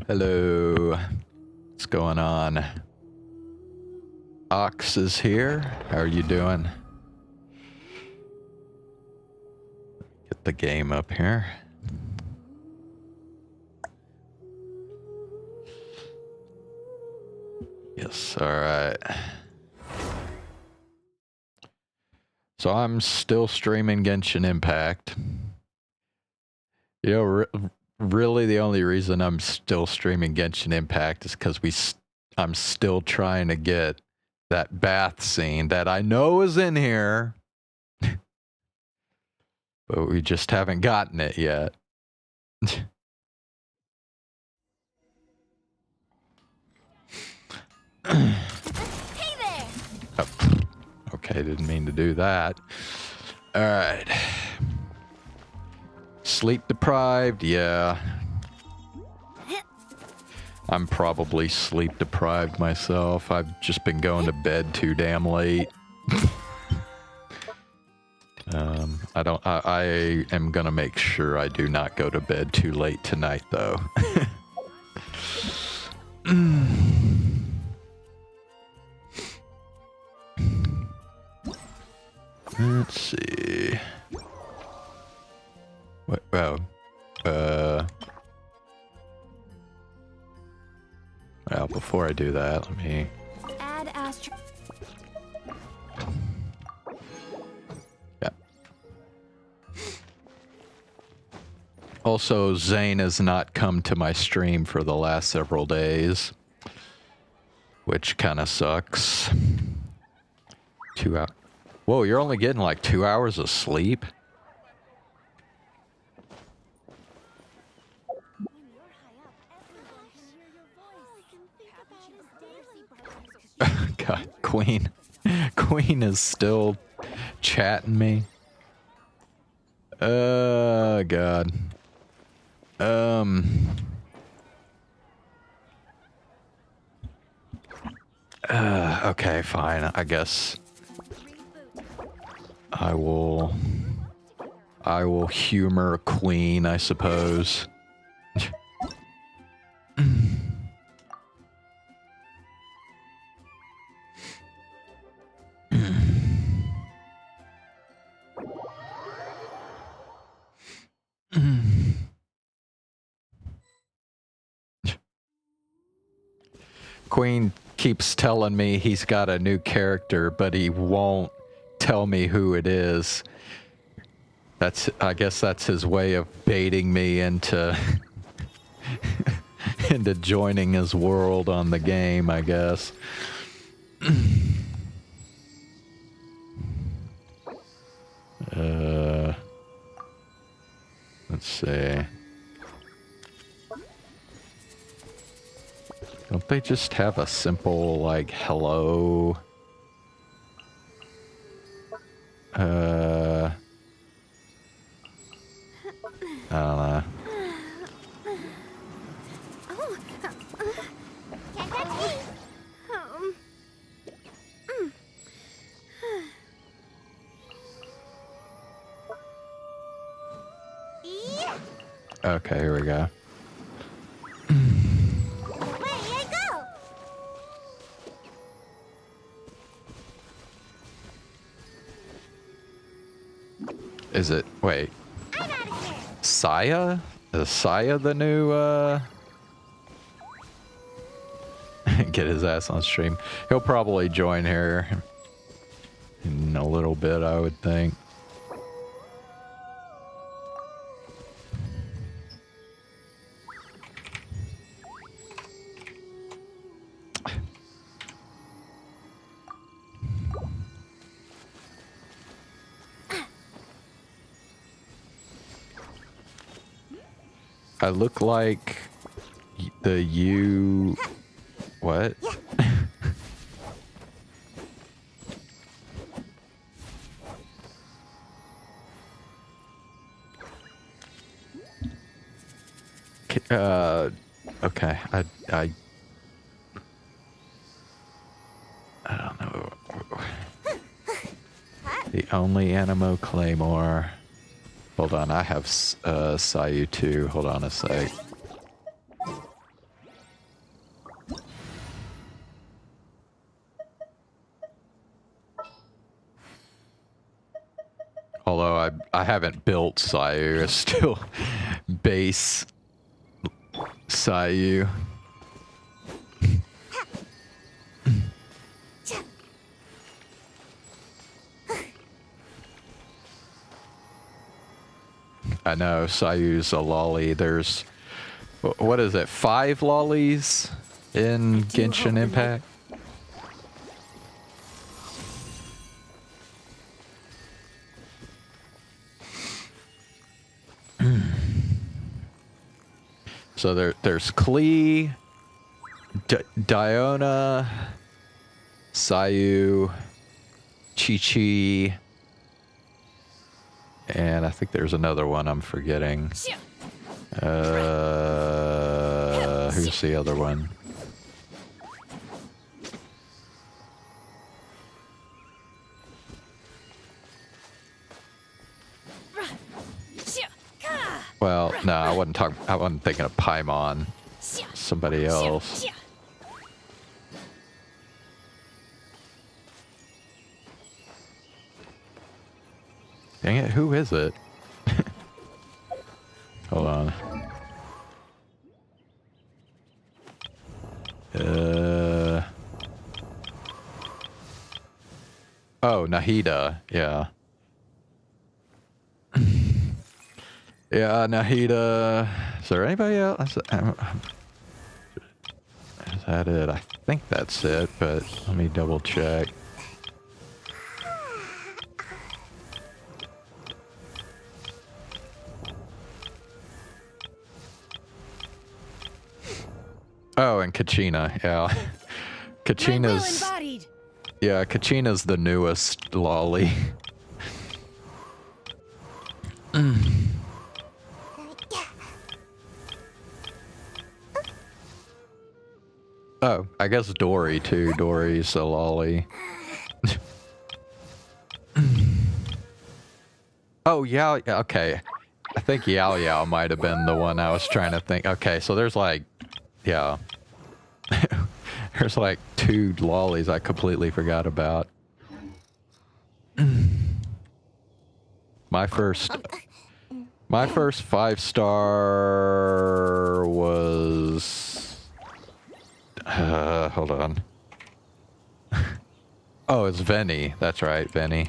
Hello. What's going on? Ox is here. How are you doing? Get the game up here. Yes, alright. So I'm still streaming Genshin Impact. You know, really the only reason I'm still streaming Genshin Impact is because I'm still trying to get that bath scene that I know is in here. But we just haven't gotten it yet. Hey there. Oh, okay, didn't mean to do that. All right. Sleep deprived, yeah. I'm probably sleep deprived myself. I've just been going to bed too damn late. I am gonna make sure I do not go to bed too late tonight, though. Let's see. What? Oh, well, before I do that, let me Add astro. Yeah. Also, Zane has not come to my stream for the last several days, which kind of sucks. 2 hours. Whoa, you're only getting like 2 hours of sleep? God, Queen is still chatting me. God. Okay, fine. I guess I will humor Queen, I suppose. Queen keeps telling me he's got a new character, but he won't tell me who it is. I guess that's his way of baiting me into into joining his world on the game, I guess. Let's see. Don't they just have a simple, like, hello? I don't know. Okay, here we go. Is it, wait, Saya? Is Saya the new, get his ass on stream? He'll probably join here in a little bit, I would think. I look like the you... What? Okay, I don't know. The only Animo Claymore. Hold on, I have Sayu too. Hold on a sec. I haven't built Sayu. It's still base Sayu. I know, Sayu's a lolly. There's, what is it, 5 lollies in Genshin Impact? So there's Klee, Diona, Sayu, Chi-Chi, and I think there's another one I'm forgetting. Who's the other one? Well, no, I wasn't thinking of Paimon. Somebody else. Dang it, who is it? Hold on. Oh, Nahida, yeah. Yeah, Nahida. Is there anybody else? Is that it? I think that's it, but let me double check. Oh, and Kachina, yeah. Kachina's... Yeah, Kachina's the newest lolly. Oh, I guess Dory too. Dory's a lolly. Oh, Yao, okay. I think Yao Yao might have been the one I was trying to think. Okay, so there's like, yeah. There's like 2 lollies I completely forgot about. My first 5-star was... hold on. Oh, it's Venny. That's right, Venny.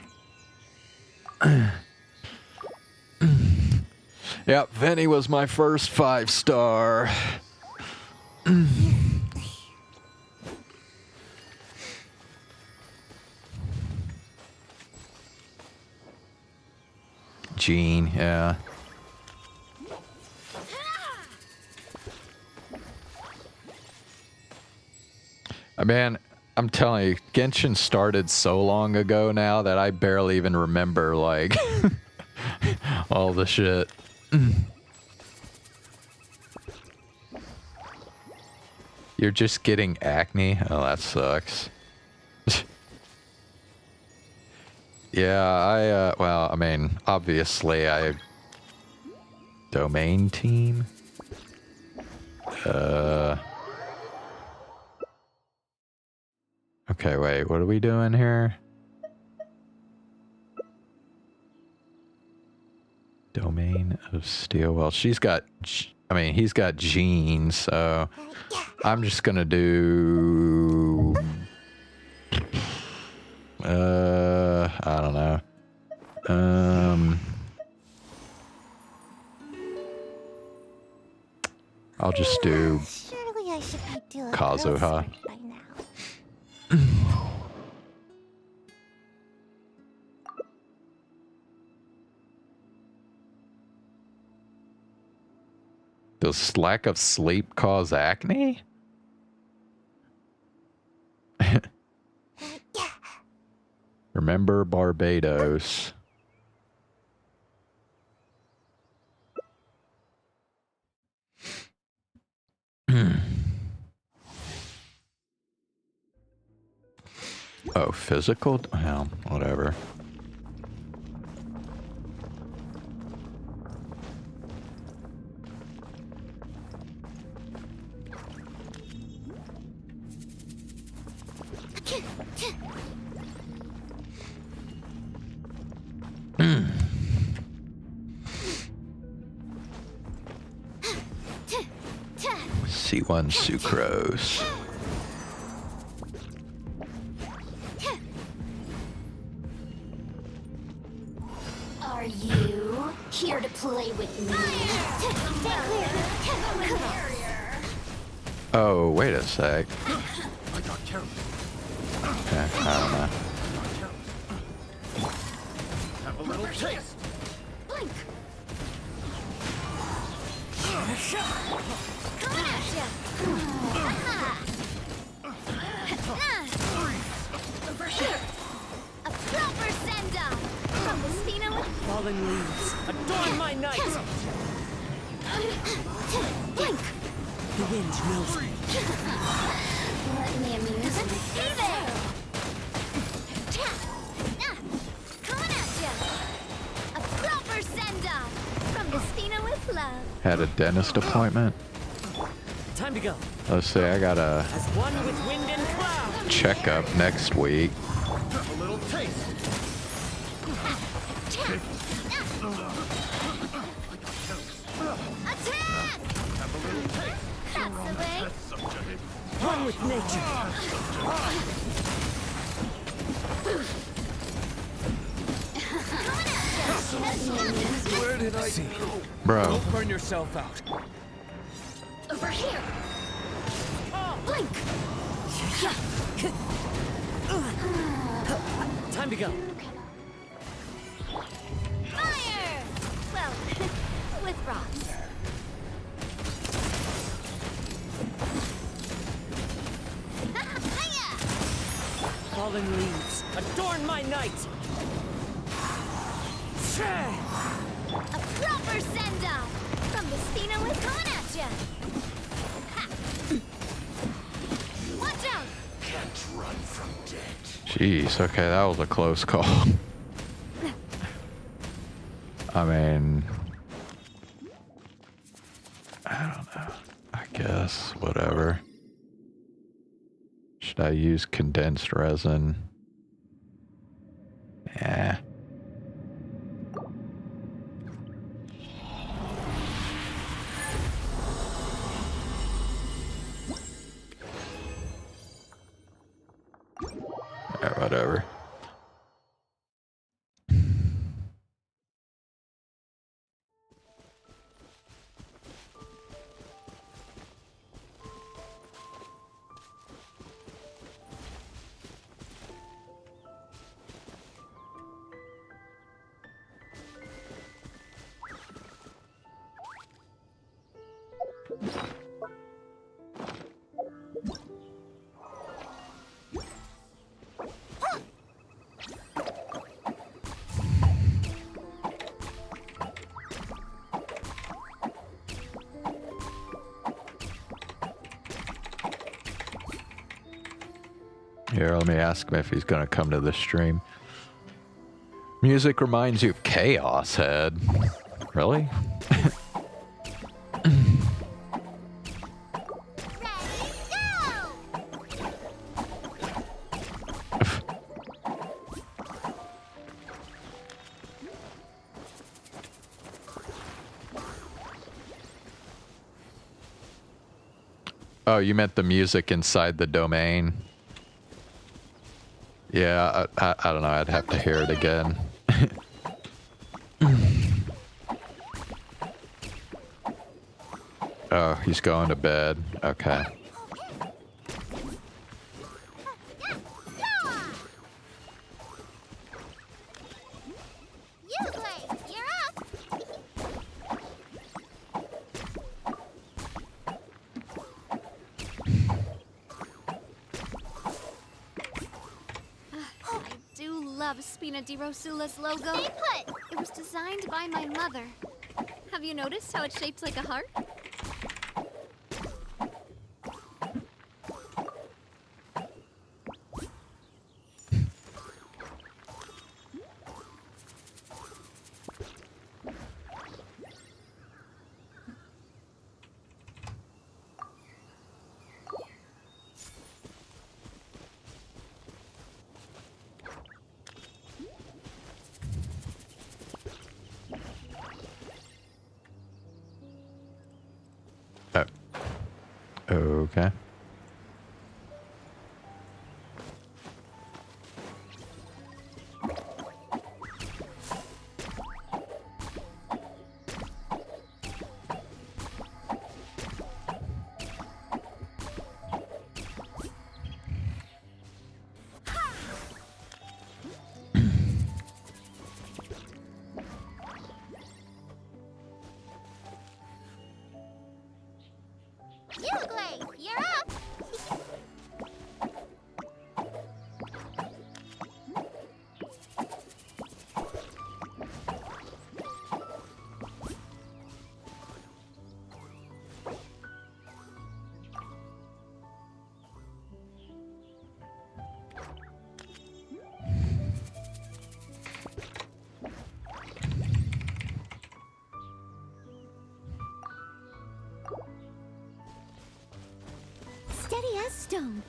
Yep, Venny was my first 5-star. Jean, yeah. Man, I'm telling you, Genshin started so long ago now that I barely even remember, like, all the shit. You're just getting acne? Oh, that sucks. Yeah, well, I mean, obviously, domain team? Okay, wait, what are we doing here? Domain of Steel. Well, he's got Jean, so I'm just gonna do... I don't know. I'll just do Kazuha. Does lack of sleep cause acne? Remember Barbados. Oh, physical? Well, whatever. C1 sucrose. Are you here to play with me? Oh, wait a sec. I got careless. Okay, I don't know. Have a little taste. Blink. Coming at ya. Over here. A proper send-off from the Spino with Fallen leaves, adorn my night! Blink. The wind knows me. Let me amuse you. Hey there. Coming at ya. A proper send-off from the Spino with love. Had a dentist appointment. Time to go. Let's say I got a As one with wind and cloud. checkup next week. Have a little taste. Attack! Have a little taste. That's the way. One with nature. Where did I go? Bro, Don't burn yourself out. Over here. Blink. Time to go. Fire! Well, with rocks. Hiya! Fallen leaves, adorn my night. A proper send-off from the Spino with coming at ya. Ha. Watch out! Can't run from death. jeez, okay, that was a close call. I mean, I don't know. I guess, whatever. Should I use condensed resin? Yeah. Yeah, whatever. Here, let me ask him if he's gonna come to the stream. Music reminds you of Chaos Head. Really? Ready, go! Oh, you meant the music inside the domain? Yeah, I don't know. I'd have to hear it again. Oh, he's going to bed. Okay. You play, you're up. I do love Spina di Rosula's logo. Stay put. It was designed by my mother. Have you noticed how it's shaped like a heart? Okay. You're up! Steady as stone.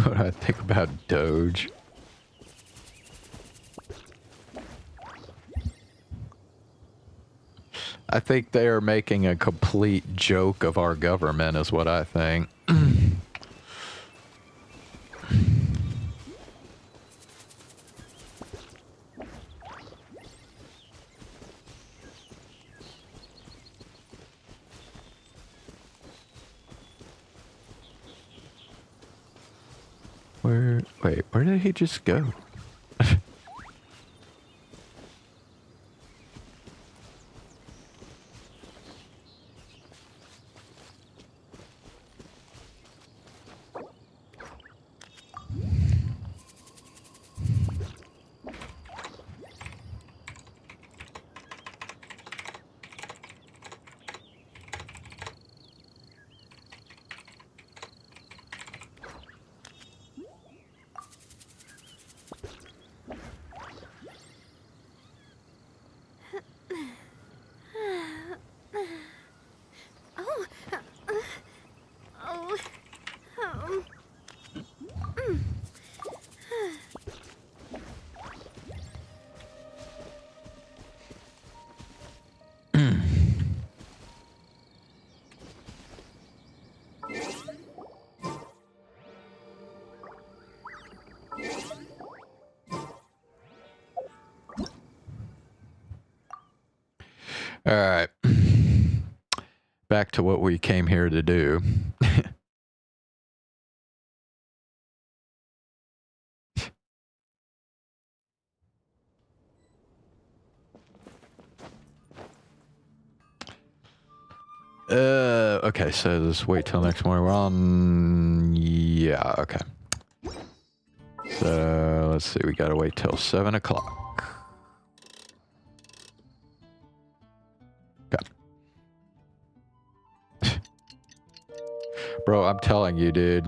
What do I think about Doge? I think they are making a complete joke of our government, is what I think. Where did he just go? All right. Back to what we came here to do. Okay, so let's wait till next morning. We're on... Yeah, okay. So, let's see, we gotta wait till 7 o'clock. Okay. Bro, I'm telling you, dude.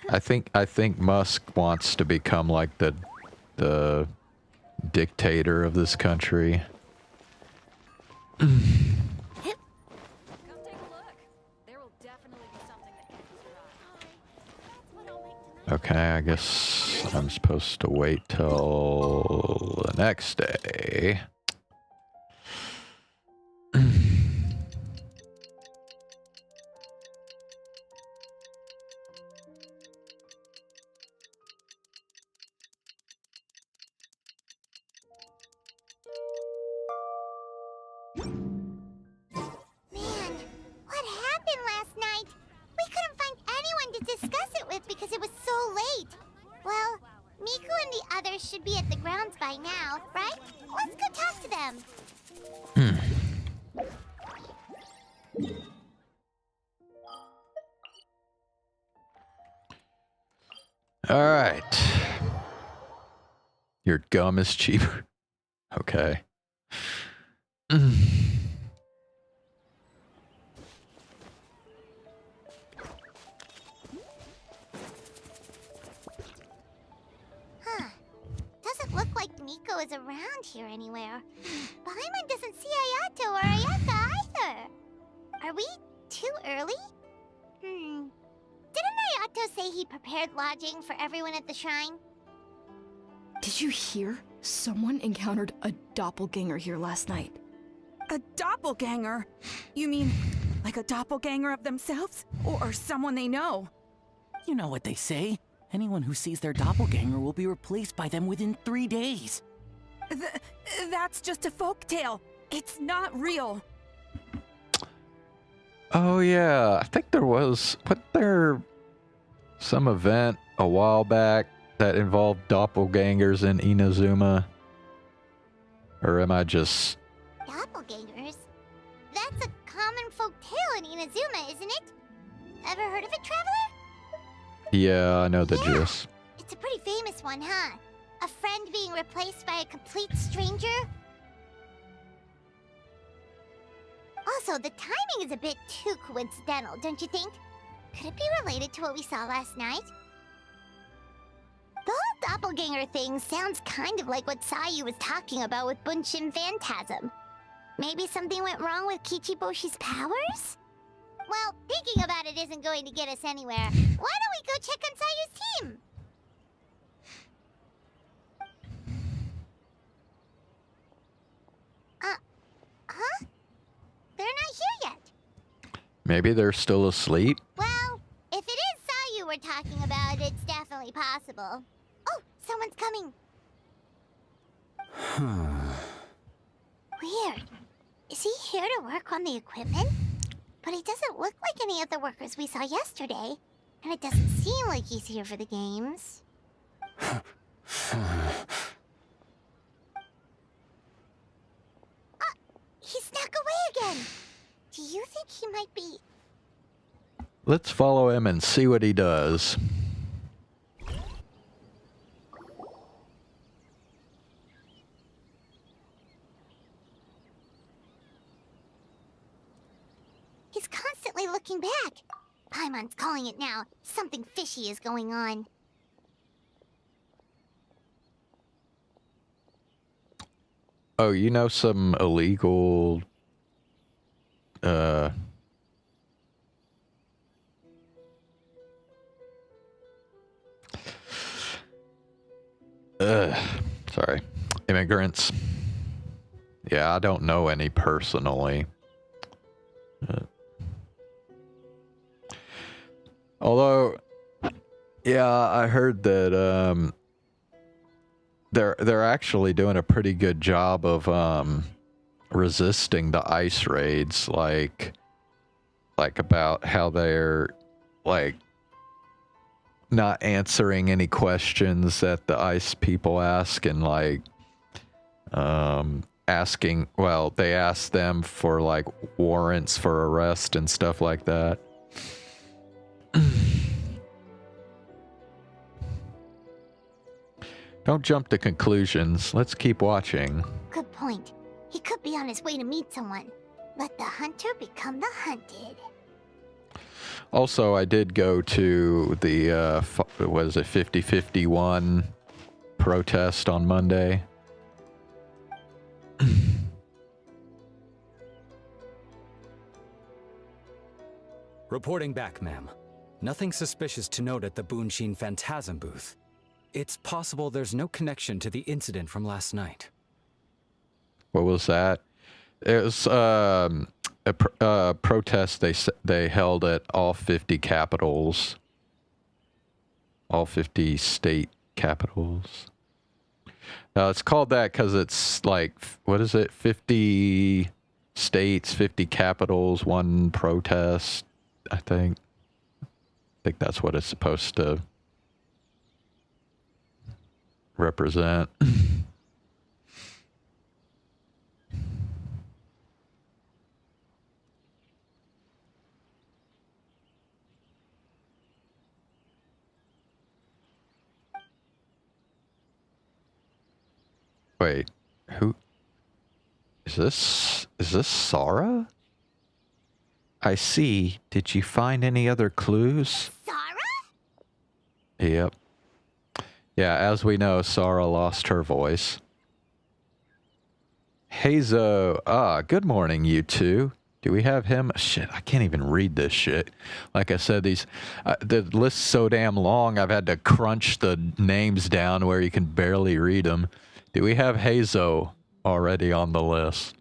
I think Musk wants to become like the dictator of this country. Come take a look. There will definitely be something that catches your eye. Okay, I guess I'm supposed to wait till the next day. Because it was so late. Well, Miko and the others should be at the grounds by now, right? Let's go talk All right. Your gum is cheaper. Okay. Huh. Doesn't look like Miko is around here anywhere. Paimon doesn't see Ayato or Ayaka either. Are we too early? Didn't Ayato say he prepared lodging for everyone at the shrine? Did you hear? Someone encountered a doppelganger here last night. A doppelganger? You mean like a doppelganger of themselves? Or someone they know? You know what they say. Anyone who sees their doppelganger will be replaced by them within 3 days. That's just a folktale. It's not real. Oh yeah, I think wasn't there some event a while back that involved doppelgangers in Inazuma? Or am I just... Doppelgangers? That's a common folktale in Inazuma, isn't it? Ever heard of it, Traveler? Yeah, I know the Yeah. gist. It's a pretty famous one, huh? A friend being replaced by a complete stranger? Also, the timing is a bit too coincidental, don't you think? Could it be related to what we saw last night? The whole doppelganger thing sounds kind of like what Sayu was talking about with Bunshin Phantasm. Maybe something went wrong with Kichiboshi's powers? Well, thinking about it isn't going to get us anywhere. Why don't we go check on Sayu's team? Huh? They're not here yet. Maybe they're still asleep? Well, if it is Sayu we're talking about, it's definitely possible. Oh, someone's coming. Weird. Is he here to work on the equipment? But he doesn't look like any of the workers we saw yesterday. And it doesn't seem like he's here for the games. He snuck away again. Do you think he might be... Let's follow him and see what he does. He's constantly looking back. Paimon's calling it now. Something fishy is going on. Oh, you know some illegal... sorry. Immigrants. Yeah, I don't know any personally. Although, yeah, I heard that they're actually doing a pretty good job of resisting the ice raids, like about how they're like not answering any questions that the ice people ask, and like asking, well, they ask them for like warrants for arrest and stuff like that. Don't jump to conclusions. Let's keep watching. Good point. He could be on his way to meet someone. Let the hunter become the hunted. Also, I did go to the, was it 5051 protest on Monday? Reporting back, ma'am. Nothing suspicious to note at the Bunshin Phantasm booth. It's possible there's no connection to the incident from last night. What was that? It was a protest they held at all 50 capitals. All 50 state capitals. It's called that because it's like, what is it? 50 states, 50 capitals, one protest, I think. I think that's what it's supposed to represent. Wait, who is this? Is this Sara? I see. Did you find any other clues? Sarah? Yep. Yeah, as we know, Sara lost her voice. Hazo. Ah, good morning, you two. Do we have him? Shit, I can't even read this shit. Like I said, the list's so damn long, I've had to crunch the names down where you can barely read them. Do we have Hazo already on the list?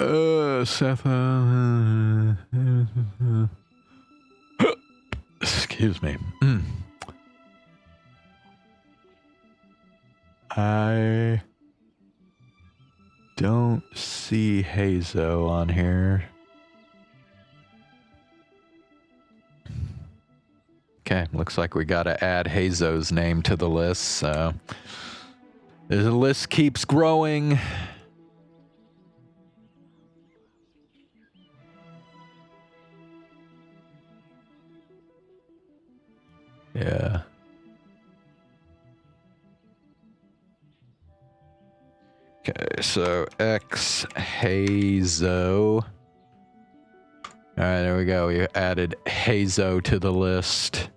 Seth. Excuse me. I don't see Hazo on here. Okay, looks like we gotta add Hazo's name to the list, so the list keeps growing. Yeah. Okay, so X Hazo. All right, there we go. We added Hazo to the list.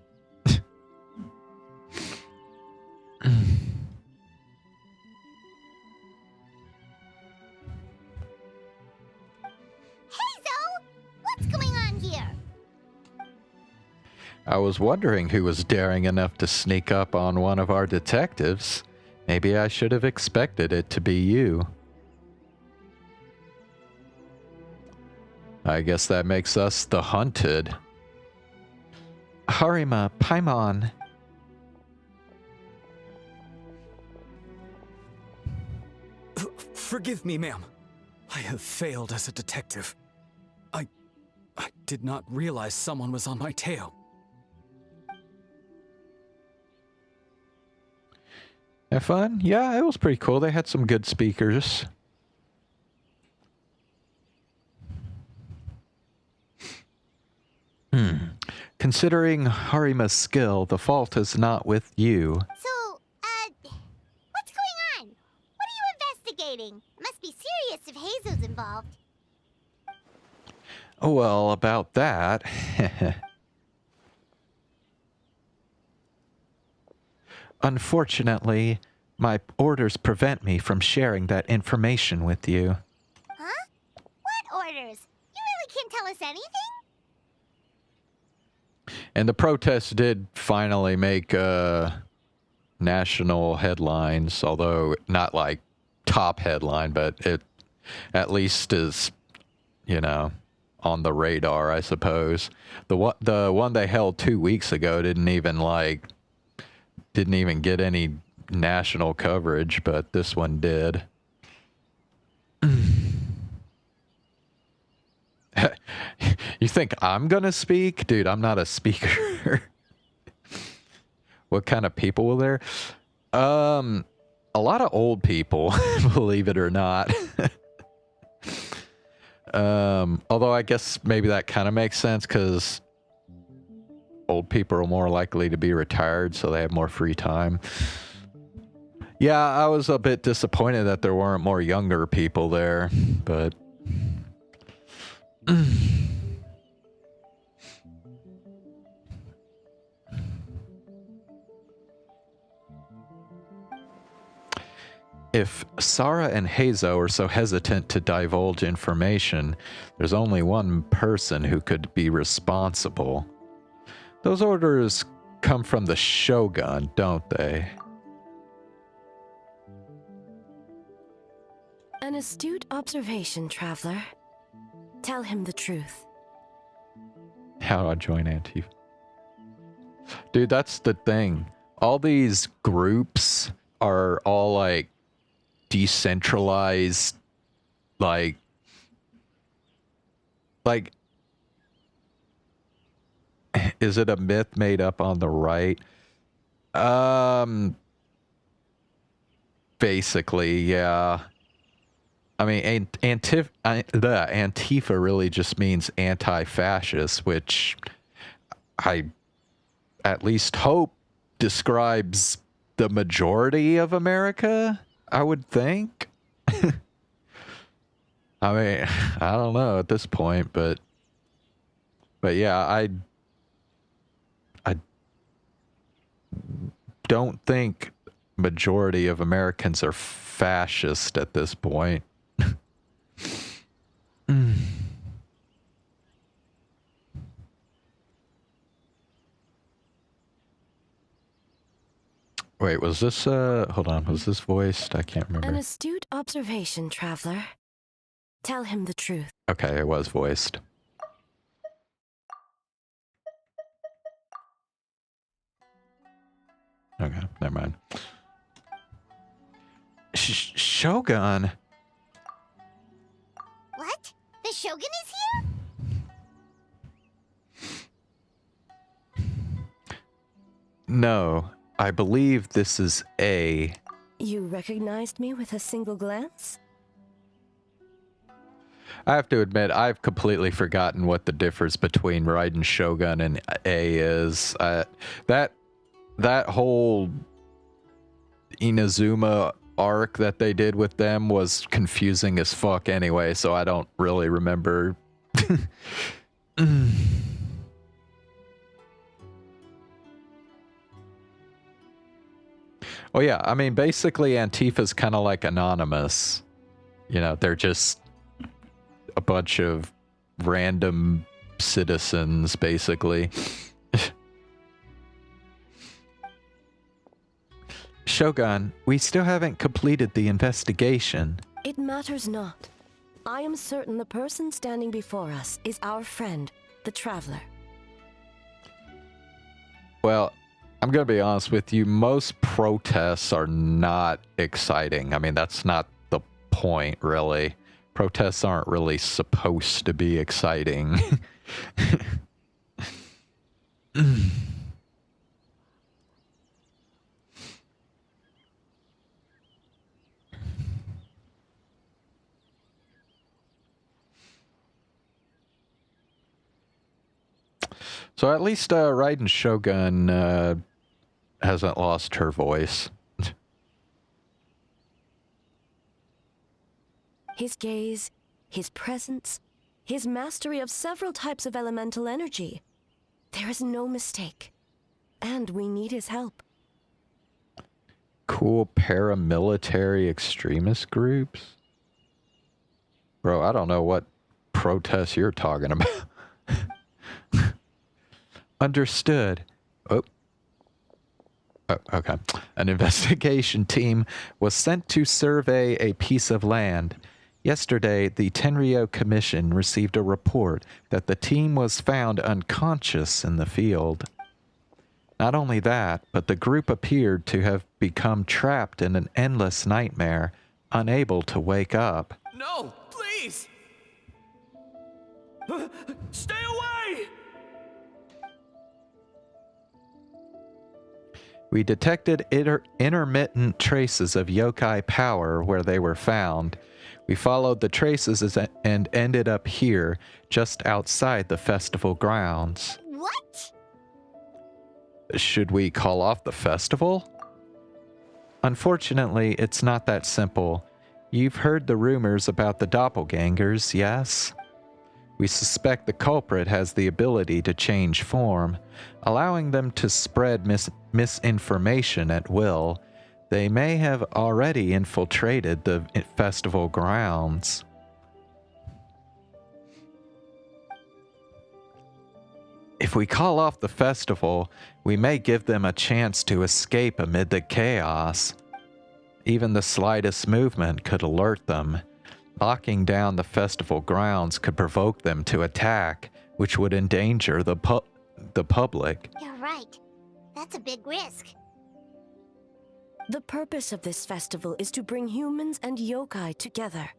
Hazel! What's going on here? I was wondering who was daring enough to sneak up on one of our detectives. Maybe I should have expected it to be you. I guess that makes us the hunted. Harima, Paimon. Forgive me, ma'am. I have failed as a detective. I did not realize someone was on my tail. Have fun? Yeah, it was pretty cool. They had some good speakers. Considering Harima's skill, the fault is not with you. So, what's going on? What are you investigating? It must be serious if Hazel's involved. Oh, well, about that. Unfortunately, my orders prevent me from sharing that information with you. Huh? What orders? You really can't tell us anything? And the protest did finally make national headlines, although not like top headline, but it at least is, you know, on the radar, I suppose. The one they held 2 weeks ago didn't even get any national coverage, but this one did. You think I'm gonna speak? Dude, I'm not a speaker. What kind of people were there? A lot of old people, believe it or not. Although I guess maybe that kind of makes sense because old people are more likely to be retired, so they have more free time. Yeah, I was a bit disappointed that there weren't more younger people there, but... If Sara and Hazo are so hesitant to divulge information, there's only one person who could be responsible. Those orders come from the Shogun, don't they? An astute observation, traveler. Tell him the truth. How do I join Antifa? Dude, that's the thing. All these groups are all like decentralized, like is it a myth made up on the right? Basically, yeah. I mean, Antifa really just means anti-fascist, which I at least hope describes the majority of America, I would think. I mean, I don't know at this point, but yeah, I don't think majority of Americans are fascist at this point. Wait, was this hold on, was this voiced? I can't remember. An astute observation, traveler. Tell him the truth. Okay, it was voiced. Okay, never mind. Shogun. What? The Shogun is here? No, I believe this is A. You recognized me with a single glance? I have to admit, I've completely forgotten what the difference between Raiden Shogun and A is. That whole Inazuma arc that they did with them was confusing as fuck anyway, so I don't really remember. Oh yeah, I mean, basically Antifa's kind of like Anonymous. You know, they're just a bunch of random citizens, basically. Shogun, we still haven't completed the investigation. It matters not. I am certain the person standing before us is our friend, the Traveler. Well, I'm going to be honest with you. Most protests are not exciting. I mean, that's not the point, really. Protests aren't really supposed to be exciting. So at least Raiden Shogun hasn't lost her voice. His gaze, his presence, his mastery of several types of elemental energy. There is no mistake. And we need his help. Cool paramilitary extremist groups? Bro, I don't know what protests you're talking about. Understood. Oh, okay. An investigation team was sent to survey a piece of land. Yesterday, the Tenryo Commission received a report that the team was found unconscious in the field. Not only that, but the group appeared to have become trapped in an endless nightmare, unable to wake up. No, please! Stay away! We detected intermittent traces of yokai power where they were found. We followed the traces and ended up here, just outside the festival grounds. What? Should we call off the festival? Unfortunately, it's not that simple. You've heard the rumors about the doppelgangers, yes? We suspect the culprit has the ability to change form, allowing them to spread misinformation at will. They may have already infiltrated the festival grounds. If we call off the festival, we may give them a chance to escape amid the chaos. Even the slightest movement could alert them. Locking down the festival grounds could provoke them to attack, which would endanger the public. You're right. That's a big risk. The purpose of this festival is to bring humans and yokai together.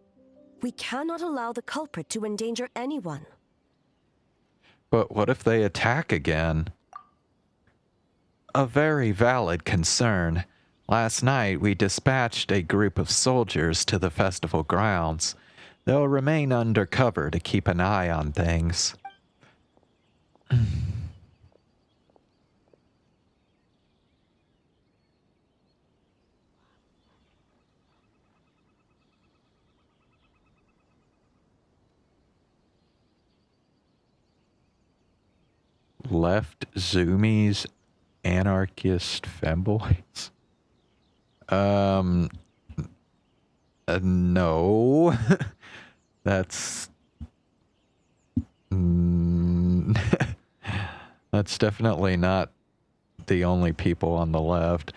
We cannot allow the culprit to endanger anyone. But what if they attack again? A very valid concern. Last night, we dispatched a group of soldiers to the festival grounds. They'll remain undercover to keep an eye on things. left zoomies, anarchist femboys. No. That's that's definitely not the only people on the left.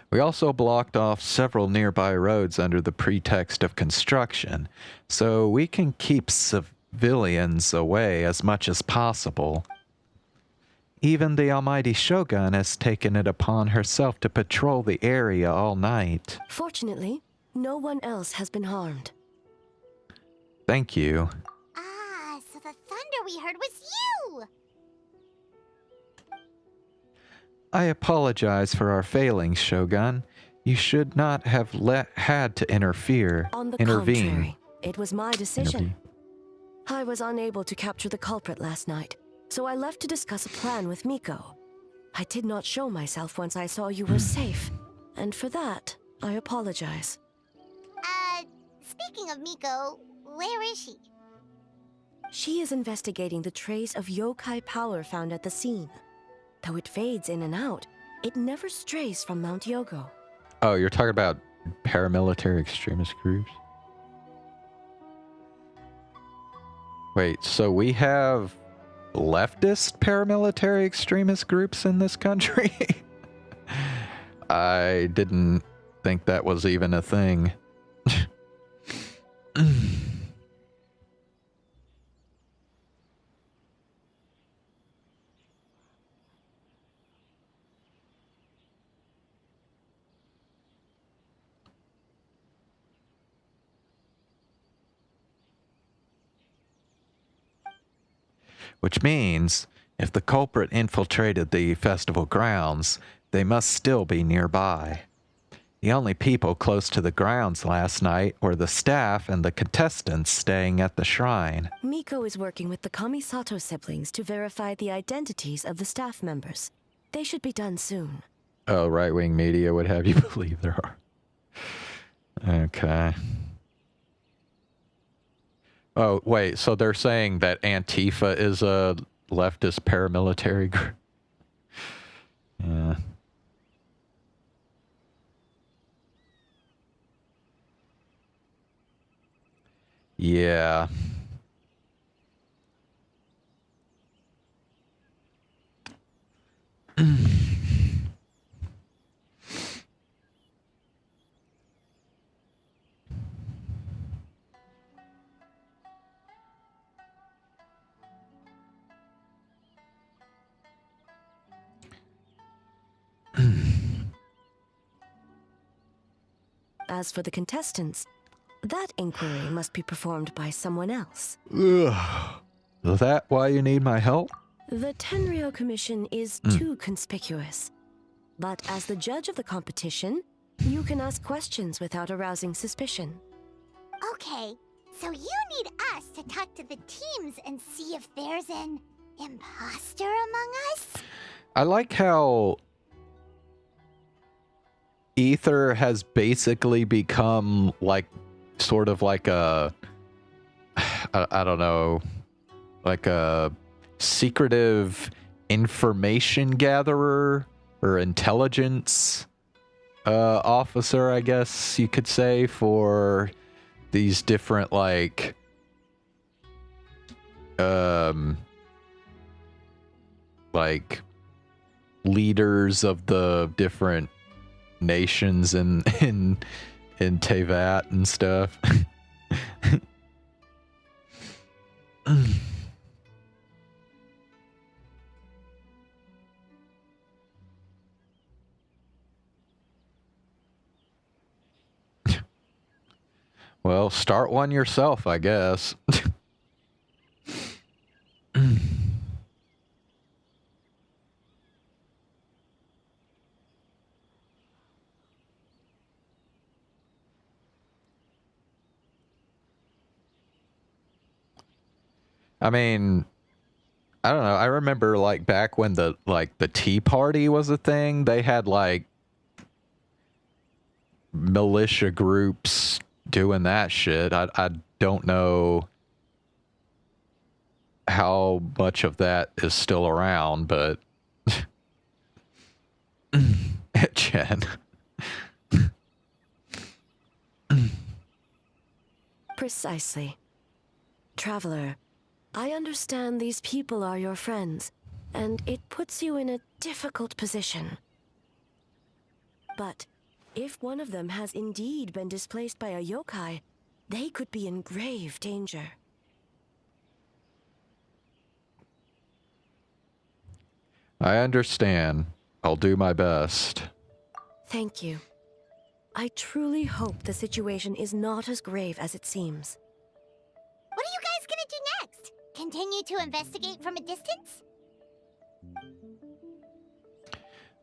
We also blocked off several nearby roads under the pretext of construction, so we can keep civilians away as much as possible. Even the almighty Shogun has taken it upon herself to patrol the area all night. Fortunately, no one else has been harmed. Thank you. Ah, so the thunder we heard was you! I apologize for our failings, Shogun. You should not have had to intervene. On the contrary, it was my decision. Intervene. I was unable to capture the culprit last night, so I left to discuss a plan with Miko. I did not show myself once I saw you were safe, and for that, I apologize. Speaking of Miko, where is she? She is investigating the trace of yokai power found at the scene. Though it fades in and out, it never strays from Mount Yogo. Oh, you're talking about paramilitary extremist groups? Wait, so we have leftist paramilitary extremist groups in this country? I didn't think that was even a thing. Which means, if the culprit infiltrated the festival grounds, they must still be nearby. The only people close to the grounds last night were the staff and the contestants staying at the shrine. Miko is working with the Kamisato siblings to verify the identities of the staff members. They should be done soon. Oh, right-wing media would have you believe there are. Okay. Oh, wait, so they're saying that Antifa is a leftist paramilitary group? Yeah. Yeah. As for the contestants, that inquiry must be performed by someone else. Ugh. Is that why you need my help? The Tenryo Commission is too conspicuous. But as the judge of the competition, you can ask questions without arousing suspicion. Okay, so you need us to talk to the teams and see if there's an imposter among us? I like how Ether has basically become like sort of like a I don't know, like a secretive information gatherer or intelligence officer, I guess you could say, for these different like leaders of the different nations in Tevat and stuff. Well, start one yourself, I guess. I mean, I don't know. I remember like back when the Tea Party was a thing, they had like militia groups doing that shit. I don't know how much of that is still around, but Jen. Precisely. Traveler, I understand these people are your friends, and it puts you in a difficult position. But if one of them has indeed been displaced by a yokai, they could be in grave danger. I understand. I'll do my best. Thank you. I truly hope the situation is not as grave as it seems. What are you guys gonna do next? Continue to investigate from a distance?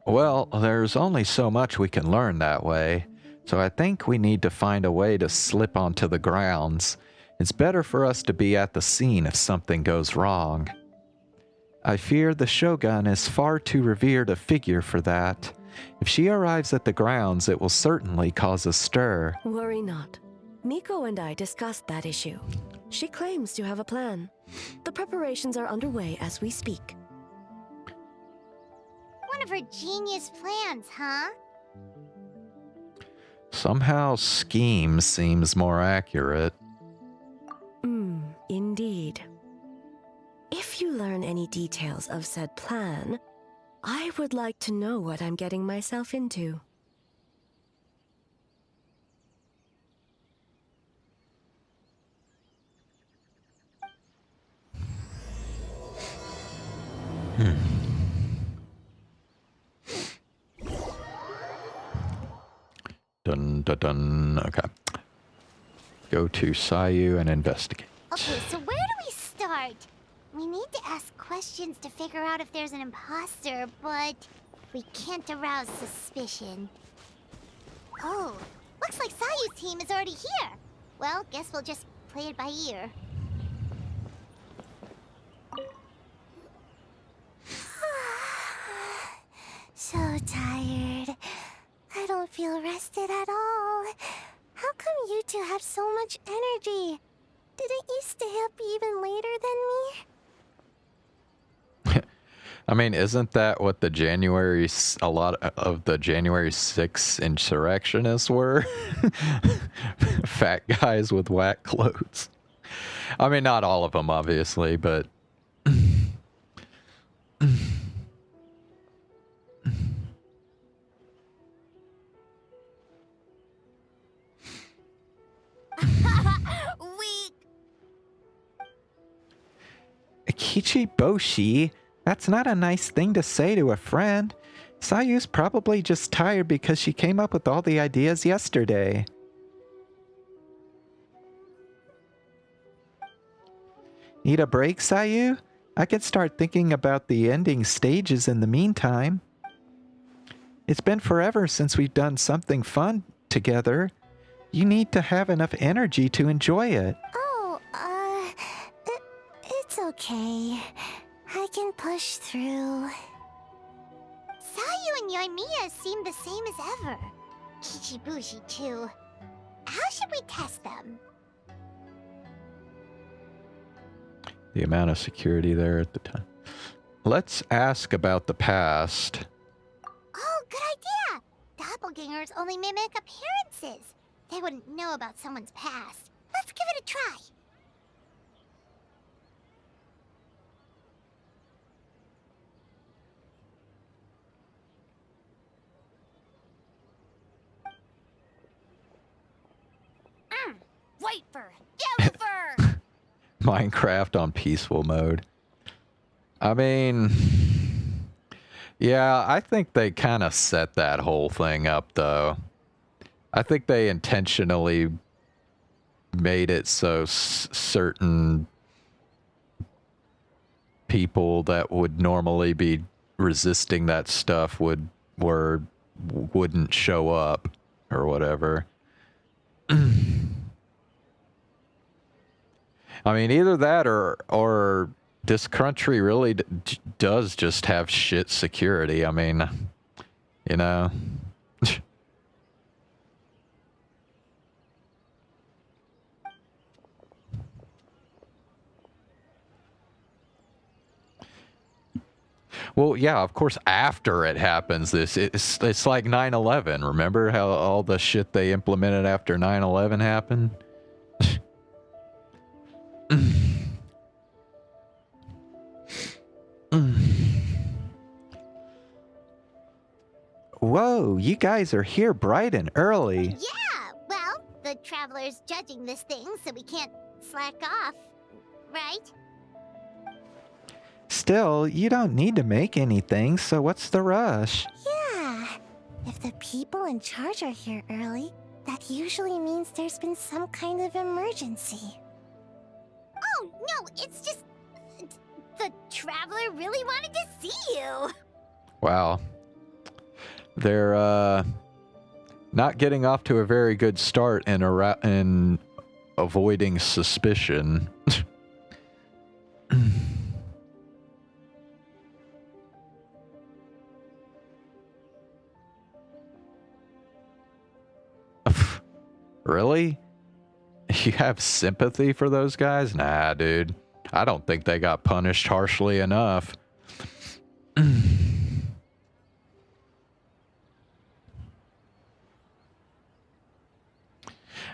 Well, there's only so much we can learn that way, so I think we need to find a way to slip onto the grounds. It's better for us to be at the scene if something goes wrong. I fear the Shogun is far too revered a figure for that. If she arrives at the grounds, it will certainly cause a stir. Worry not. Miko and I discussed that issue. She claims to have a plan. The preparations are underway as we speak. One of her genius plans, huh? Somehow scheme seems more accurate. Indeed. If you learn any details of said plan, I would like to know what I'm getting myself into. Dun dun dun. Okay. Go to Sayu and investigate. Okay, so where do we start? We need to ask questions to figure out if there's an imposter, but we can't arouse suspicion. Oh, looks like Sayu's team is already here. Well, guess we'll just play it by ear. So tired. I don't feel rested at all. How come you two have so much energy? Didn't you stay up even later than me? I mean, isn't that what the a lot of the January 6th insurrectionists were? Fat guys with whack clothes. I mean, not all of them, obviously, but... Weak. Kichiboshi? That's not a nice thing to say to a friend. Sayu's probably just tired because she came up with all the ideas yesterday. Need a break, Sayu? I could start thinking about the ending stages in the meantime. It's been forever since we've done something fun together. You need to have enough energy to enjoy it. Oh, it's okay. I can push through. Sayu and Yoimiya seem the same as ever. Kichibushi too. How should we test them? The amount of security there at the time. Let's ask about the past. Oh, good idea! Doppelgangers only mimic appearances. They wouldn't know about someone's past. Let's give it a try. Wait for Gillifer! Minecraft on peaceful mode. I mean, yeah, I think they kind of set that whole thing up, though. I think they intentionally made it so certain people that would normally be resisting that stuff wouldn't show up or whatever. I mean, either that or this country really does just have shit security. I mean, you know. Well, yeah, of course, after it happens, it's like 9/11. Remember how all the shit they implemented after 9/11 happened? Whoa, you guys are here bright and early. Yeah, well, the Traveler's judging this thing, so we can't slack off, right? Still, you don't need to make anything, so what's the rush? Yeah. If the people in charge are here early, that usually means there's been some kind of emergency. Oh, no, it's just... The Traveler really wanted to see you. Wow. They're not getting off to a very good start in avoiding suspicion. Really? You have sympathy for those guys? Nah, dude. I don't think they got punished harshly enough.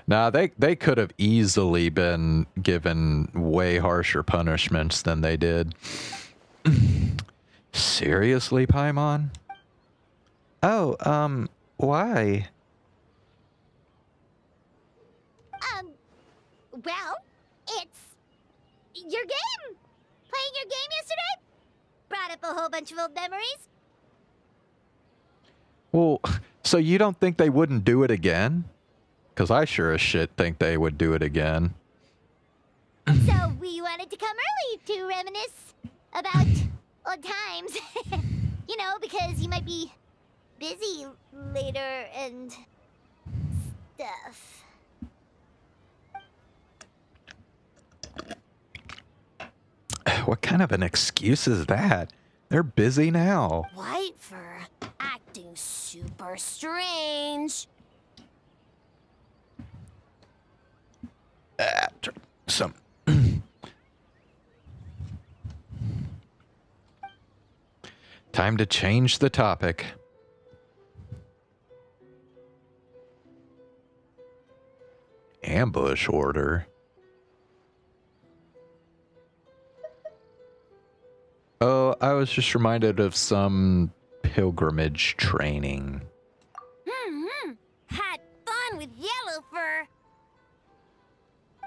Nah, they could have easily been given way harsher punishments than they did. Seriously, Paimon? Oh, why? Well, it's... your game! Playing your game yesterday? Brought up a whole bunch of old memories. Well, so you don't think they wouldn't do it again? Because I sure as shit think they would do it again. So we wanted to come early to reminisce about old times. You know, because you might be busy later and stuff. What kind of an excuse is that? They're busy now. White fur acting super strange. Some. Time to change the topic. Ambush order. Oh, I was just reminded of some pilgrimage training. Had fun with yellow fur.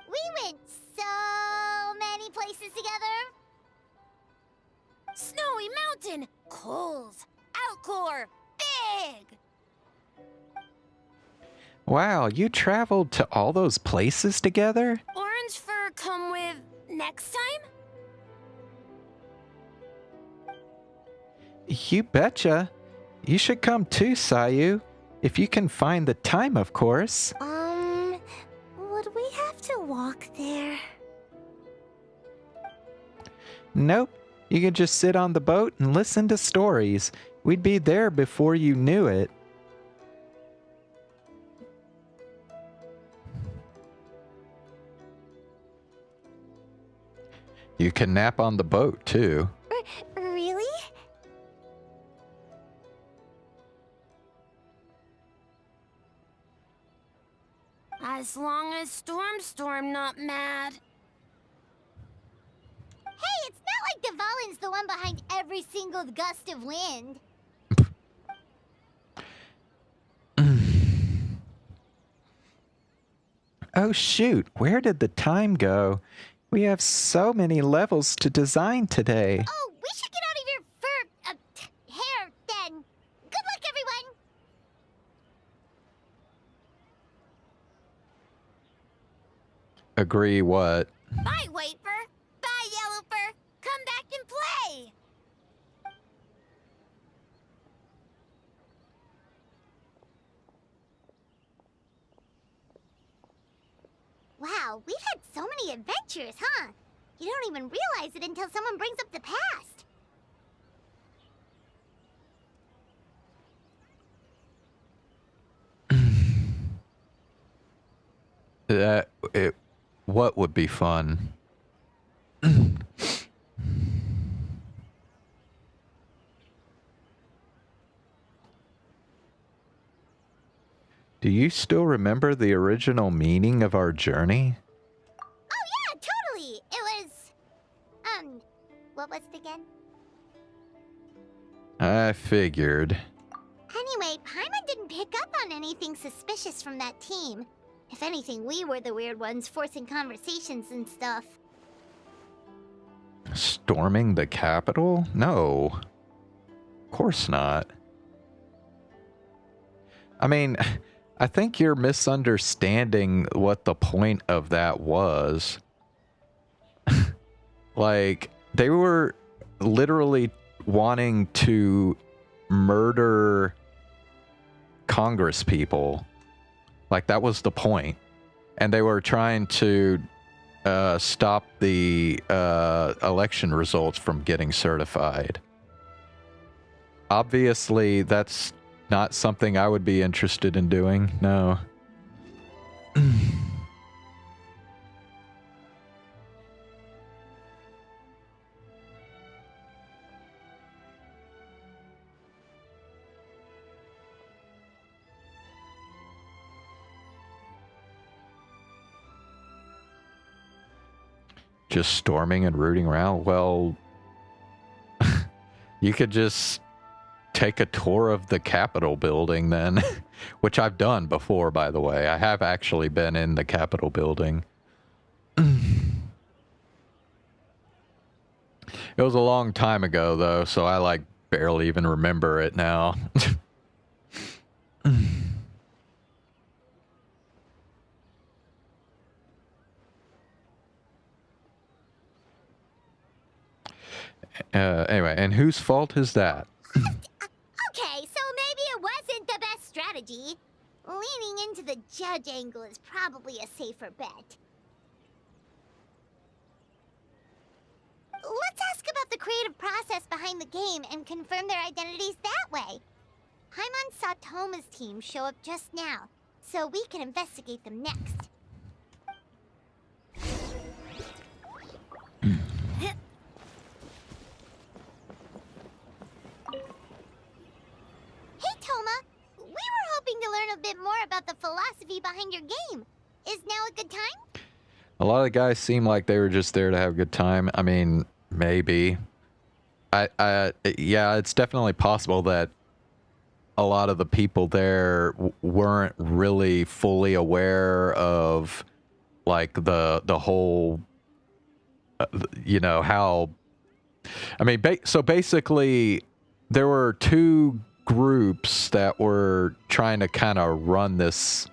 We went so many places together. Snowy Mountain, Coles, Alcor, Big. Wow, you traveled to all those places together? Orange fur come with next time? You betcha. You should come too, Sayu. If you can find the time, of course. Would we have to walk there? Nope. You could just sit on the boat and listen to stories. We'd be there before you knew it. You can nap on the boat, too. Really? As long as Storm not mad. Hey, it's not like Dvalin's the one behind every single gust of wind. Oh shoot, where did the time go? We have so many levels to design today. Oh, we should get out of your fur... hair, then. Good luck, everyone! Agree what? Bye, White Fur! Bye, Yellow Fur! Come back and play! Wow, we've had so many adventures, huh? You don't even realize it until someone brings up the past. What would be fun? Do you still remember the original meaning of our journey? Oh yeah, totally! It was... what was it again? I figured. Anyway, Paimon didn't pick up on anything suspicious from that team. If anything, we were the weird ones forcing conversations and stuff. Storming the capital? No. Of course not. I mean, I think you're misunderstanding what the point of that was. Like, they were literally wanting to murder Congress people. Like, that was the point. And they were trying to stop the election results from getting certified. Obviously, that's not something I would be interested in doing. No. Just storming and rooting around? Well, you could just take a tour of the Capitol building then, which I've done before, by the way. I have actually been in the Capitol building. It was a long time ago, though, so I, like, barely even remember it now. Anyway, and whose fault is that? Okay, so maybe it wasn't the best strategy. Leaning into the judge angle is probably a safer bet. Let's ask about the creative process behind the game and confirm their identities that way. Paimon saw Toma's team show up just now, so we can investigate them next. Hey, Toma! We were hoping to learn a bit more about the philosophy behind your game. Is now a good time? A lot of the guys seem like they were just there to have a good time. I mean, maybe. Yeah, it's definitely possible that a lot of the people there weren't really fully aware of, like, the whole, you know, how... I mean, so basically, there were two groups that were trying to kind of run this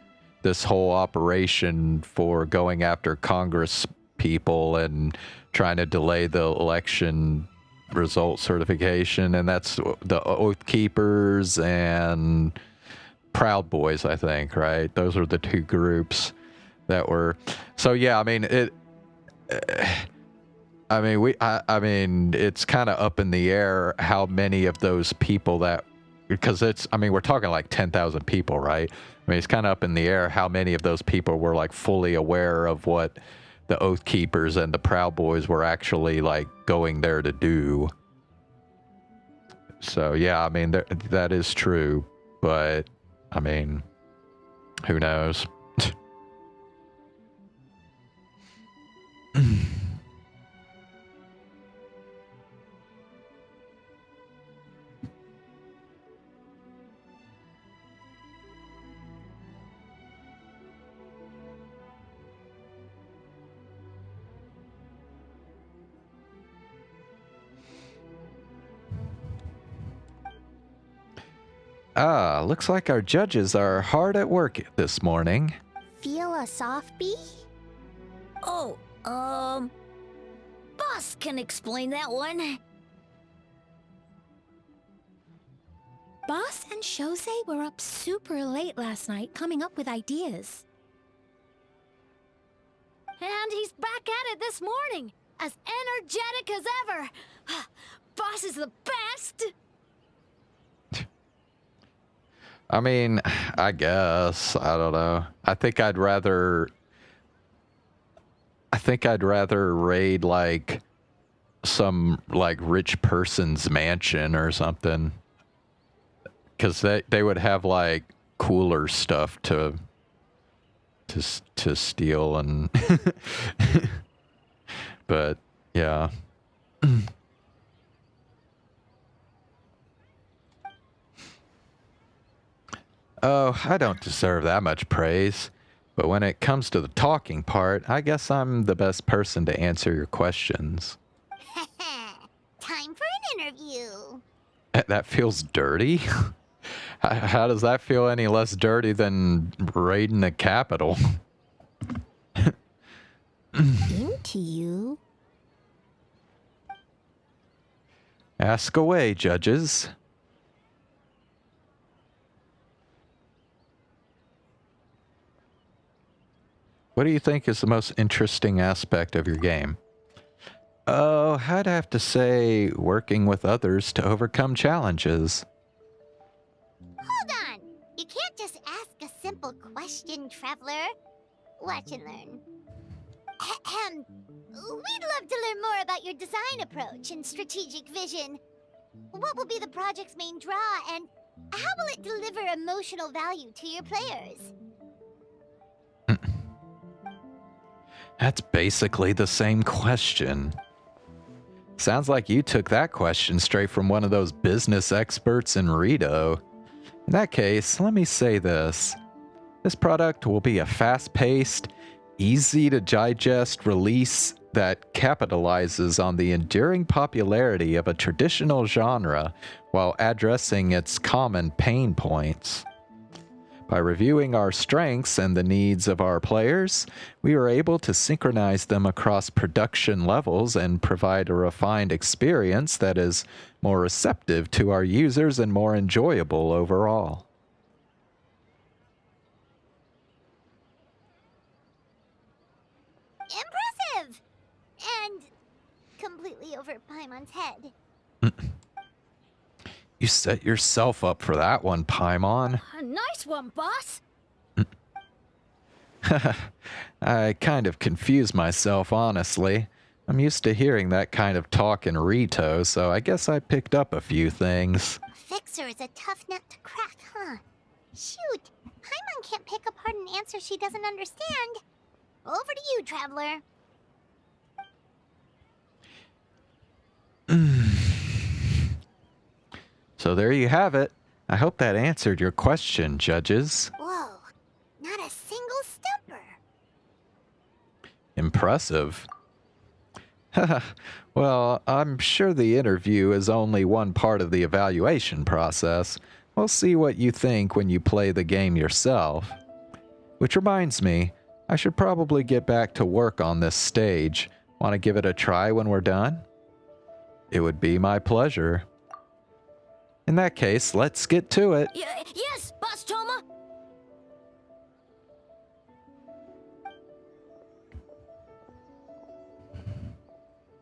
whole operation for going after Congress people and trying to delay the election result certification, and that's the Oath Keepers and Proud Boys, I think, right? Those are the two groups that were... So yeah, I mean, I mean, it's kind of up in the air how many of those people that... Because it's, I mean, we're talking like 10,000 people, right? I mean, it's kind of up in the air how many of those people were, like, fully aware of what the Oath Keepers and the Proud Boys were actually, like, going there to do. So, yeah, I mean, that is true. But, I mean, who knows? Ah, looks like our judges are hard at work this morning. Feel a soft bee? Oh, Boss can explain that one. Boss and Shosei were up super late last night coming up with ideas. And he's back at it this morning, as energetic as ever. Boss is the best! I mean, I guess. I don't know. I think I'd rather raid, like, some, like, rich person's mansion or something. Because they would have, like, cooler stuff to steal and but yeah. Oh, I don't deserve that much praise. But when it comes to the talking part, I guess I'm the best person to answer your questions. Time for an interview. That feels dirty? How does that feel any less dirty than raiding the Capitol? Into you? Ask away, judges. What do you think is the most interesting aspect of your game? Oh, I'd have to say working with others to overcome challenges. Hold on! You can't just ask a simple question, traveler. Watch and learn. Ahem. We'd love to learn more about your design approach and strategic vision. What will be the project's main draw, and how will it deliver emotional value to your players? That's basically the same question. Sounds like you took that question straight from one of those business experts in Rito. In that case, let me say this. This product will be a fast-paced, easy-to-digest release that capitalizes on the enduring popularity of a traditional genre while addressing its common pain points. By reviewing our strengths and the needs of our players, we are able to synchronize them across production levels and provide a refined experience that is more receptive to our users and more enjoyable overall. Impressive! And completely over Paimon's head. You set yourself up for that one, Paimon. Nice one, boss. I kind of confused myself, honestly. I'm used to hearing that kind of talk in Rito, so I guess I picked up a few things. Fixer is a tough nut to crack, huh? Shoot! Paimon can't pick apart an answer she doesn't understand. Over to you, traveler. So there you have it. I hope that answered your question, judges. Whoa, not a single stumper. Impressive. Well, I'm sure the interview is only one part of the evaluation process. We'll see what you think when you play the game yourself. Which reminds me, I should probably get back to work on this stage. Want to give it a try when we're done? It would be my pleasure. In that case, let's get to it. Yes, Boss Toma.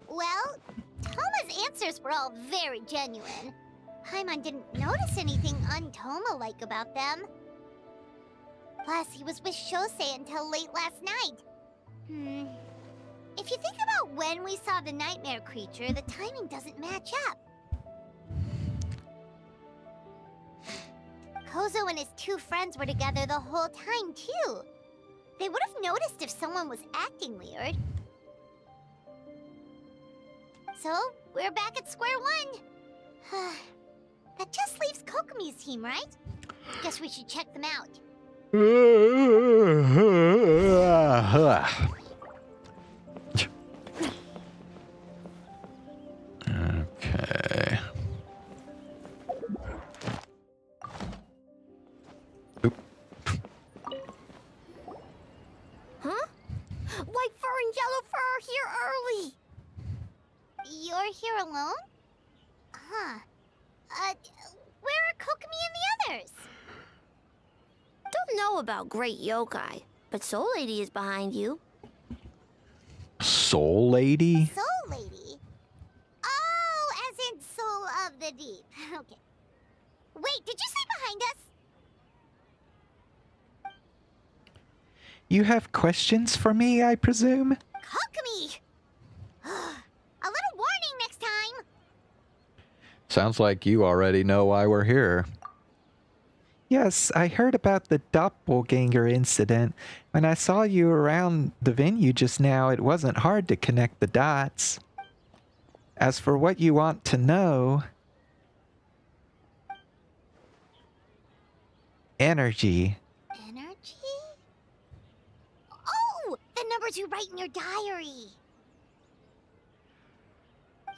Well, Toma's answers were all very genuine. Paimon didn't notice anything un-Toma-like about them. Plus, he was with Shosei until late last night. If you think about when we saw the nightmare creature, the timing doesn't match up. Kozo and his two friends were together the whole time, too. They would have noticed if someone was acting weird. So, we're back at square one. That just leaves Kokomi's team, right? Guess we should check them out. Okay. Huh? White fur and yellow fur are here early. You're here alone? Huh. Where are Kokomi and the others? Don't know about Great Yokai, but Soul Lady is behind you. Soul Lady? Soul Lady? Oh, as in Soul of the Deep. Okay. Wait, did you say behind us? You have questions for me, I presume? Kokomi! A little warning next time! Sounds like you already know why we're here. Yes, I heard about the doppelganger incident. When I saw you around the venue just now, it wasn't hard to connect the dots. As for what you want to know... Energy. Energy? Oh! The numbers you write in your diary!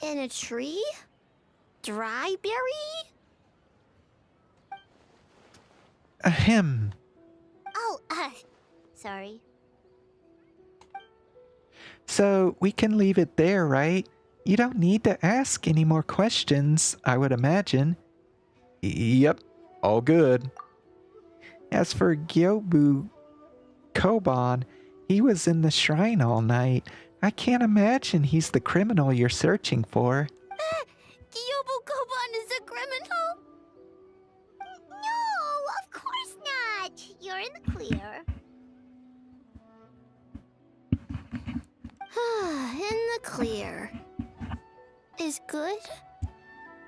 In a tree? Dryberry? Ahem. Oh, sorry. So, we can leave it there, right? You don't need to ask any more questions, I would imagine. Yep, all good. As for Gyobu Koban, he was in the shrine all night. I can't imagine he's the criminal you're searching for. Gyobu Koban is a criminal? No, of course not. You're in the clear. In the clear. Is good?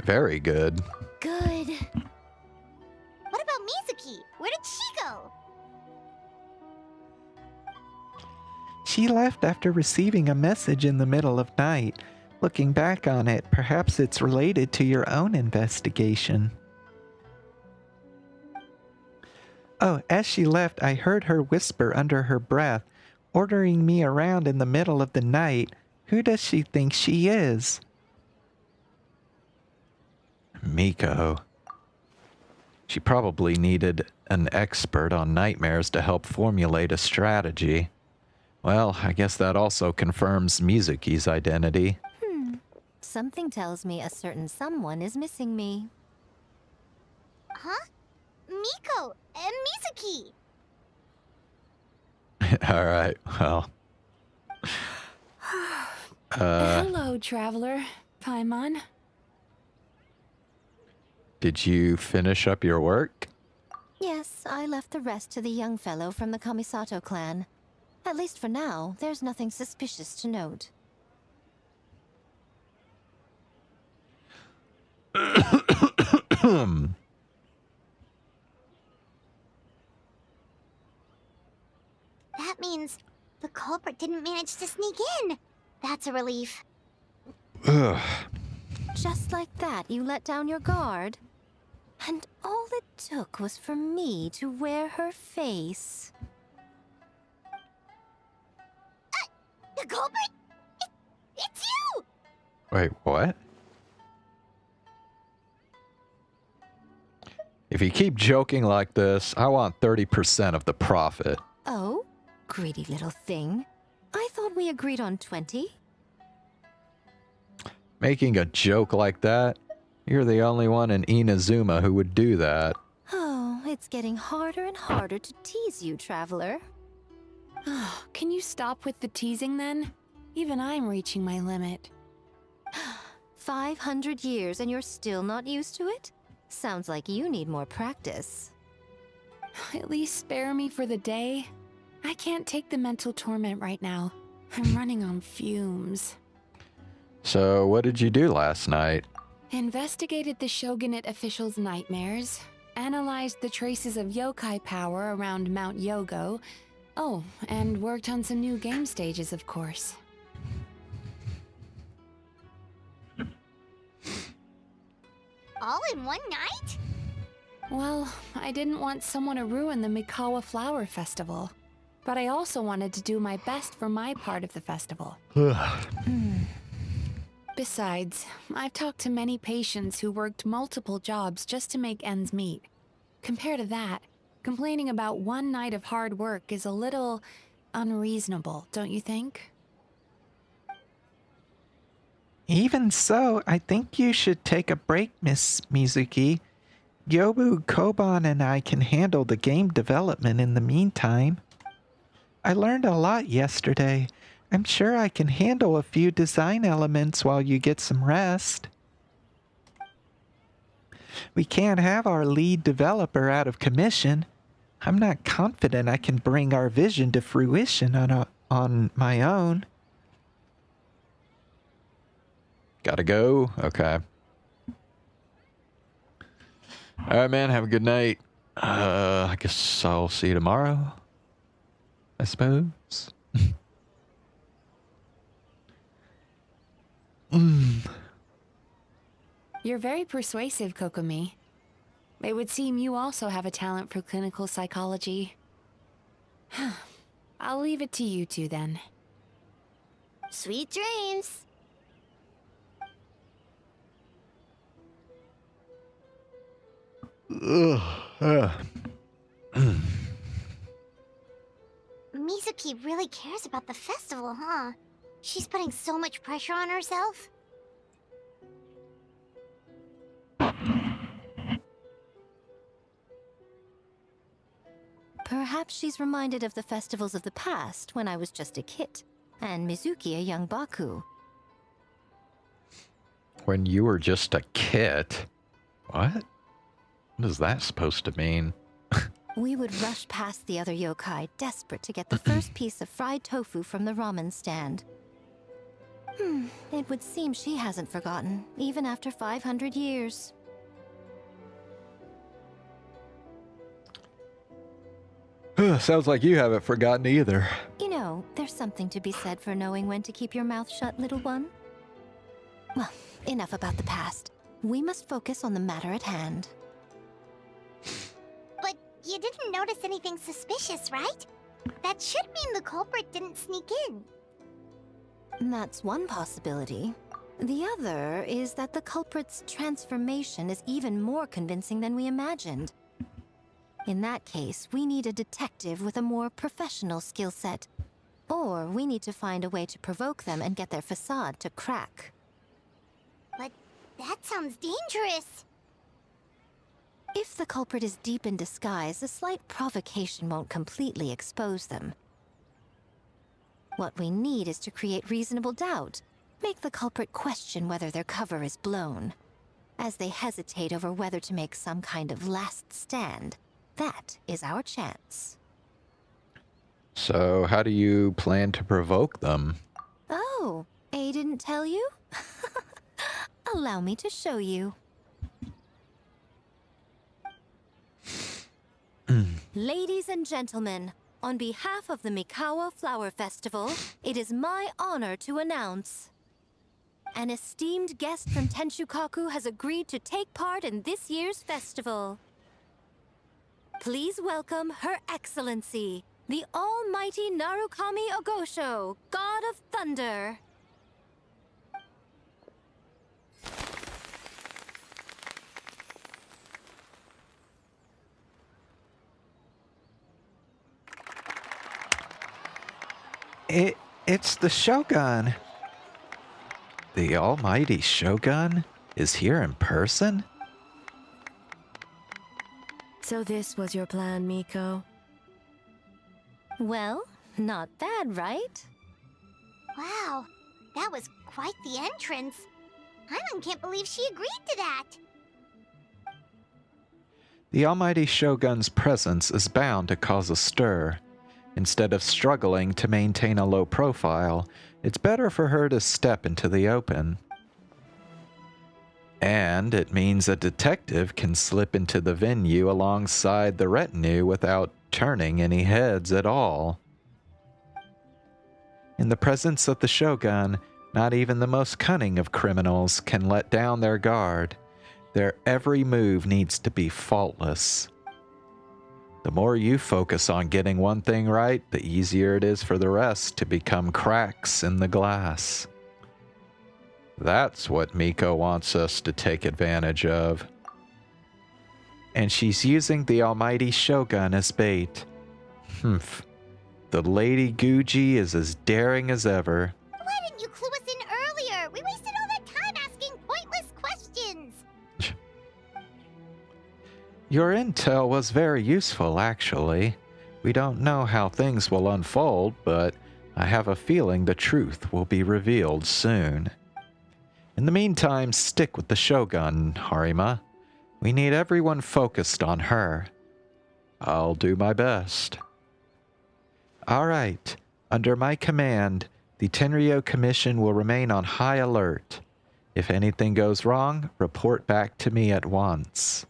Very good. Good. What about Mizuki? Where did she go? She left after receiving a message in the middle of night. Looking back on it, perhaps it's related to your own investigation. Oh, as she left, I heard her whisper under her breath, ordering me around in the middle of the night. Who does she think she is? Miko. She probably needed an expert on nightmares to help formulate a strategy. Well, I guess that also confirms Mizuki's identity. Something tells me a certain someone is missing me. Huh? Miko and Mizuki! Alright, well. Hello, traveler. Paimon. Did you finish up your work? Yes, I left the rest to the young fellow from the Kamisato clan. At least for now, there's nothing suspicious to note. That means the culprit didn't manage to sneak in. That's a relief. Just like that, you let down your guard? And all it took was for me to wear her face. The culprit? It's you! Wait, what? If you keep joking like this, I want 30% of the profit. Oh? Greedy little thing. I thought we agreed on 20. Making a joke like that? You're the only one in Inazuma who would do that. Oh, it's getting harder and harder to tease you, traveler. Can you stop with the teasing then? Even I'm reaching my limit. 500 years and you're still not used to it? Sounds like you need more practice. At least spare me for the day. I can't take the mental torment right now. I'm running on fumes. So, what did you do last night? Investigated the Shogunate officials' nightmares, analyzed the traces of yokai power around Mount Yogo. Oh, and worked on some new game stages, of course. All in one night? Well, I didn't want someone to ruin the Mikawa Flower Festival. But I also wanted to do my best for my part of the festival. Besides, I've talked to many patients who worked multiple jobs just to make ends meet. Compared to that, complaining about one night of hard work is a little unreasonable, don't you think? Even so, I think you should take a break, Miss Mizuki. Gyobu Koban and I can handle the game development in the meantime. I learned a lot yesterday. I'm sure I can handle a few design elements while you get some rest. We can't have our lead developer out of commission. I'm not confident I can bring our vision to fruition on my own. Gotta go? Okay. Alright, man. Have a good night. I guess I'll see you tomorrow, I suppose. You're very persuasive, Kokomi. It would seem you also have a talent for clinical psychology. I'll leave it to you two then. Sweet dreams. Mizuki really cares about the festival, huh? She's putting so much pressure on herself. Perhaps she's reminded of the festivals of the past when I was just a kid, and Mizuki a young Baku. When you were just a kid? What? What is that supposed to mean? We would rush past the other yokai, desperate to get the first piece of fried tofu from the ramen stand. It would seem she hasn't forgotten, even after 500 years. Sounds like you haven't forgotten either. You know, there's something to be said for knowing when to keep your mouth shut, little one. Well, enough about the past. We must focus on the matter at hand. But you didn't notice anything suspicious, right? That should mean the culprit didn't sneak in. That's one possibility. The other is that the culprit's transformation is even more convincing than we imagined. In that case, we need a detective with a more professional skill set. Or we need to find a way to provoke them and get their facade to crack. But that sounds dangerous. If the culprit is deep in disguise, a slight provocation won't completely expose them. What we need is to create reasonable doubt. Make the culprit question whether their cover is blown. As they hesitate over whether to make some kind of last stand. That is our chance. So, how do you plan to provoke them? Oh, A didn't tell you? Allow me to show you. Ladies and gentlemen, on behalf of the Mikawa Flower Festival, it is my honor to announce... An esteemed guest from Tenshukaku has agreed to take part in this year's festival. Please welcome Her Excellency, the Almighty Narukami Ogosho, God of Thunder. It's the Shogun. The almighty Shogun is here in person? So this was your plan, Miko? Well, not bad, right? Wow, that was quite the entrance. Paimon can't believe she agreed to that. The almighty Shogun's presence is bound to cause a stir. Instead of struggling to maintain a low profile, it's better for her to step into the open. And it means a detective can slip into the venue alongside the retinue without turning any heads at all. In the presence of the Shogun, not even the most cunning of criminals can let down their guard. Their every move needs to be faultless. The more you focus on getting one thing right, the easier it is for the rest to become cracks in the glass. That's what Miko wants us to take advantage of. And she's using the almighty Shogun as bait. Humph. The Lady Guji is as daring as ever. Why didn't you clue us in earlier? We wasted all that time asking pointless questions. Your intel was very useful, actually. We don't know how things will unfold, but I have a feeling the truth will be revealed soon. In the meantime, stick with the Shogun, Harima. We need everyone focused on her. I'll do my best. All right. Under my command, the Tenryo Commission will remain on high alert. If anything goes wrong, report back to me at once.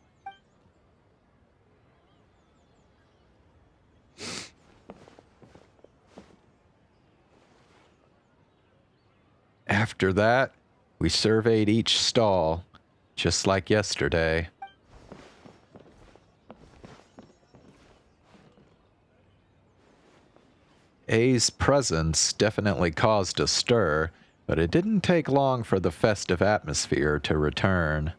After that, we surveyed each stall, just like yesterday. A's presence definitely caused a stir, but it didn't take long for the festive atmosphere to return.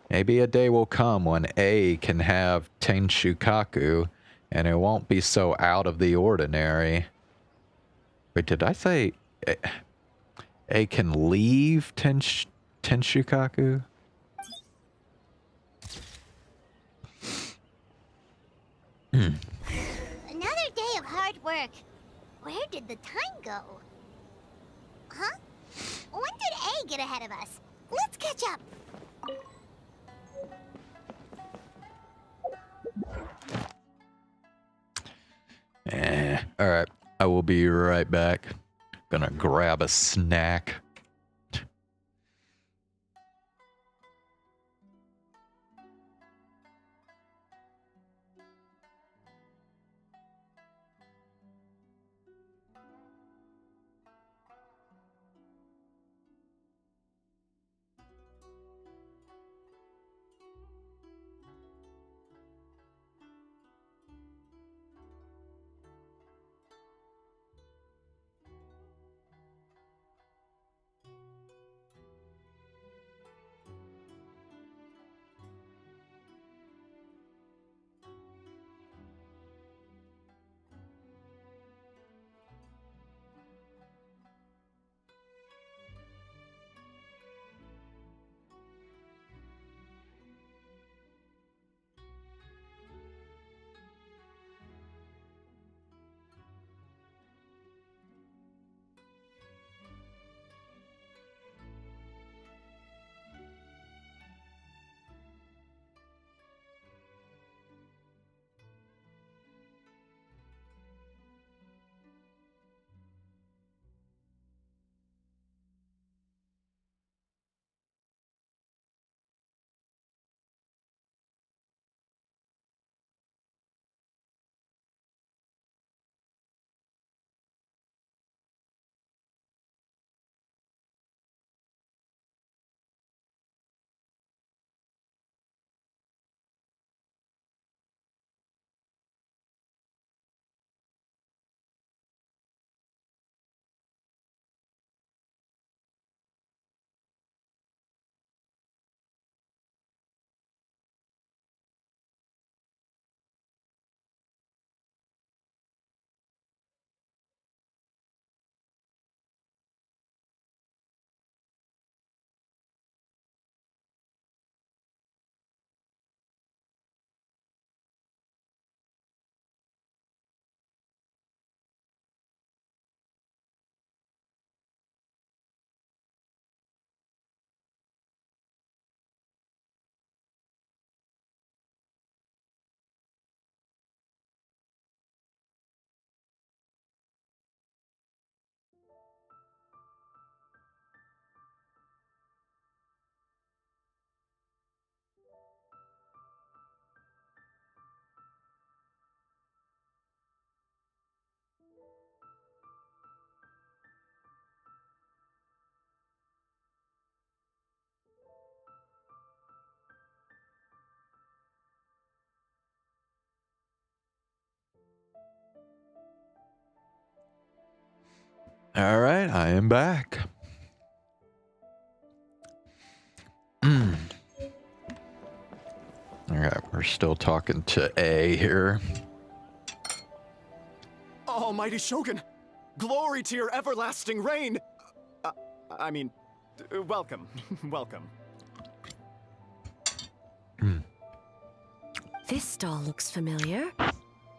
Maybe a day will come when A can have Tenshukaku, and it won't be so out of the ordinary. Wait, did I say A can leave Tenshukaku? Another day of hard work. Where did the time go? Huh? When did A get ahead of us? Let's catch up. Alright. I will be right back. Gonna grab a snack. Alright, I am back. Alright, we're still talking to A here. Almighty Shogun! Glory to your everlasting reign! Welcome. Welcome. This stall looks familiar.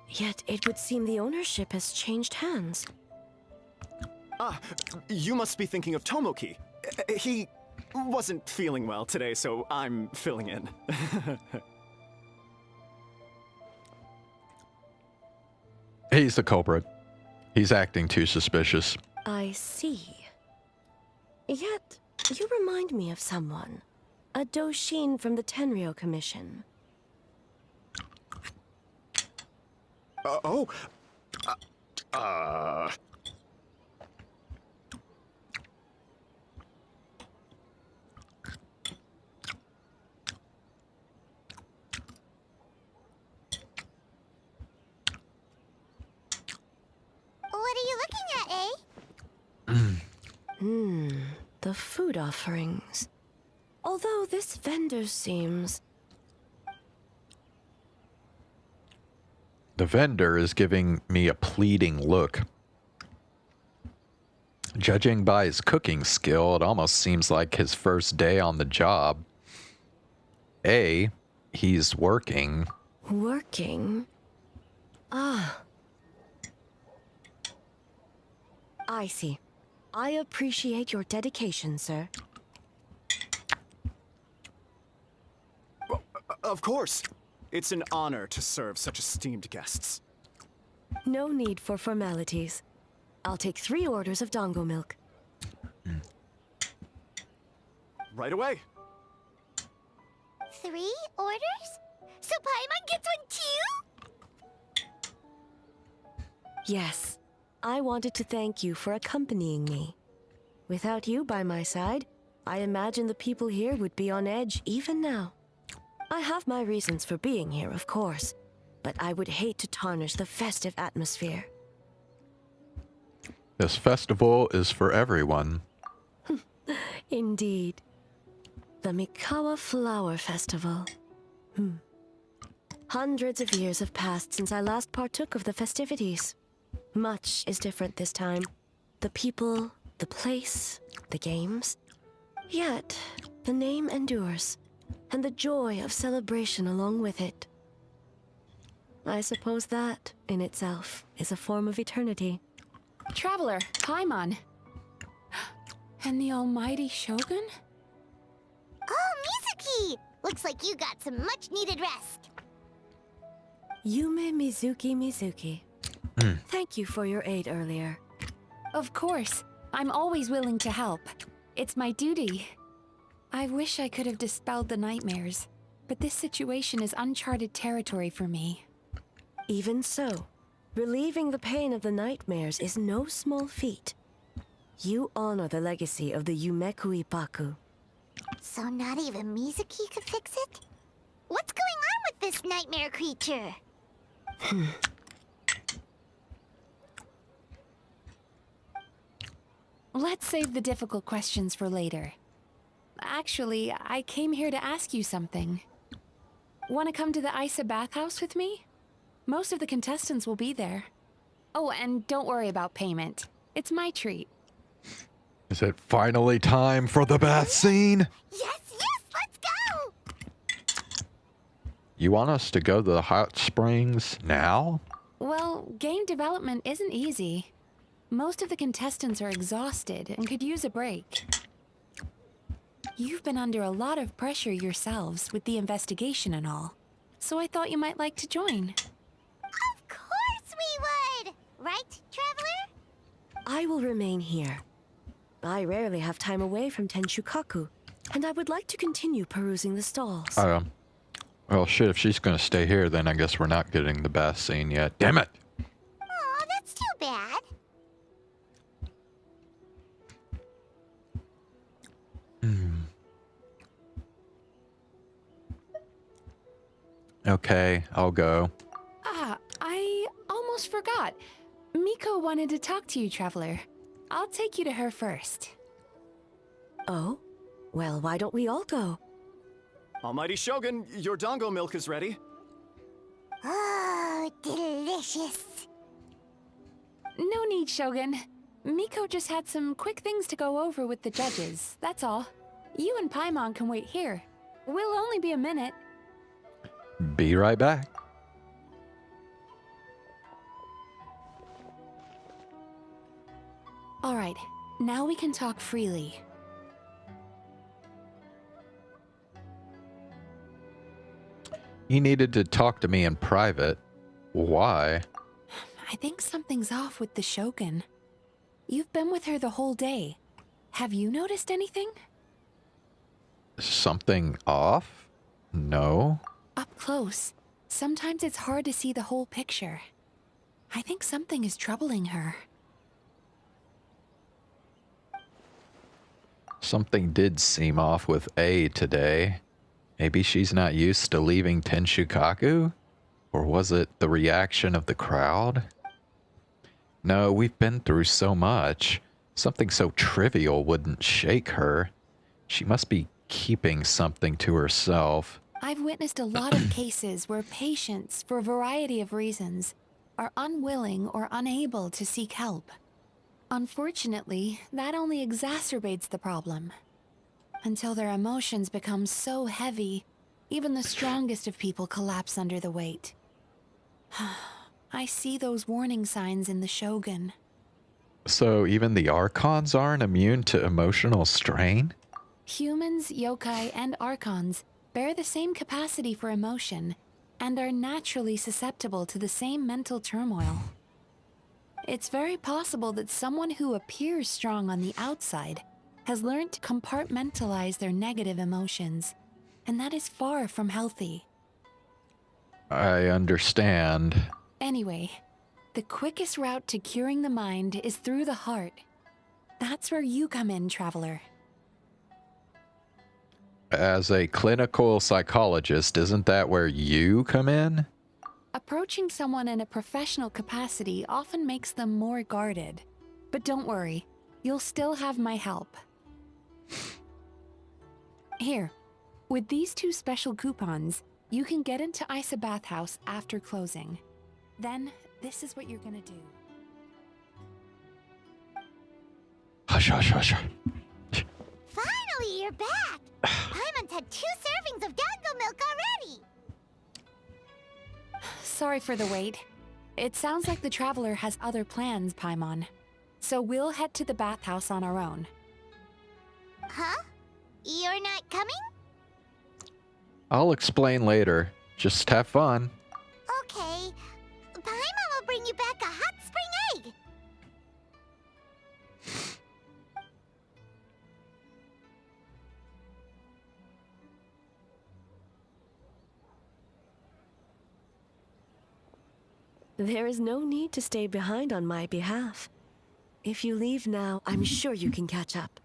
Yet it would seem the ownership has changed hands. Ah, you must be thinking of Tomoki. He wasn't feeling well today, so I'm filling in. He's the culprit. He's acting too suspicious. I see. Yet, you remind me of someone. A Doshin from the Tenryo Commission. The food offerings. Although this vendor seems... The vendor is giving me a pleading look. Judging by his cooking skill, it almost seems like his first day on the job. He's working. Working? Ah. I see. I appreciate your dedication, sir. Of course. It's an honor to serve such esteemed guests. No need for formalities. I'll take 3 orders of dongo milk. Right away. 3 orders? So Paimon gets one too? Yes. I wanted to thank you for accompanying me. Without you by my side, I imagine the people here would be on edge even now. I have my reasons for being here, of course, but I would hate to tarnish the festive atmosphere. This festival is for everyone. Indeed. The Mikawa Flower Festival. Hundreds of years have passed since I last partook of the festivities. Much is different this time. The people, the place, the games. Yet, the name endures, and the joy of celebration along with it. I suppose that, in itself, is a form of eternity. Traveler, Paimon. And the almighty Shogun? Oh, Mizuki! Looks like you got some much-needed rest. Yume Mizuki. Thank you for your aid earlier. Of course. I'm always willing to help. It's my duty. I wish I could have dispelled the nightmares, but this situation is uncharted territory for me. Even so, relieving the pain of the nightmares is no small feat. You honor the legacy of the Yumeku Ippaku. So not even Mizuki could fix it? What's going on with this nightmare creature? Let's save the difficult questions for later. Actually, I came here to ask you something. Want to come to the Isa bathhouse with me? Most of the contestants will be there. Oh, and don't worry about payment. It's my treat. Is it finally time for the bath scene? Yes, let's go! You want us to go to the hot springs now? Well, game development isn't easy. Most of the contestants are exhausted and could use a break. You've been under a lot of pressure yourselves with the investigation and all, so I thought you might like to join. Of course we would! Right, Traveler? I will remain here. I rarely have time away from Tenshukaku, and I would like to continue perusing the stalls. Well, shit, if she's gonna stay here, then I guess we're not getting the bath scene yet. Damn it! Aw, that's too bad. Okay, I'll go. I almost forgot. Miko wanted to talk to you, Traveler. I'll take you to her first. Oh? Well, why don't we all go? Almighty Shogun, your dongo milk is ready. Oh, delicious. No need, Shogun. Miko just had some quick things to go over with the judges, that's all. You and Paimon can wait here. We'll only be a minute. Be right back. All right, now we can talk freely. You needed to talk to me in private. Why? I think something's off with the Shogun. You've been with her the whole day. Have you noticed anything? Something off? No. Up close, sometimes it's hard to see the whole picture. I think something is troubling her. Something did seem off with A today. Maybe she's not used to leaving Tenshukaku? Or was it the reaction of the crowd? No, we've been through so much. Something so trivial wouldn't shake her. She must be keeping something to herself. I've witnessed a lot of cases where patients, for a variety of reasons, are unwilling or unable to seek help. Unfortunately, that only exacerbates the problem. Until their emotions become so heavy, even the strongest of people collapse under the weight. I see those warning signs in the Shogun. So even the Archons aren't immune to emotional strain? Humans, yokai, and archons bear the same capacity for emotion and are naturally susceptible to the same mental turmoil. It's very possible that someone who appears strong on the outside has learned to compartmentalize their negative emotions, and that is far from healthy. I understand. Anyway, the quickest route to curing the mind is through the heart. That's where you come in, traveler. As a clinical psychologist, isn't that where you come in? Approaching someone in a professional capacity often makes them more guarded. But don't worry, you'll still have my help. Here, with these 2 special coupons, you can get into Isa Bathhouse after closing. Then, this is what you're gonna do. Hush, hush, hush. Finally, you're back! Paimon's had 2 servings of dango milk already! Sorry for the wait. It sounds like the traveler has other plans, Paimon. So we'll head to the bathhouse on our own. Huh? You're not coming? I'll explain later. Just have fun. Okay. Paimon will bring you back a hot spring egg! There is no need to stay behind on my behalf. If you leave now, I'm sure you can catch up.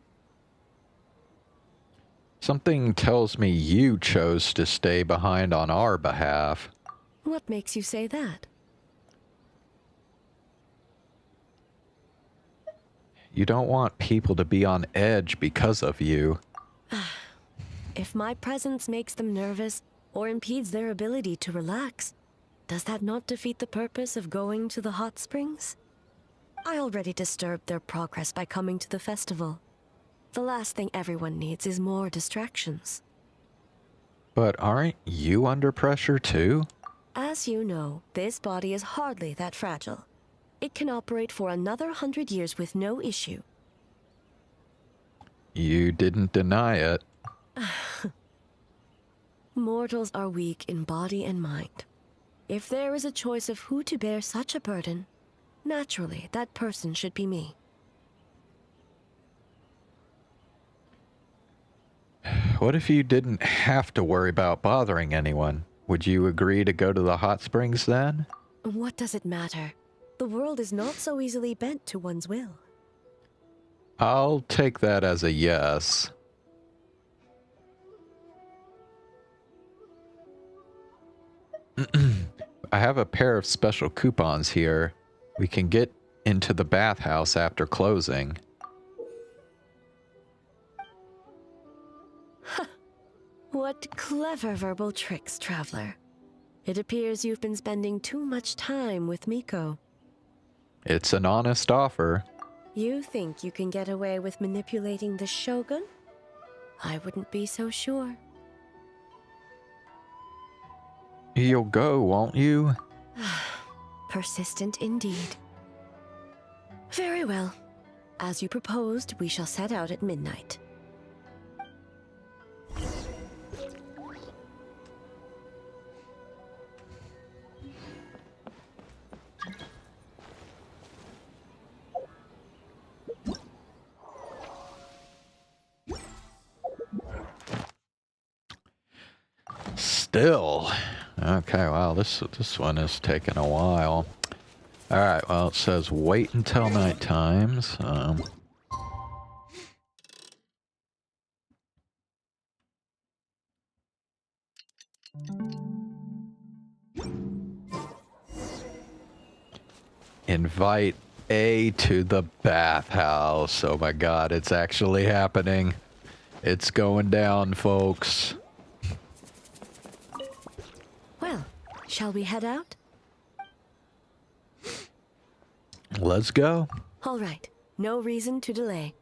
Something tells me you chose to stay behind on our behalf. What makes you say that? You don't want people to be on edge because of you. If my presence makes them nervous or impedes their ability to relax, does that not defeat the purpose of going to the hot springs? I already disturbed their progress by coming to the festival. The last thing everyone needs is more distractions. But aren't you under pressure too? As you know, this body is hardly that fragile. It can operate for another 100 years with no issue. You didn't deny it. Mortals are weak in body and mind. If there is a choice of who to bear such a burden, naturally that person should be me. What if you didn't have to worry about bothering anyone? Would you agree to go to the hot springs then? What does it matter? The world is not so easily bent to one's will. I'll take that as a yes. I have a pair of special coupons here. We can get into the bathhouse after closing. What clever verbal tricks, traveler. It appears you've been spending too much time with Miko. It's an honest offer. You think you can get away with manipulating the Shogun? I wouldn't be so sure. You'll go, won't you? Persistent indeed. Very well. As you proposed, we shall set out at midnight. Still. Okay, wow, this one is taking a while. Alright, well, it says wait until nighttime, so... Invite A to the bathhouse. Oh my god, it's actually happening. It's going down, folks. Well, shall we head out? Let's go. All right. No reason to delay.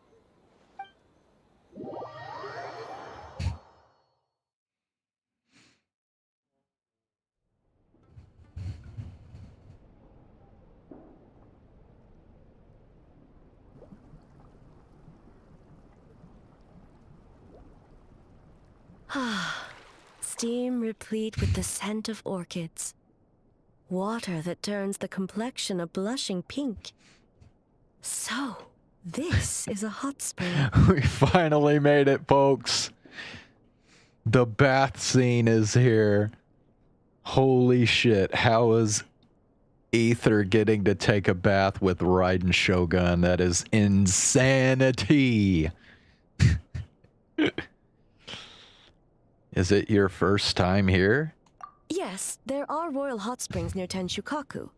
Ah, steam replete with the scent of orchids. Water that turns the complexion a blushing pink. So, this is a hot spring. We finally made it, folks. The bath scene is here. Holy shit. How is Ether getting to take a bath with Raiden Shogun? That is insanity. Is it your first time here? Yes, there are royal hot springs near Tenshukaku.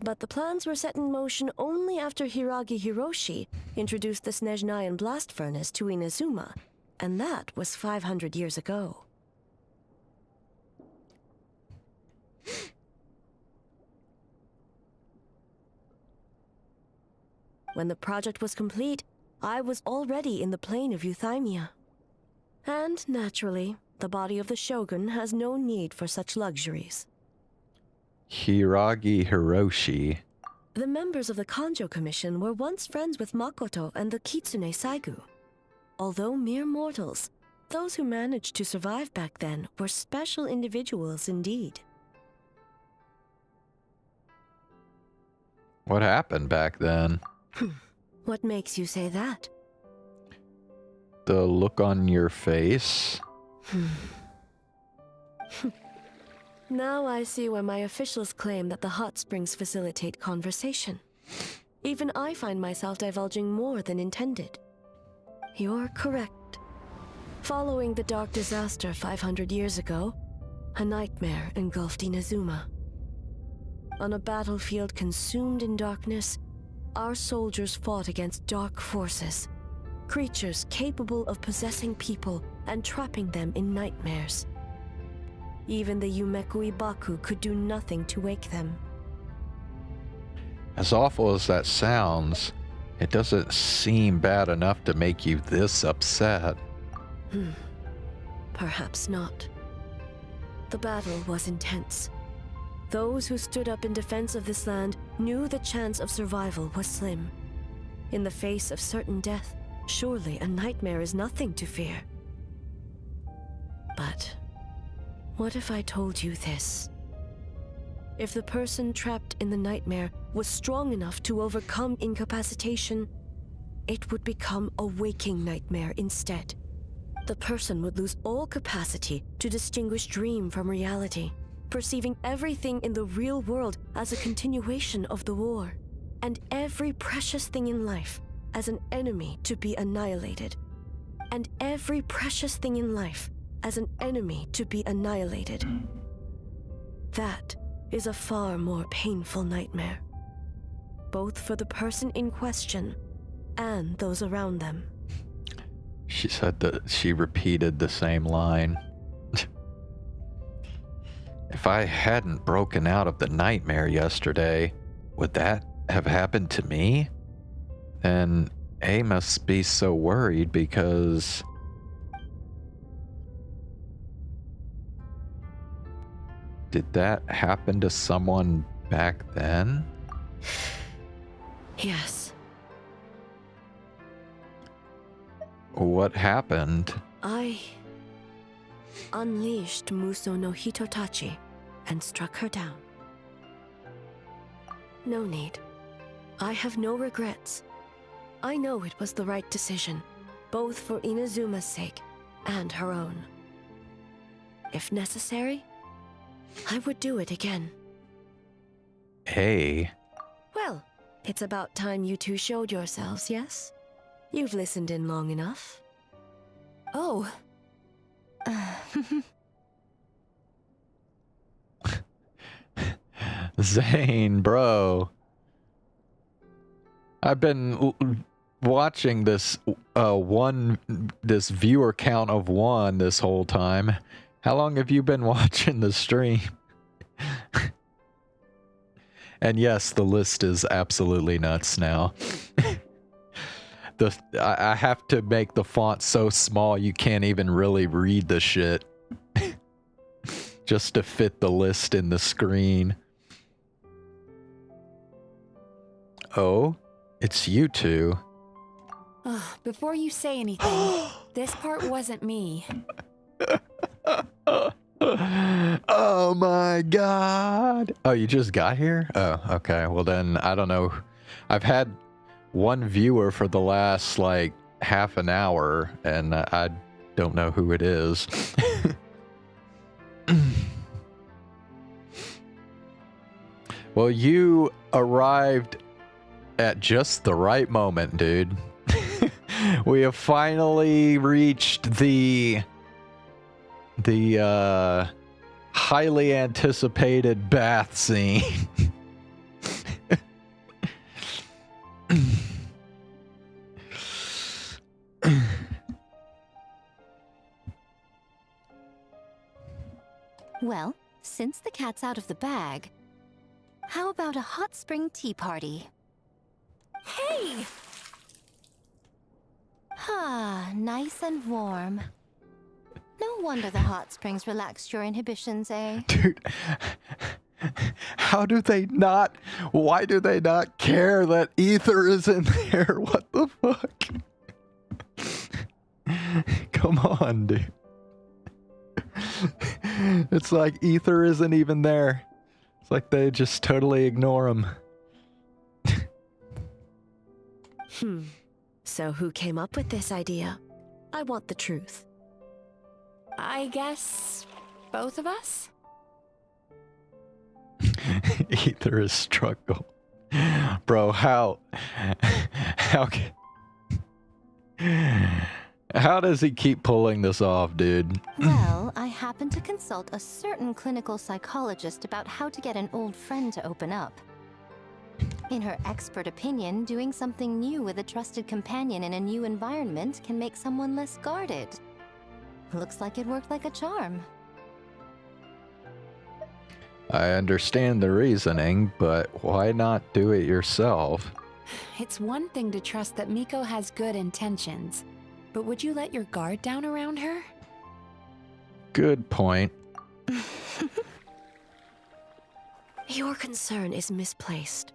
But the plans were set in motion only after Hiragi Hiroshi introduced the Snezhnayan blast furnace to Inazuma, and that was 500 years ago. When the project was complete, I was already in the plain of Euthymia. And, naturally, the body of the Shogun has no need for such luxuries. Hiragi Hiroshi. The members of the Kanjo Commission were once friends with Makoto and the Kitsune Saigu. Although mere mortals, those who managed to survive back then were special individuals indeed. What happened back then? What makes you say that? The look on your face. Now I see why my officials claim that the hot springs facilitate conversation. Even I find myself divulging more than intended. You're correct. Following the dark disaster 500 years ago, a nightmare engulfed Inazuma. On a battlefield consumed in darkness, our soldiers fought against dark forces, creatures capable of possessing people and trapping them in nightmares. Even the Yumeku Ibaku could do nothing to wake them. As awful as that sounds, it doesn't seem bad enough to make you this upset. Perhaps not. The battle was intense. Those who stood up in defense of this land knew the chance of survival was slim. In the face of certain death, surely a nightmare is nothing to fear. But what if I told you this? If the person trapped in the nightmare was strong enough to overcome incapacitation, it would become a waking nightmare instead. The person would lose all capacity to distinguish dream from reality, perceiving everything in the real world as a continuation of the war, and every precious thing in life as an enemy to be annihilated. And every precious thing in life as an enemy to be annihilated. That is a far more painful nightmare, both for the person in question and those around them. She said that she repeated the same line. If I hadn't broken out of the nightmare yesterday, would that have happened to me? Then A must be so worried because... Did that happen to someone back then? Yes. What happened? I unleashed Muso no Hitotachi and struck her down. No need. I have no regrets. I know it was the right decision, both for Inazuma's sake and her own. If necessary, I would do it again. Hey. Well, it's about time you two showed yourselves, yes? You've listened in long enough. Oh. Zane, bro. I've been watching this this viewer count of 1 this whole time. How long have you been watching the stream? And yes, the list is absolutely nuts now. I have to make the font so small you can't even really read the shit. Just to fit the list in the screen. Oh, it's you two. Before you say anything, this part wasn't me. Oh my god. Oh, you just got here? Oh, okay. Well then, I don't know. I've had 1 viewer for the last, like, half an hour, and I don't know who it is. Well, you arrived at just the right moment, dude. We have finally reached the highly anticipated bath scene. Well, since the cat's out of the bag, how about a hot spring tea party? Hey! Ah, nice and warm. No wonder the hot springs relaxed your inhibitions, eh? Dude, how do they not? Why do they not care that ether is in there? What the fuck? Come on, dude. It's like ether isn't even there. It's like they just totally ignore him. So who came up with this idea? I want the truth. I guess both of us? Ether is struggle. Bro, how does he keep pulling this off, dude? Well, I happened to consult a certain clinical psychologist about how to get an old friend to open up. In her expert opinion, doing something new with a trusted companion in a new environment can make someone less guarded. Looks like it worked like a charm. I understand the reasoning, but why not do it yourself? It's one thing to trust that Miko has good intentions, but would you let your guard down around her? Good point. Your concern is misplaced.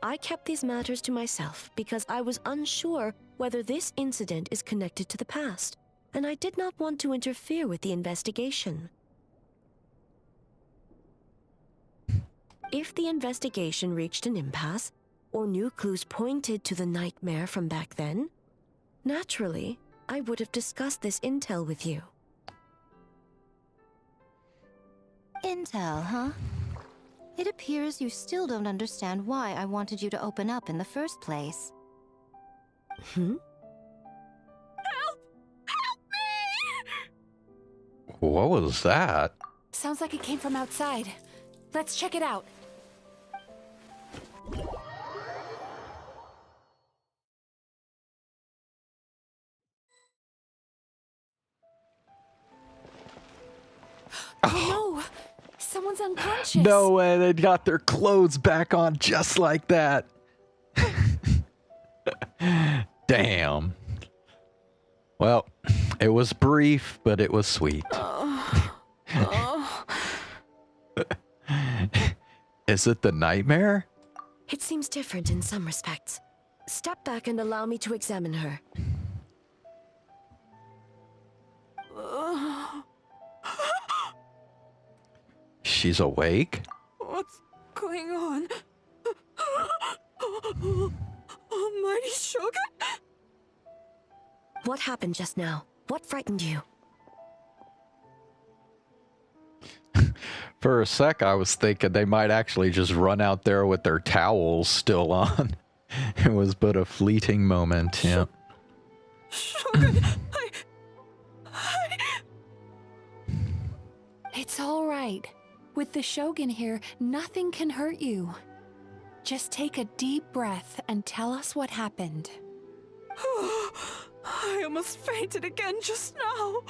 I kept these matters to myself because I was unsure whether this incident is connected to the past, and I did not want to interfere with the investigation. If the investigation reached an impasse, or new clues pointed to the nightmare from back then, naturally, I would have discussed this intel with you. Intel, huh? It appears you still don't understand why I wanted you to open up in the first place. Hmm? What was that? Sounds like it came from outside. Let's check it out. Oh no! Someone's unconscious. No way, they got their clothes back on just like that. Damn. Well, it was brief, but it was sweet. Is it the nightmare? It seems different in some respects. Step back and allow me to examine her. She's awake? What's going on? Almighty Shogun? What happened just now? What frightened you? For a sec, I was thinking they might actually just run out there with their towels still on. It was but a fleeting moment, yeah. Shogun, It's all right. With the Shogun here, nothing can hurt you. Just take a deep breath and tell us what happened. I almost fainted again just now.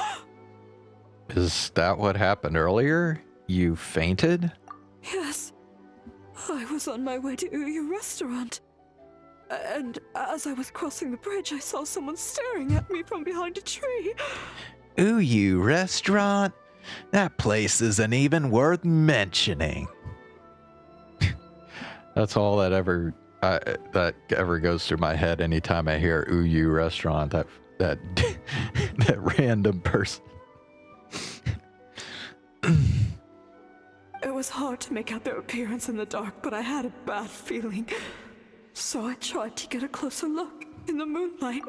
Is that what happened earlier? You fainted? Yes. I was on my way to Uyu restaurant. And as I was crossing the bridge, I saw someone staring at me from behind a tree. Uyu restaurant? That place isn't even worth mentioning. That's all that ever goes through my head anytime I hear Uyu restaurant. That that random person. It was hard to make out their appearance in the dark, but I had a bad feeling. So I tried to get a closer look in the moonlight.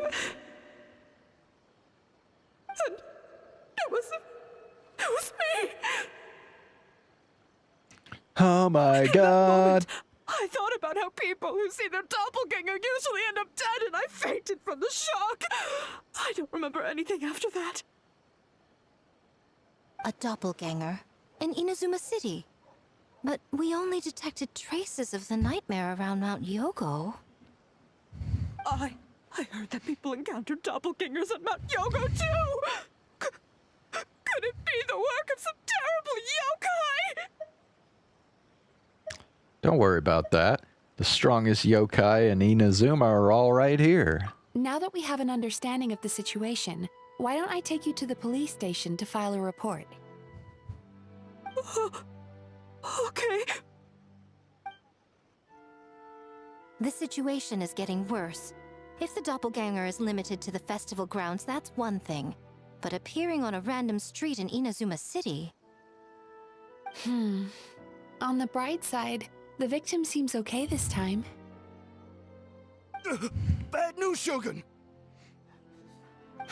And it was me! Oh my god. I thought about how people who see their doppelganger usually end up dead, and I fainted from the shock. I don't remember anything after that. A doppelganger in Inazuma City. But we only detected traces of the nightmare around Mount Yogo. I heard that people encountered doppelgangers at Mount Yogo too! Could it be the work of some terrible yokai? Don't worry about that. The strongest yokai in Inazuma are all right here. Now that we have an understanding of the situation, why don't I take you to the police station to file a report? Okay. The situation is getting worse. If the doppelganger is limited to the festival grounds, that's one thing. But appearing on a random street in Inazuma City... On the bright side, the victim seems okay this time. Bad news, Shogun!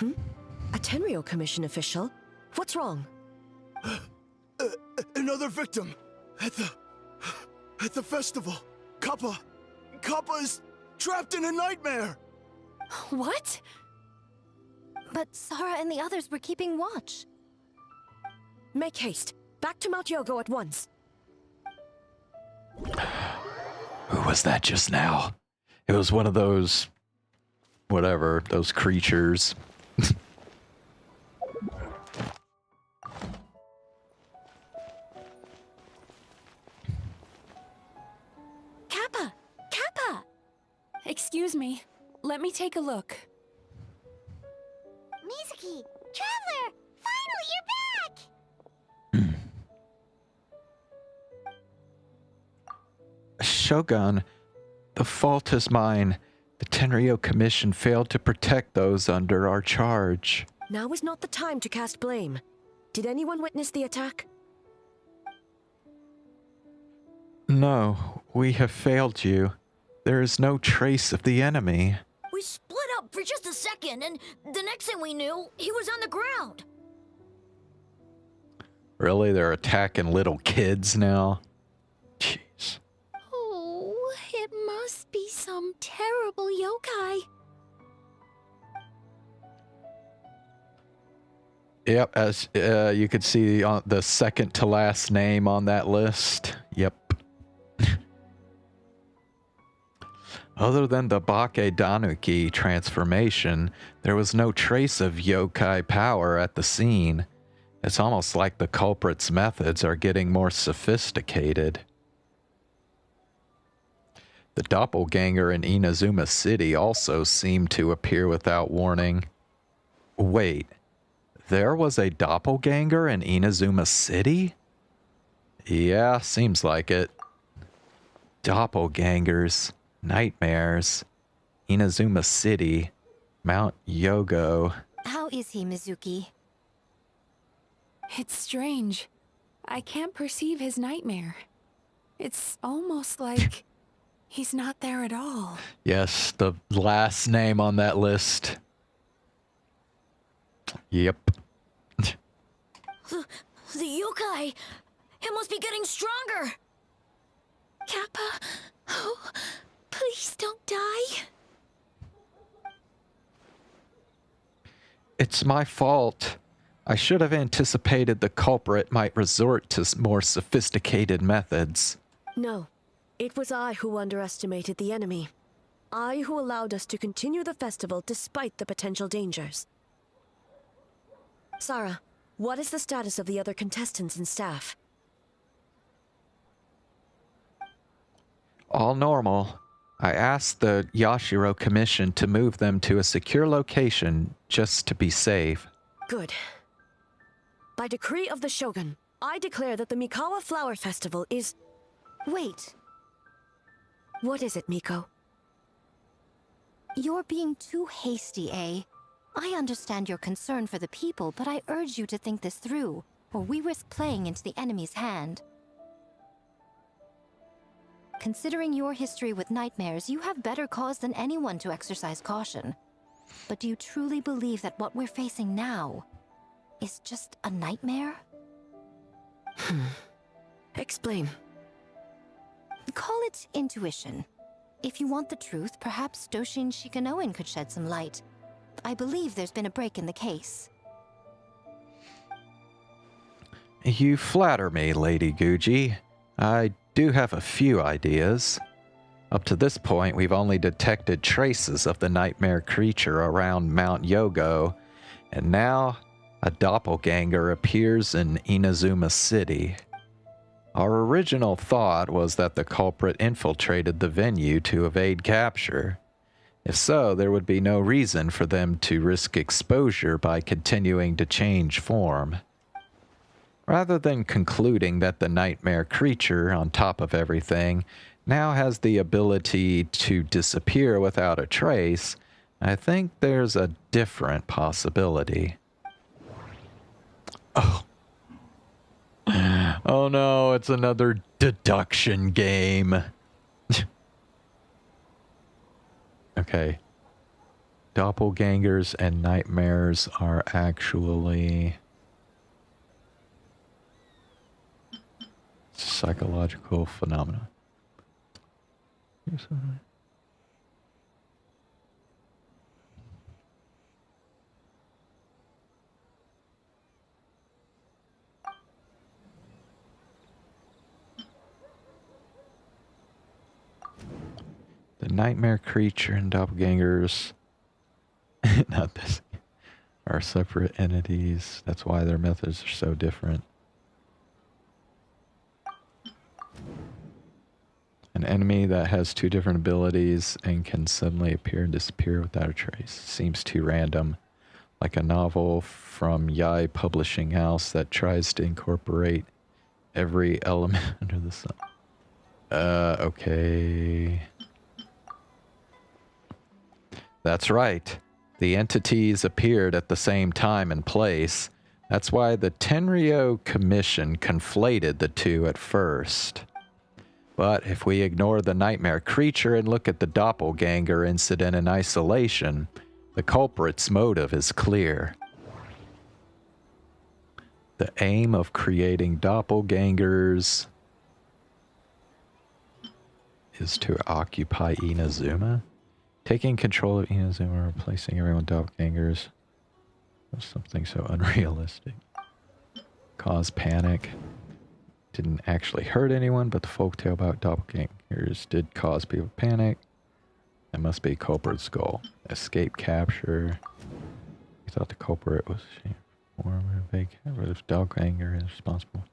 A Tenryo Commission official? What's wrong? Another victim! At the festival! Kappa is trapped in a nightmare! What? But Sara and the others were keeping watch. Make haste. Back to Mount Yogo at once. Who was that just now? It was one of those... whatever, those creatures. Kappa! Kappa! Excuse me. Let me take a look. Mizuki! Traveler! Finally, you're back! Shogun, the fault is mine. The Tenryo Commission failed to protect those under our charge. Now is not the time to cast blame. Did anyone witness the attack? No, we have failed you. There is no trace of the enemy. We split up for just a second, and the next thing we knew, he was on the ground. Really? They're attacking little kids now? Jeez. Oh, it must be some terrible yokai. Yep, as you could see on the second to last name on that list. Yep. Other than the Bake Danuki transformation, there was no trace of yokai power at the scene. It's almost like the culprit's methods are getting more sophisticated. The doppelganger in Inazuma City also seemed to appear without warning. Wait, there was a doppelganger in Inazuma City? Yeah, seems like it. Doppelgangers. Nightmares, Inazuma City, Mount Yogo. How is he, Mizuki? It's strange. I can't perceive his nightmare. It's almost like he's not there at all. Yes, the last name on that list. Yep. The yokai! It must be getting stronger! Kappa, oh, please don't die. It's my fault. I should have anticipated the culprit might resort to more sophisticated methods. No. It was I who underestimated the enemy. I who allowed us to continue the festival despite the potential dangers. Sarah, what is the status of the other contestants and staff? All normal. I asked the Yashiro Commission to move them to a secure location just to be safe. Good. By decree of the Shogun, I declare that the Mikawa Flower Festival is... Wait. What is it, Miko? You're being too hasty, eh? I understand your concern for the people, but I urge you to think this through, or we risk playing into the enemy's hand. Considering your history with nightmares, you have better cause than anyone to exercise caution. But do you truly believe that what we're facing now is just a nightmare? Explain. Call it intuition. If you want the truth, perhaps Doshin Shikanoin could shed some light. I believe there's been a break in the case. You flatter me, Lady Guji. I do have a few ideas. Up to this point, we've only detected traces of the nightmare creature around Mount Yogo, and now a doppelganger appears in Inazuma City. Our original thought was that the culprit infiltrated the venue to evade capture. If so, there would be no reason for them to risk exposure by continuing to change form. Rather than concluding that the nightmare creature, on top of everything, now has the ability to disappear without a trace, I think there's a different possibility. Oh. Oh no, it's another deduction game. Okay. Doppelgangers and nightmares are actually psychological phenomena. The nightmare creature and doppelgangers, not this, are separate entities. That's why their methods are so different. An enemy that has two different abilities and can suddenly appear and disappear without a trace. Seems too random. Like a novel from Yai Publishing House that tries to incorporate every element under the sun. Okay. That's right. The entities appeared at the same time and place. That's why the Tenryo Commission conflated the two at first. But if we ignore the nightmare creature and look at the doppelganger incident in isolation, the culprit's motive is clear. The aim of creating doppelgangers is to occupy Inazuma. Taking control of Inazuma, replacing everyone with doppelgangers. That's something so unrealistic. Cause panic. Didn't actually hurt anyone, but the folktale about doppelgangers did cause people panic. That must be culprit's goal. Escape capture. We thought the culprit was or if doppelganger is responsible.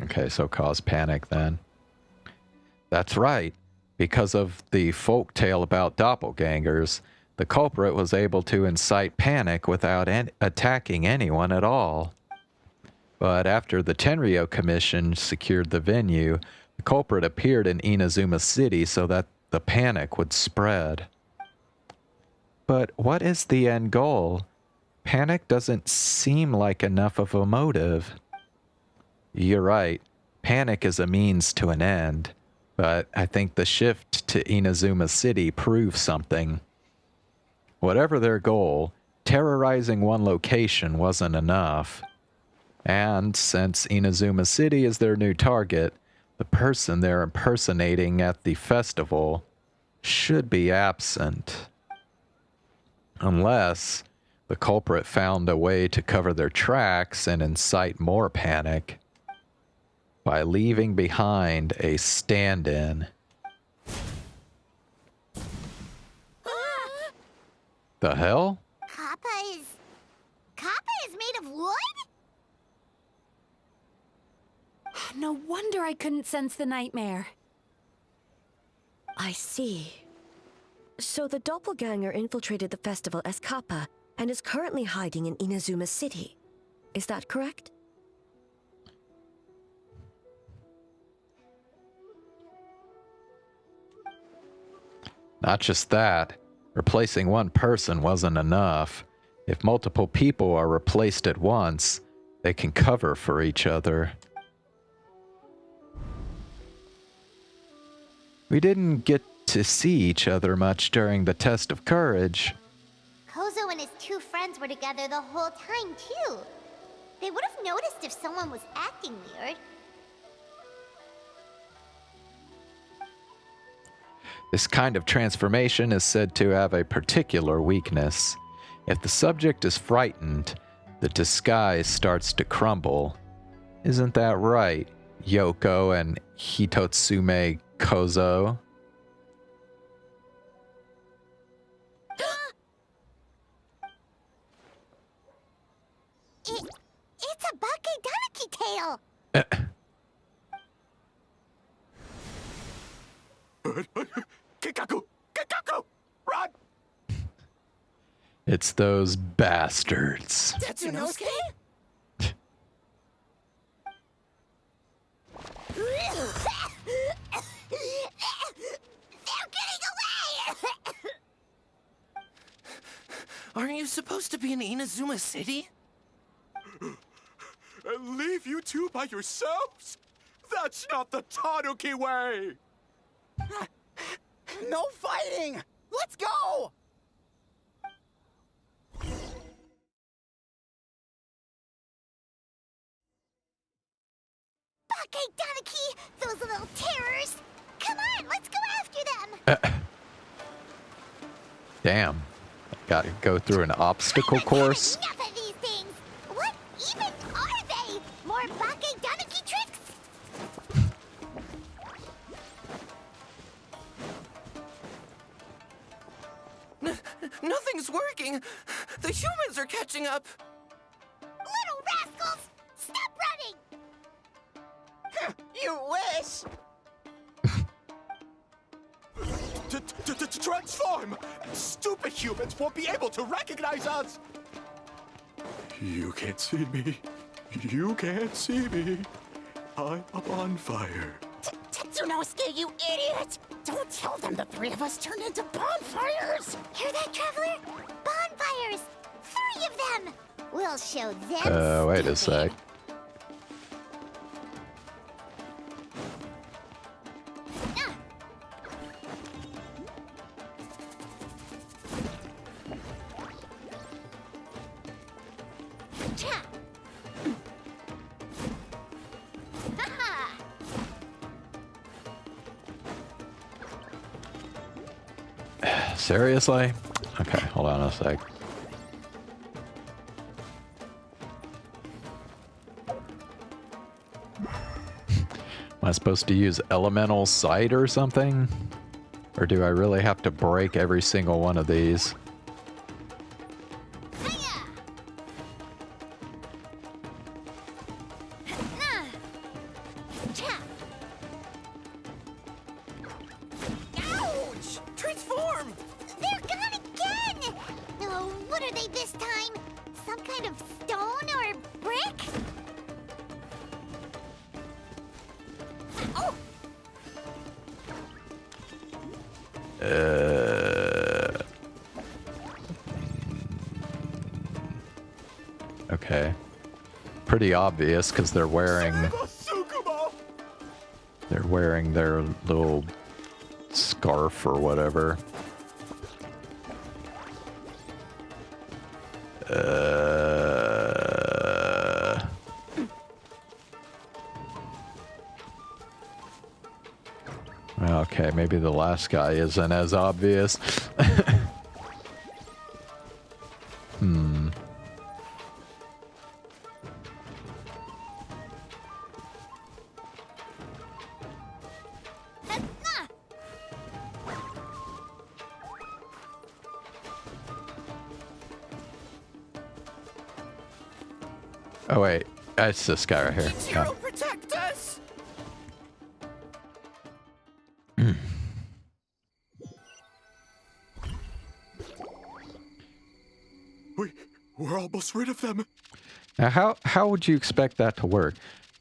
Okay, so cause panic then. That's right. Because of the folktale about doppelgangers, the culprit was able to incite panic without attacking anyone at all. But after the Tenryo Commission secured the venue, the culprit appeared in Inazuma City so that the panic would spread. But what is the end goal? Panic doesn't seem like enough of a motive. You're right. Panic is a means to an end. But I think the shift to Inazuma City proves something. Whatever their goal, terrorizing one location wasn't enough. And since Inazuma City is their new target, the person they're impersonating at the festival should be absent. Unless the culprit found a way to cover their tracks and incite more panic by leaving behind a stand-in. The hell? Kappa is made of wood? No wonder I couldn't sense the nightmare. I see. So the doppelganger infiltrated the festival as Kappa and is currently hiding in Inazuma City. Is that correct? Not just that. Replacing one person wasn't enough. If multiple people are replaced at once, they can cover for each other. We didn't get to see each other much during the test of courage. Kozo and his two friends were together the whole time, too. They would have noticed if someone was acting weird. This kind of transformation is said to have a particular weakness. If the subject is frightened, the disguise starts to crumble. Isn't that right, Yoko and Hitotsume Kozo? It's a Bakedaniki tail! Kikaku! Kikaku! Run! It's those bastards. Tetsunosuke? Aren't you supposed to be in Inazuma City? And leave you two by yourselves? That's not the Tanuki way! No fighting! Let's go! Bakedaniki! Those little terrors! Come on, let's go after them! Damn. Gotta go through an obstacle course. Enough of these things! What even are they? More Bakedaniki tricks? Nothing's working! The humans are catching up! Little rascals! Stop running! You wish! Transform! Stupid humans won't be able to recognize us! You can't see me. You can't see me. I'm up on fire. Tetsunosuke, you idiot! Don't tell them the three of us turned into bonfires! Hear that, Traveler? Bonfires! 3 of them! We'll show them. Wait a sec. Seriously? Okay, hold on a sec. Am I supposed to use elemental sight or something? Or do I really have to break every single one of these? Ouch! Transform! They're gone again! Oh, what are they this time? Some kind of stone or brick? Oh! Okay. Pretty obvious because they're wearing their little scarf or whatever. Okay, maybe the last guy isn't as obvious. Oh wait, it's this guy right here. Ichiro, protect us! We're almost rid of them. Now, how would you expect that to work?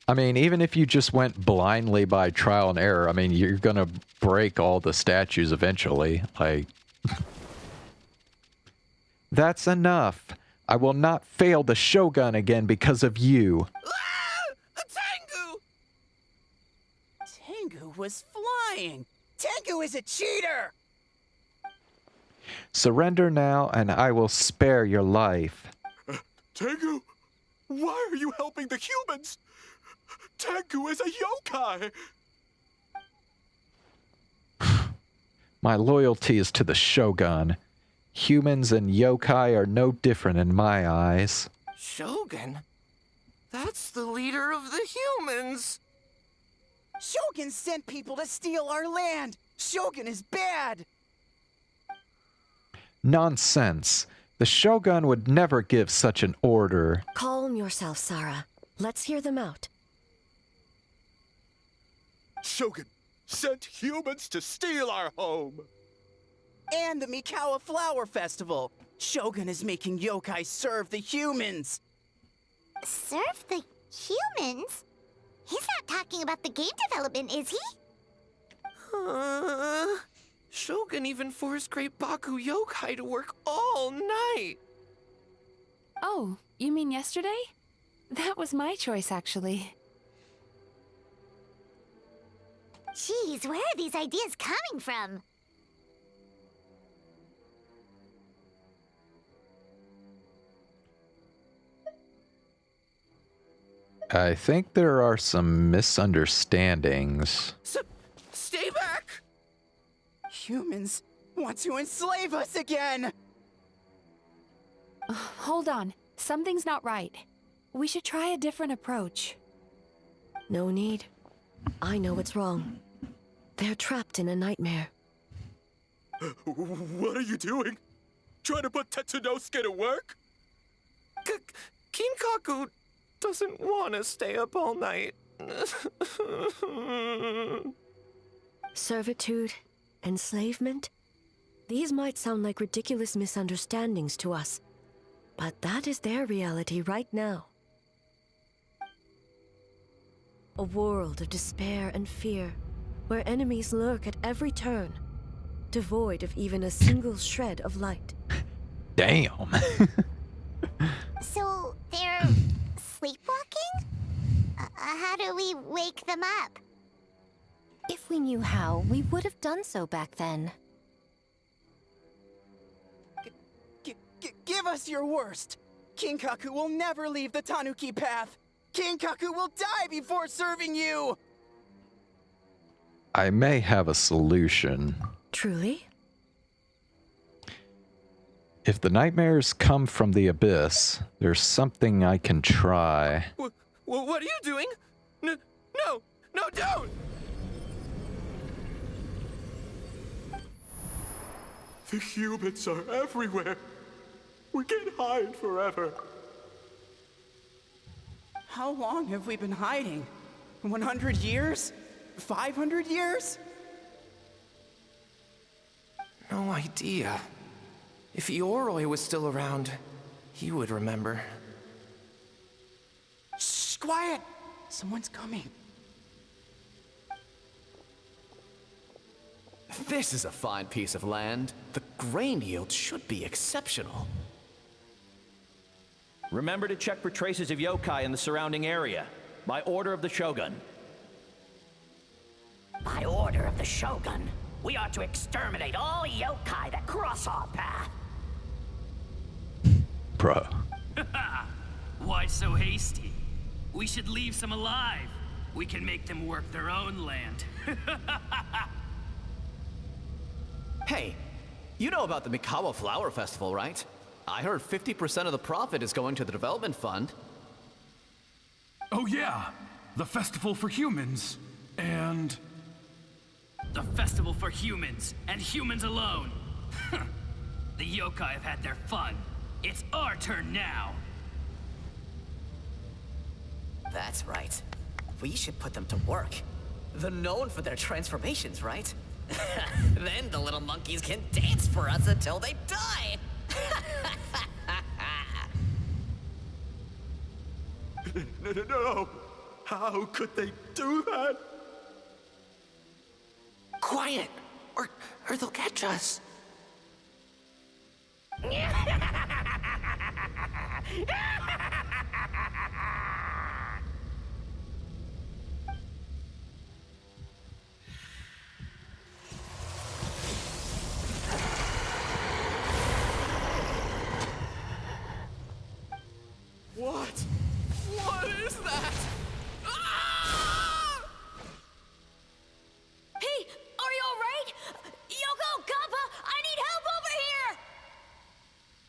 I mean, even if you just went blindly by trial and error, I mean, you're gonna break all the statues eventually. Like, that's enough. I will not fail the Shogun again because of you. Tengu! Tengu was flying! Tengu is a cheater! Surrender now, and I will spare your life. Tengu, why are you helping the humans? Tengu is a yokai! My loyalty is to the Shogun. Humans and yokai are no different in my eyes. Shogun? That's the leader of the humans! Shogun sent people to steal our land! Shogun is bad! Nonsense. The Shogun would never give such an order. Calm yourself, Sarah. Let's hear them out. Shogun sent humans to steal our home! And the Mikawa Flower Festival! Shogun is making yokai serve the humans! Serve the humans? He's not talking about the game development, is he? Shogun even forced Great Baku yokai to work all night! Oh, you mean yesterday? That was my choice, actually. Jeez, where are these ideas coming from? I think there are some misunderstandings. Stay back! Humans want to enslave us again! Hold on. Something's not right. We should try a different approach. No need. I know what's wrong. They're trapped in a nightmare. What are you doing? Trying to put Tetsunosuke to work? Kinkaku doesn't want to stay up all night. Servitude, enslavement? These might sound like ridiculous misunderstandings to us, but that is their reality right now. A world of despair and fear, where enemies lurk at every turn, devoid of even a single shred of light. Damn. So, they're sleepwalking? How do we wake them up? If we knew how, we would have done so back then. Give us your worst! Kinkaku will never leave the Tanuki path! Kinkaku will die before serving you! I may have a solution. Truly? If the nightmares come from the abyss, there's something I can try. What are you doing? No, don't! The humans are everywhere. We can't hide forever. How long have we been hiding? 100 years? 500 years? No idea. If Ioroi was still around, he would remember. Shh, quiet! Someone's coming. This is a fine piece of land. The grain yield should be exceptional. Remember to check for traces of yokai in the surrounding area. By order of the Shogun. By order of the Shogun, we are to exterminate all yokai that cross our path. Bro. Why so hasty? We should leave some alive. We can make them work their own land. Hey, you know about the Mikawa Flower Festival, right? I heard 50% of the profit is going to the development fund. Oh yeah, the festival for humans, and... The festival for humans, and humans alone. The yokai have had their fun. It's our turn now. That's right. We should put them to work. They're known for their transformations, right? Then the little monkeys can dance for us until they die! No! How could they do that? Quiet, or they'll catch us. What? What is that? Ah! Hey, are you alright? Yoko, Kappa, I need help over here!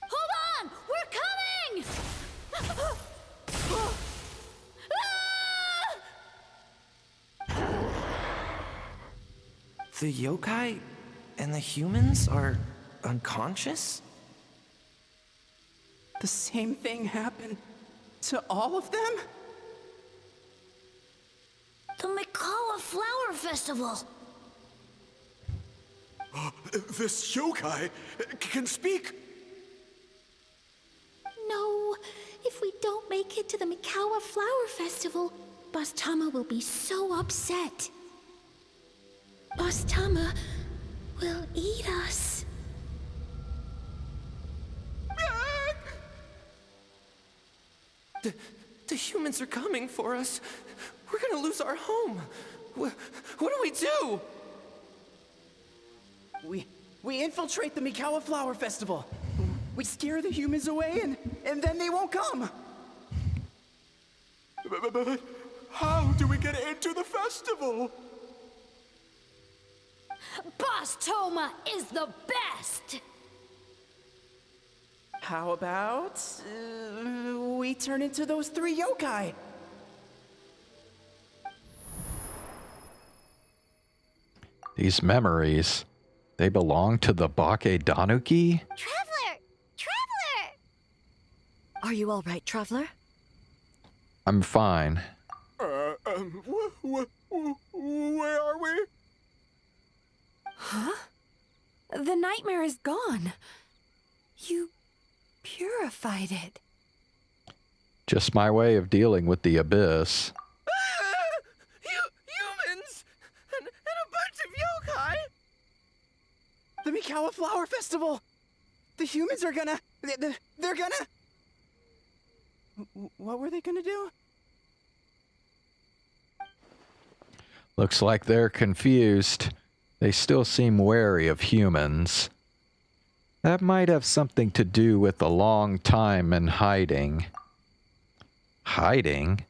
Hold on! We're coming! The yokai and the humans are unconscious? The same thing happened to all of them? The Mikawa Flower Festival! This yokai can speak! No, if we don't make it to the Mikawa Flower Festival, Boss Tama will be so upset. Boss Tama will eat us. The humans are coming for us. We're gonna lose our home. What do we do? We infiltrate the Mikawa Flower Festival. We scare the humans away and then they won't come. But how do we get into the festival? Boss Toma is the best! How about we turn into those 3 yokai? These memories, they belong to the Bake Danuki? Traveler! Traveler! Are you all right, Traveler? I'm fine. Where are we? Huh? The nightmare is gone. You purified it. Just my way of dealing with the abyss. Humans! And a bunch of yokai! The Mikawa Flower Festival! The humans are gonna... They're gonna... What were they gonna do? Looks like they're confused. They still seem wary of humans. That might have something to do with a long time in hiding. Hiding?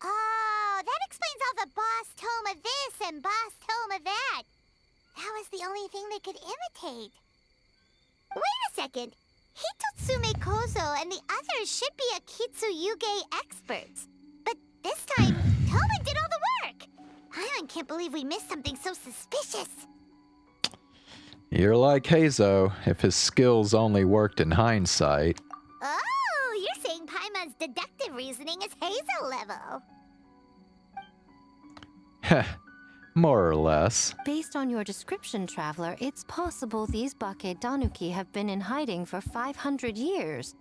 Oh, that explains all the Boss Toma this and Boss Toma that. That was the only thing they could imitate. Wait a second. Hitotsume Kozo and the others should be Akitsuyuge experts. But this time, Toma did all the work. Paimon can't believe we missed something so suspicious. You're like Heizo, if his skills only worked in hindsight. Oh, you're saying Paimon's deductive reasoning is Hazel level. Heh, more or less. Based on your description, Traveler, it's possible these Bake Danuki have been in hiding for 500 years.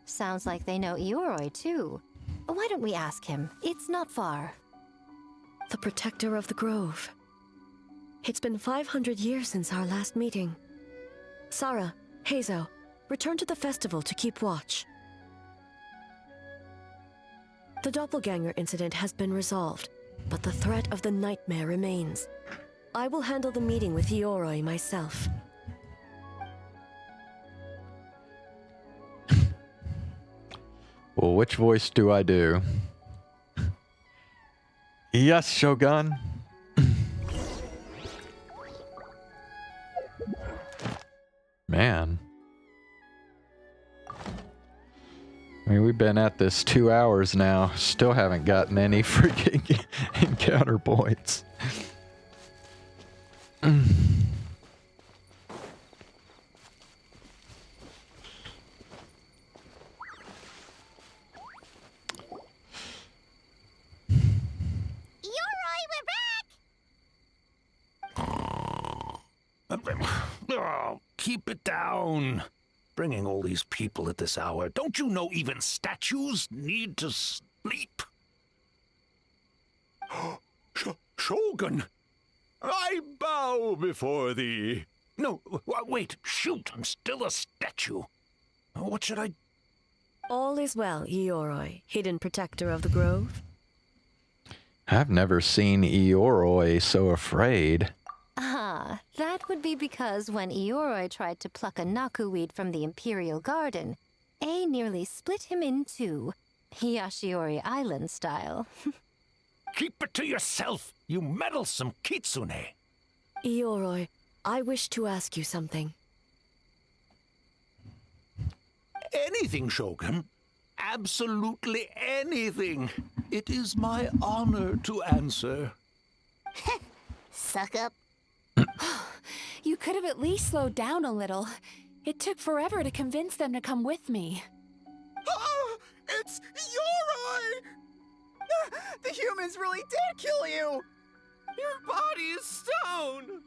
Sounds like they know Ioroi, too. Why don't we ask him? It's not far. The protector of the grove. It's been 500 years since our last meeting. Sarah, Heizo, return to the festival to keep watch. The doppelganger incident has been resolved, but the threat of the nightmare remains. I will handle the meeting with Ioroi myself. Well, which voice do I do? Yes, Shogun. Man. I mean, we've been at this 2 hours now. Still haven't gotten any freaking encounter points. Oh, keep it down. Bringing all these people at this hour. Don't you know even statues need to sleep? Shogun! I bow before thee. No, wait, shoot, I'm still a statue. What should I... All is well, Ioroi, hidden protector of the grove. I've never seen Ioroi so afraid. Ah, that would be because when Ioroi tried to pluck a Naku weed from the Imperial Garden, A nearly split him in two, Yashiori Island style. Keep it to yourself, you meddlesome kitsune. Ioroi, I wish to ask you something. Anything, Shogun. Absolutely anything. It is my honor to answer. Suck up. You could have at least slowed down a little. It took forever to convince them to come with me. Oh, it's Ioroi! The humans really did kill you! Your body is stone!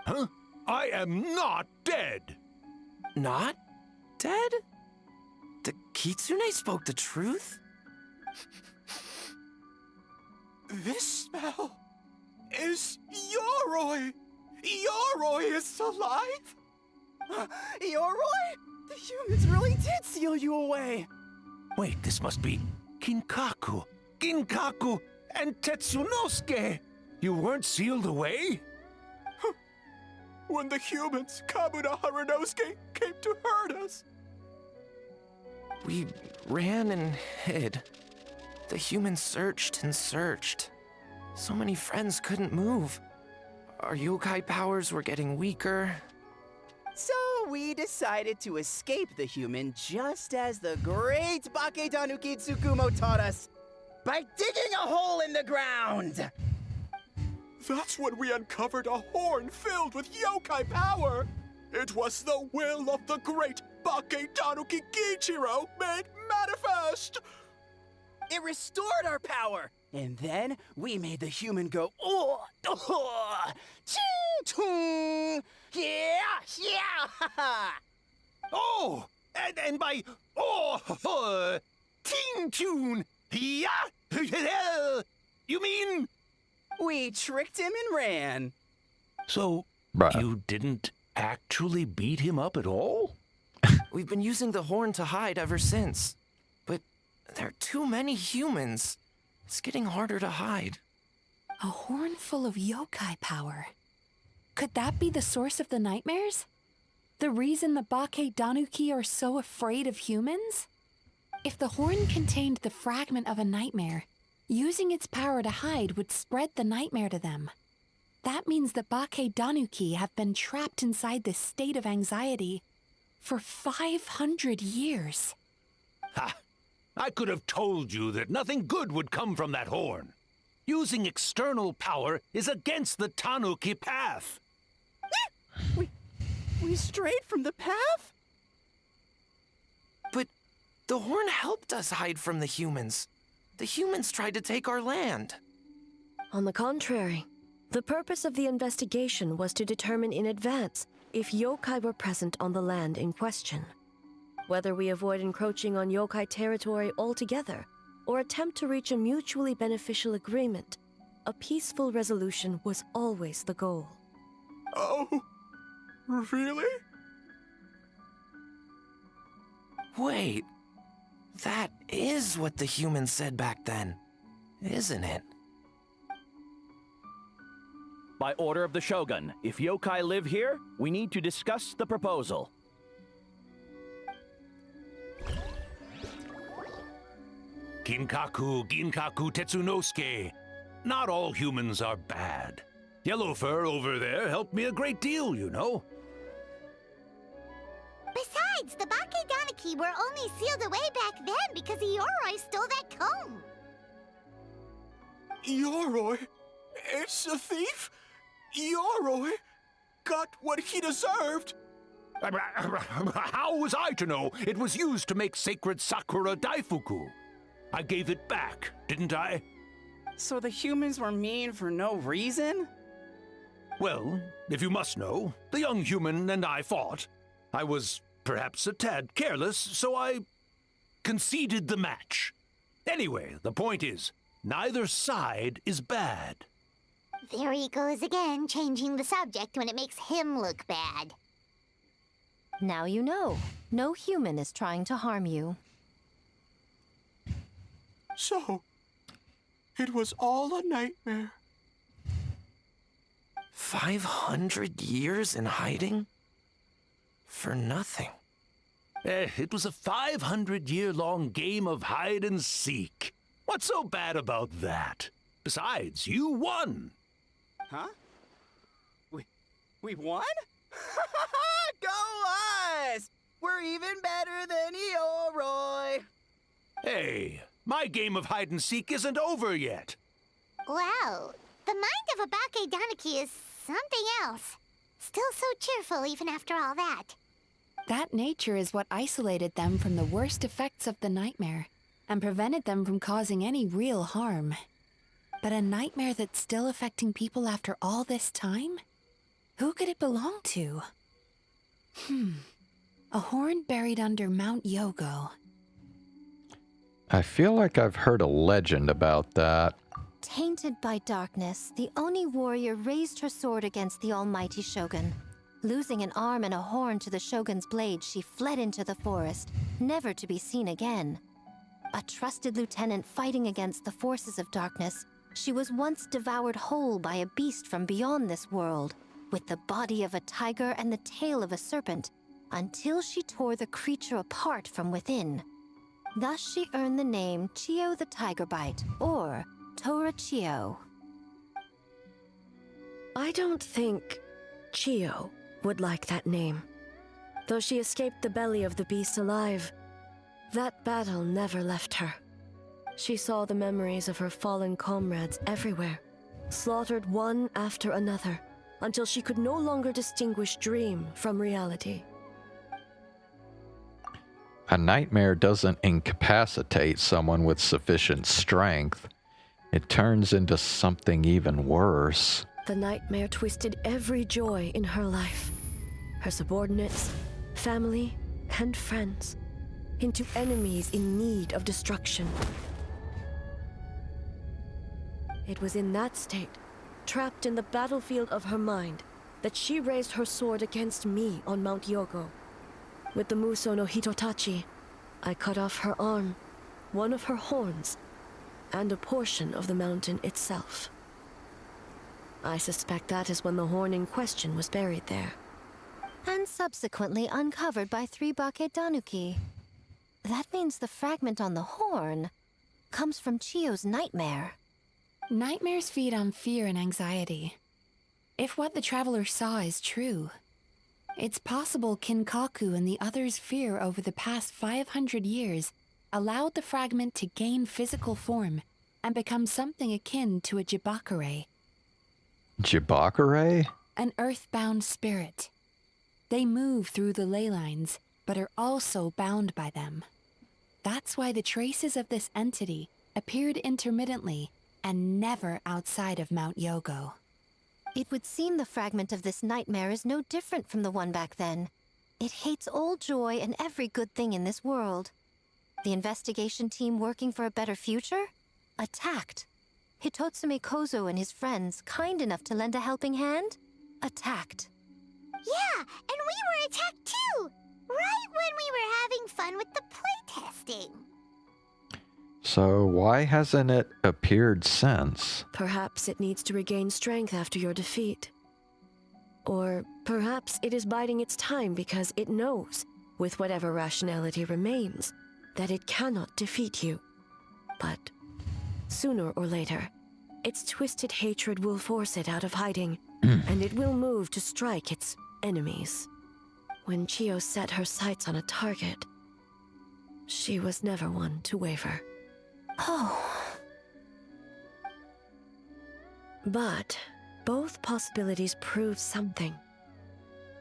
Huh? I am not dead! Not dead? The Kitsune spoke the truth? This smell is Ioroi! Ioroi is alive! Ioroi? The humans really did seal you away! Wait, this must be Kinkaku, and Tetsunosuke! You weren't sealed away? When the humans, Kabuna Harunosuke, came to hurt us. We ran and hid. The humans searched and searched. So many friends couldn't move. Our yokai powers were getting weaker. So we decided to escape the human just as the great Baketanuki Tsukumo taught us, by digging a hole in the ground! That's when we uncovered a horn filled with yokai power. It was the will of the great Baketanuki Gichiro made manifest. It restored our power, and then we made the human go, oh, ching, yeah. Oh, and by ting tune, yeah. You mean? We tricked him and ran. So, you didn't actually beat him up at all? We've been using the horn to hide ever since. But there are too many humans. It's getting harder to hide. A horn full of yokai power. Could that be the source of the nightmares? The reason the Baketanuki are so afraid of humans? If the horn contained the fragment of a nightmare, using its power to hide would spread the nightmare to them. That means the Baketanuki have been trapped inside this state of anxiety for 500 years. Ha! I could have told you that nothing good would come from that horn. Using external power is against the Tanuki path. We strayed from the path? But the horn helped us hide from the humans. The humans tried to take our land. On the contrary, the purpose of the investigation was to determine in advance if yokai were present on the land in question. Whether we avoid encroaching on yokai territory altogether, or attempt to reach a mutually beneficial agreement, a peaceful resolution was always the goal. Oh, really? Wait, that is what the humans said back then, isn't it? By order of the Shogun, if yokai live here, we need to discuss the proposal. Ginkaku Tetsunosuke. Not all humans are bad. Yellowfur over there helped me a great deal, you know. Besides, the Baketanuki were only sealed away back then because Ioroi stole that comb. Ioroi? It's a thief? Ioroi got what he deserved. How was I to know it was used to make sacred Sakura Daifuku? I gave it back, didn't I? So the humans were mean for no reason? Well, if you must know, the young human and I fought. I was perhaps a tad careless, so I conceded the match. Anyway, the point is, neither side is bad. There he goes again, changing the subject when it makes him look bad. Now you know. No human is trying to harm you. So, it was all a nightmare. 500 years in hiding? For nothing. It was a 500-year-long game of hide and seek. What's so bad about that? Besides, you won. Huh? We won? Go us! We're even better than Eoroy! Hey, my game of hide and seek isn't over yet. Wow, the mind of Abake Danaki is something else. Still so cheerful even after all that. That nature is what isolated them from the worst effects of the nightmare and prevented them from causing any real harm. But a nightmare that's still affecting people after all this time? Who could it belong to? A horn buried under Mount Yogo. I feel like I've heard a legend about that. Tainted by darkness, the Oni warrior raised her sword against the almighty Shogun. Losing an arm and a horn to the Shogun's blade, she fled into the forest, never to be seen again. A trusted lieutenant fighting against the forces of darkness, she was once devoured whole by a beast from beyond this world, with the body of a tiger and the tail of a serpent, until she tore the creature apart from within. Thus she earned the name Chio the Tiger Bite, or Tora Chio. I don't think Chio would like that name. Though she escaped the belly of the beast alive, that battle never left her. She saw the memories of her fallen comrades everywhere, slaughtered one after another, until she could no longer distinguish dream from reality. A nightmare doesn't incapacitate someone with sufficient strength. It turns into something even worse. The nightmare twisted every joy in her life, her subordinates, family, and friends, into enemies in need of destruction. It was in that state, trapped in the battlefield of her mind, that she raised her sword against me on Mount Yogo. With the Muso no Hitotachi, I cut off her arm, one of her horns, and a portion of the mountain itself. I suspect that is when the horn in question was buried there. And subsequently uncovered by 3 Bake Danuki. That means the fragment on the horn comes from Chio's nightmare. Nightmares feed on fear and anxiety. If what the traveler saw is true, it's possible Kinkaku and the others' fear over the past 500 years allowed the fragment to gain physical form and become something akin to a Jibakure. Jibakure? An earthbound spirit. They move through the ley lines, but are also bound by them. That's why the traces of this entity appeared intermittently and never outside of Mount Yogo. It would seem the fragment of this nightmare is no different from the one back then. It hates all joy and every good thing in this world. The investigation team working for a better future? Attacked. Hitotsume Kozo and his friends, kind enough to lend a helping hand? Attacked. Yeah, and we were attacked too! Right when we were having fun with the playtesting. So why hasn't it appeared since? Perhaps it needs to regain strength after your defeat. Or perhaps it is biding its time because it knows, with whatever rationality remains, that it cannot defeat you. But sooner or later, its twisted hatred will force it out of hiding, and it will move to strike its enemies. When Chio set her sights on a target, she was never one to waver. Oh. But both possibilities prove something.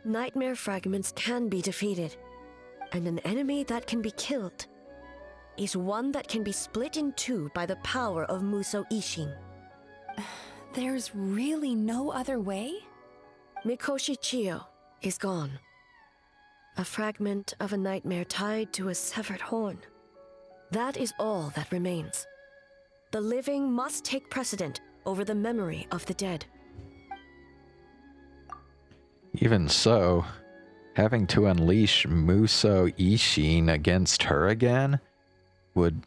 Nightmare fragments can be defeated, and an enemy that can be killed is one that can be split in two by the power of Muso Ishin. There's really no other way? Mikoshi Chiyo is gone. A fragment of a nightmare tied to a severed horn. That is all that remains. The living must take precedent over the memory of the dead. Even so, having to unleash Muso Ishin against her again would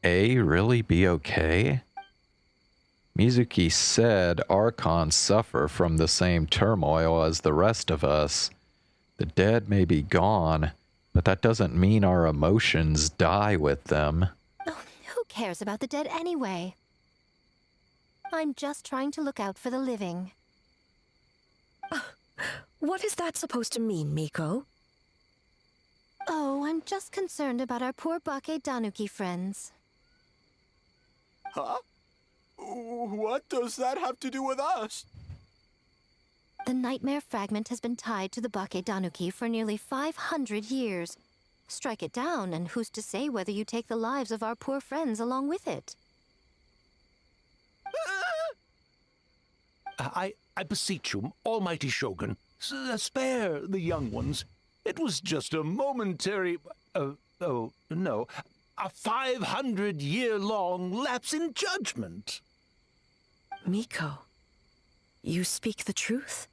A, really be okay? Mizuki said Archons suffer from the same turmoil as the rest of us. The dead may be gone, but that doesn't mean our emotions die with them. Oh, who cares about the dead anyway? I'm just trying to look out for the living. What is that supposed to mean, Miko? Oh, I'm just concerned about our poor Bake Danuki friends. Huh? What does that have to do with us? The nightmare fragment has been tied to the Bake Danuki for nearly 500 years. Strike it down, and who's to say whether you take the lives of our poor friends along with it? I beseech you, almighty Shogun, spare the young ones. It was just a momentary... oh, no. A 500-year-long lapse in judgment. Miko, you speak the truth?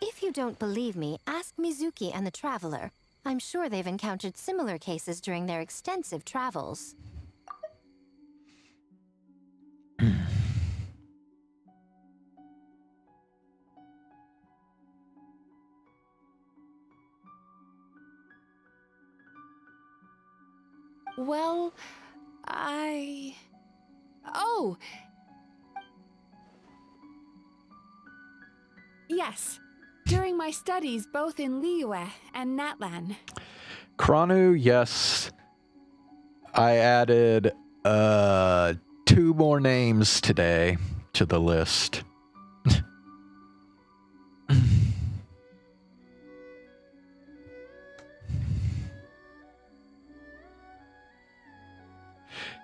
If you don't believe me, ask Mizuki and the Traveler. I'm sure they've encountered similar cases during their extensive travels. Well, Oh! Yes. During my studies both in Liyue and Natlan. Kranu, yes. I added 2 more names today to the list.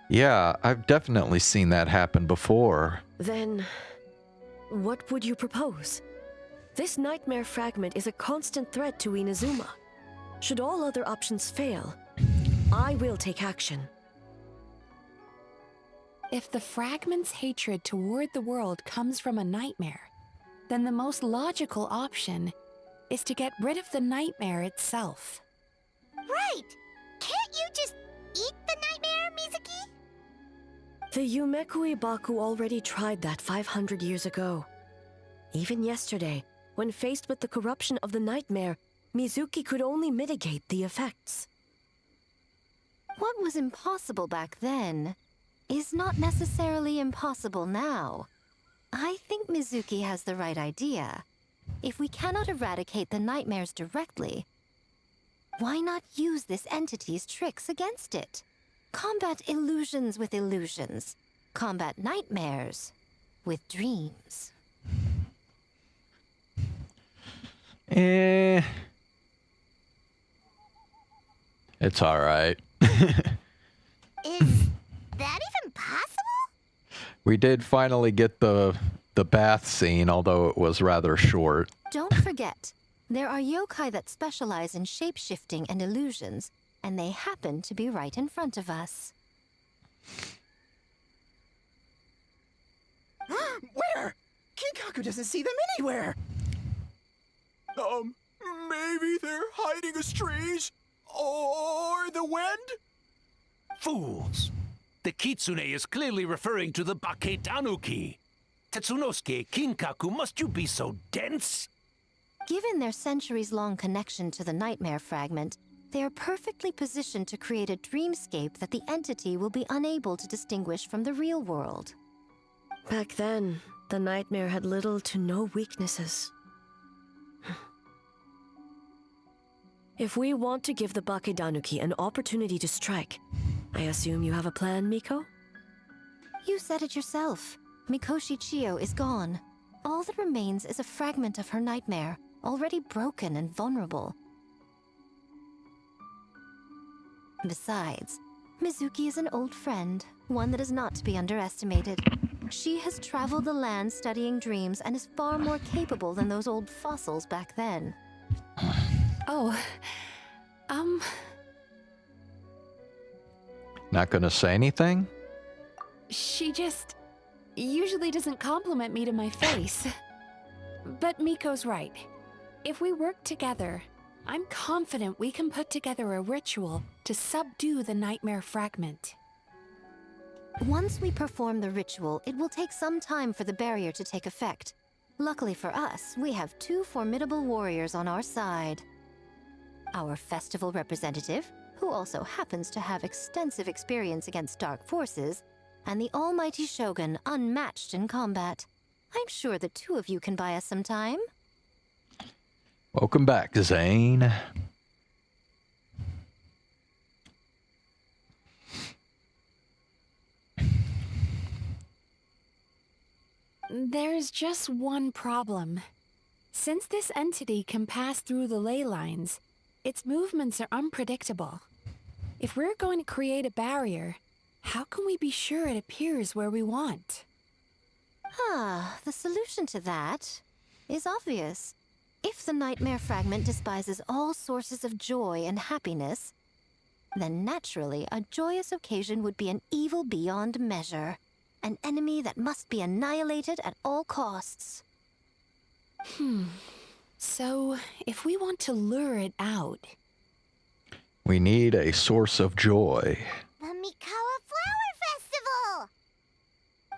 Yeah, I've definitely seen that happen before. Then, what would you propose? This nightmare fragment is a constant threat to Inazuma. Should all other options fail, I will take action. If the fragment's hatred toward the world comes from a nightmare, then the most logical option is to get rid of the nightmare itself. Right! Can't you just eat the nightmare, Mizuki? The Yumekui Baku already tried that 500 years ago. Even yesterday, when faced with the corruption of the nightmare, Mizuki could only mitigate the effects. What was impossible back then is not necessarily impossible now. I think Mizuki has the right idea. If we cannot eradicate the nightmares directly, why not use this entity's tricks against it? Combat illusions with illusions. Combat nightmares with dreams. It's alright. Is that even possible? We did finally get the bath scene, although it was rather short. Don't forget, there are yokai that specialize in shape-shifting and illusions, and they happen to be right in front of us. Where? Kinkaku doesn't see them anywhere. Maybe they're hiding us trees? Or the wind? Fools! The Kitsune is clearly referring to the Bake Tanuki. Tetsunosuke, Kinkaku, must you be so dense? Given their centuries-long connection to the nightmare fragment, they are perfectly positioned to create a dreamscape that the entity will be unable to distinguish from the real world. Back then, the nightmare had little to no weaknesses. If we want to give the Bakedanuki an opportunity to strike, I assume you have a plan, Miko? You said it yourself. Mikoshi Chiyo is gone. All that remains is a fragment of her nightmare, already broken and vulnerable. Besides, Mizuki is an old friend, one that is not to be underestimated. She has traveled the land studying dreams and is far more capable than those old fossils back then. Oh, Not gonna say anything? she just usually doesn't compliment me to my face. But Miko's right. If we work together, I'm confident we can put together a ritual to subdue the nightmare fragment. Once we perform the ritual, it will take some time for the barrier to take effect. Luckily for us, we have two formidable warriors on our side. Our festival representative, who also happens to have extensive experience against dark forces, and the almighty Shogun, unmatched in combat. I'm sure the two of you can buy us some time. Welcome back, Zane. There's just one problem. Since this entity can pass through the ley lines, its movements are unpredictable. If we're going to create a barrier, how can we be sure it appears where we want? The solution to that is obvious. If the nightmare fragment despises all sources of joy and happiness, then naturally a joyous occasion would be an evil beyond measure. An enemy that must be annihilated at all costs. So, if we want to lure it out... We need a source of joy. The Mikawa Flower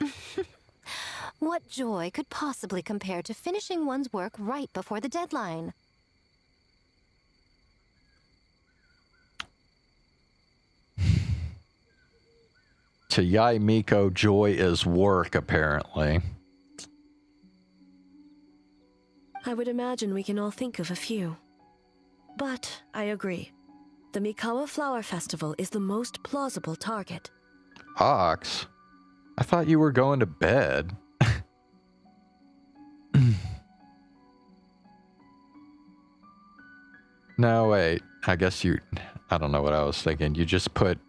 Festival! What joy could possibly compare to finishing one's work right before the deadline? To Yai Miko, joy is work, apparently. I would imagine we can all think of a few. But I agree. The Mikawa Flower Festival is the most plausible target. Ox? I thought you were going to bed. No, wait. I guess you... I don't know what I was thinking. You just put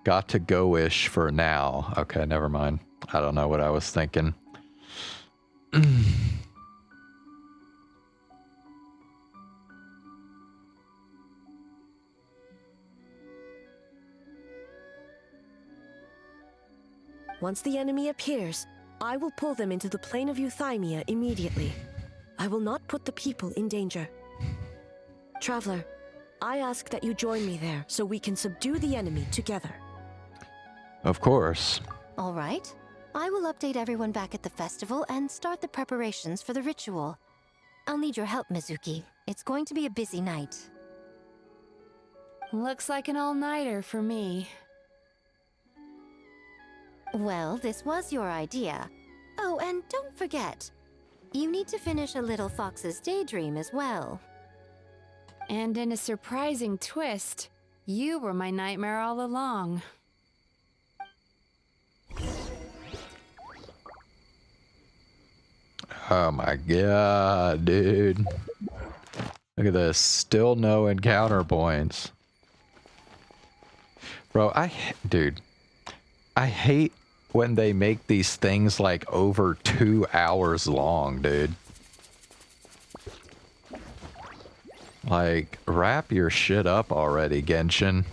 got to go-ish for now. Okay, never mind. I don't know what I was thinking. Once the enemy appears, I will pull them into the plane of Euthymia immediately. I will not put the people in danger. Traveler, I ask that you join me there so we can subdue the enemy together. Of course. All right. I will update everyone back at the festival and start the preparations for the ritual. I'll need your help, Mizuki. It's going to be a busy night. Looks like an all-nighter for me. Well, this was your idea. Oh, and don't forget, you need to finish a little fox's daydream as well. And in a surprising twist, you were my nightmare all along. Oh my god, dude. Look at this. Still no encounter points. Bro, dude. I hate when they make these things like over 2 hours long, dude. Like, wrap your shit up already, Genshin.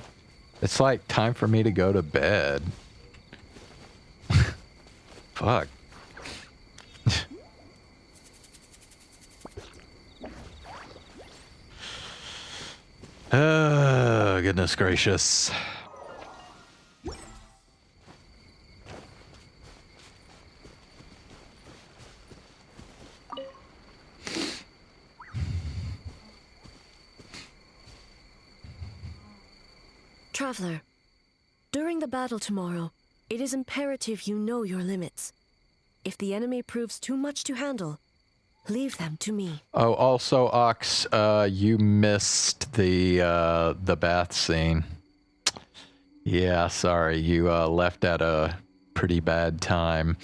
It's like time for me to go to bed. Fuck. Oh, goodness gracious. Traveler, during the battle tomorrow, it is imperative you know your limits. If the enemy proves too much to handle, leave them to me. Oh, also, Ox, you missed the bath scene. Yeah, sorry, you left at a pretty bad time.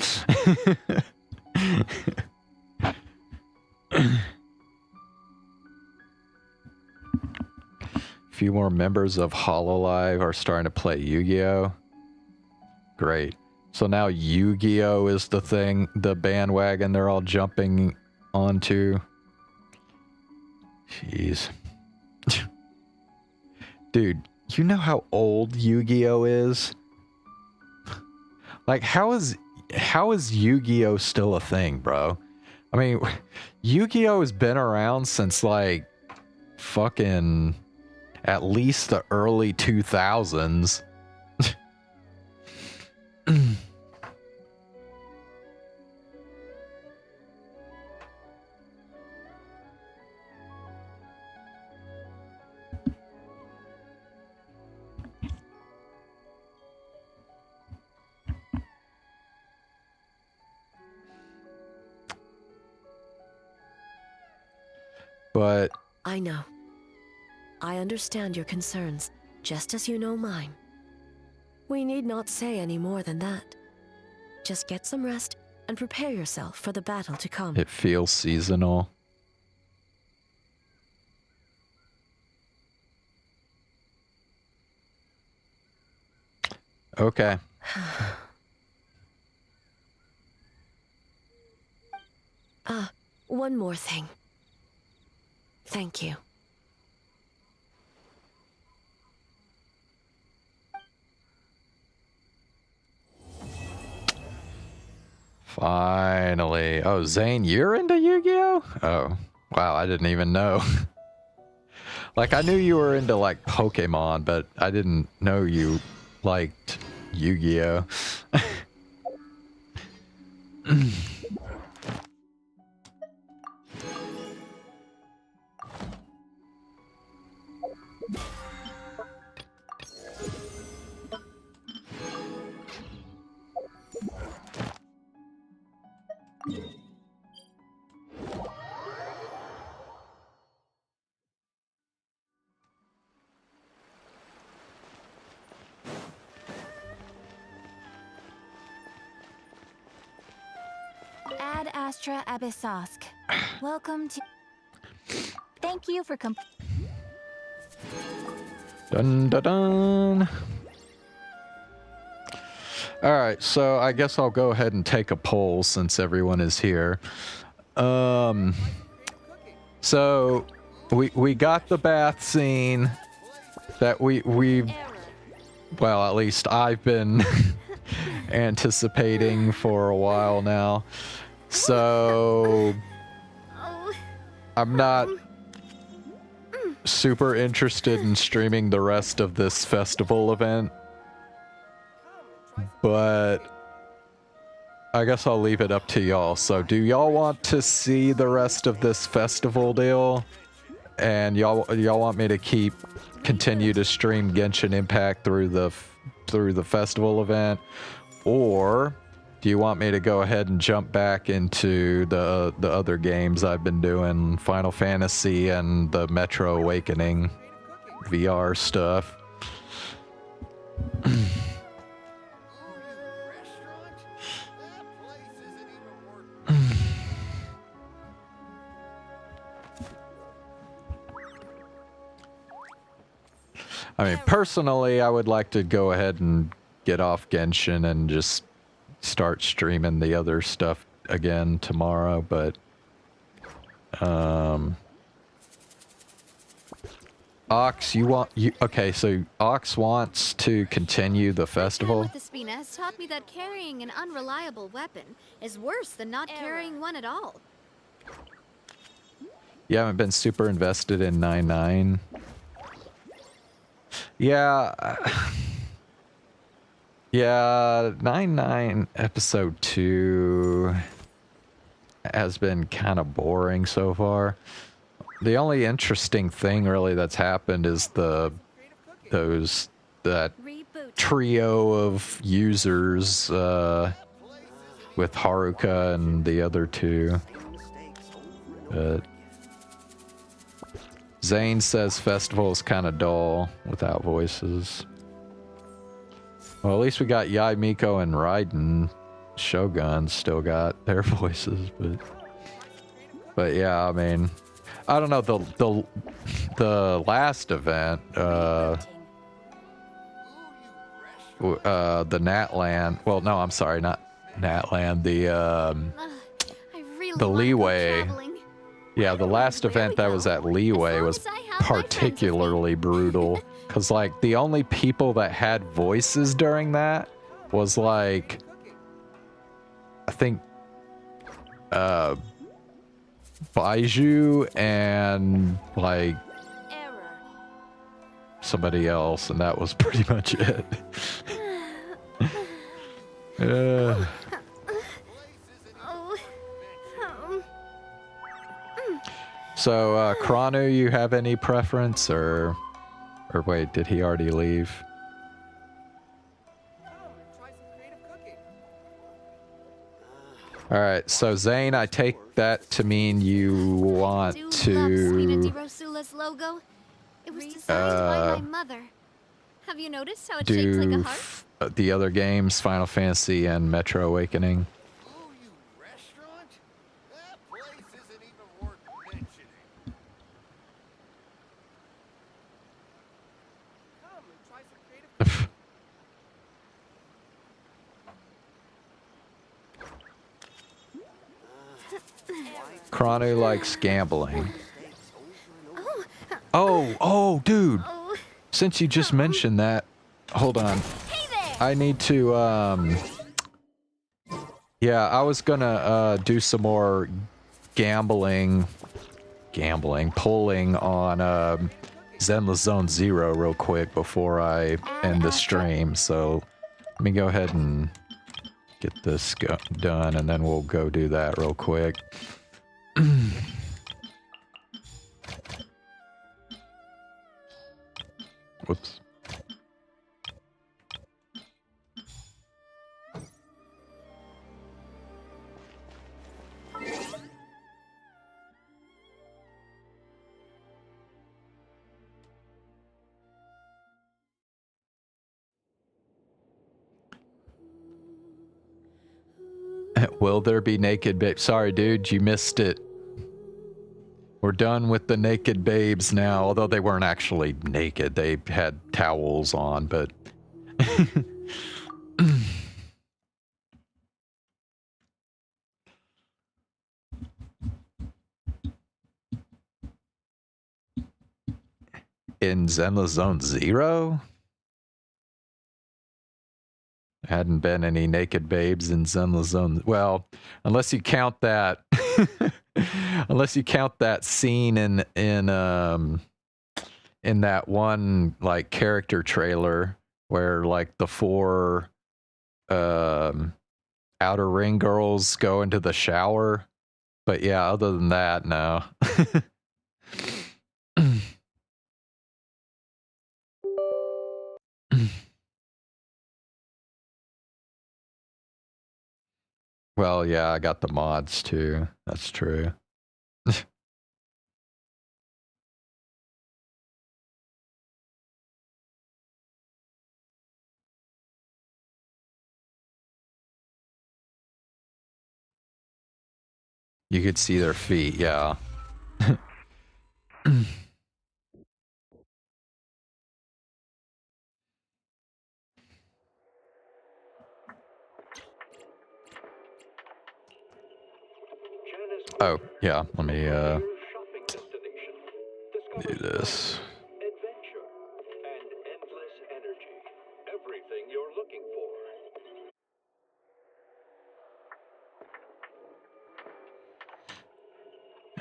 Few more members of Hololive are starting to play Yu-Gi-Oh! Great. So now Yu-Gi-Oh is the thing, the bandwagon they're all jumping onto. Jeez. Dude, you know how old Yu-Gi-Oh is? Like, how is Yu-Gi-Oh still a thing, bro? I mean, Yu-Gi-Oh has been around since like fucking at least the early 2000s. But I know. I understand your concerns, just as you know mine. We need not say any more than that. Just get some rest and prepare yourself for the battle to come. it feels seasonal. Okay. One more thing. Thank you. Finally. Oh, Zane, you're into Yu-Gi-Oh? Oh, wow, I didn't even know. Like, I knew you were into, like, Pokemon, but I didn't know you liked Yu-Gi-Oh. Ad Astra Abyssosk. Welcome to... Thank you for Dun dun dun. Alright, so I guess I'll go ahead and take a poll since everyone is here. So we got the bath scene that we well, at least I've been anticipating for a while now. So I'm not super interested in streaming the rest of this festival event, but I guess I'll leave it up to y'all. So do y'all want to see the rest of this festival deal? And y'all want me to continue to stream Genshin Impact through the festival event? Or do you want me to go ahead and jump back into the other games I've been doing, Final Fantasy and the Metro Awakening VR stuff? I mean, personally, I would like to go ahead and get off Genshin and just start streaming the other stuff again tomorrow, but Ox, okay, so Ox wants to continue the festival. The Spina has taught me that carrying an unreliable weapon is worse than not carrying one at all. You haven't been super invested in 9-9. Yeah. Yeah, 9-9 episode 2 has been kind of boring so far. The only interesting thing really that's happened is that trio of users with Haruka and the other two. Zane says festival is kind of dull without voices. Well, at least we got Yai, Miko, and Raiden. Shogun still got their voices, but yeah, I mean, I don't know, the last event, the Natland. Well, no, I'm sorry, not Natland. The Leeway. Yeah, the last event that was at Leeway was particularly brutal. Because, like, the only people that had voices during that was, like, I think, Baiju and, like, somebody else, and that was pretty much it. So, Kranu, you have any preference, or wait, did he already leave? All right, so Zane, I take that to mean you want to logo. It was designed by my mother. Have you noticed how it's shaped like a heart? The other games, Final Fantasy and Metro Awakening. Kranu likes gambling. Oh, dude. Since you just mentioned that, hold on. I need to, yeah, I was gonna, do some more pulling on, Zenless Zone Zero real quick before I end the stream, so let me go ahead and get this done, and then we'll go do that real quick. Whoops. Will there be naked babes? Sorry, dude, you missed it. We're done with the naked babes now, although they weren't actually naked. They had towels on, but... In Zenless Zone Zero? Hadn't been any naked babes in Zenless Zone. Well, unless you count that... unless you count that scene in that one, like, character trailer where, like, the 4 outer ring girls go into the shower. But yeah, other than that, no. Well, yeah, I got the mods too. That's true. You could see their feet, yeah. Oh, yeah, let me do this.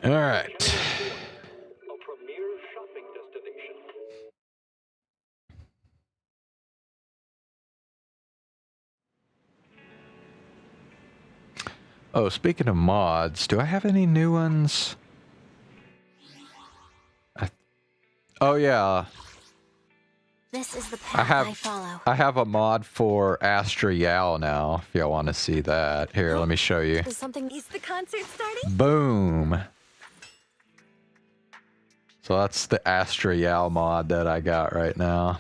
All right. Oh, speaking of mods, do I have any new ones? Oh yeah. This is the path I follow. I have a mod for Astra Yao now, if y'all want to see that. Here, let me show you. Is the concert starting? Boom. So that's the Astra Yao mod that I got right now.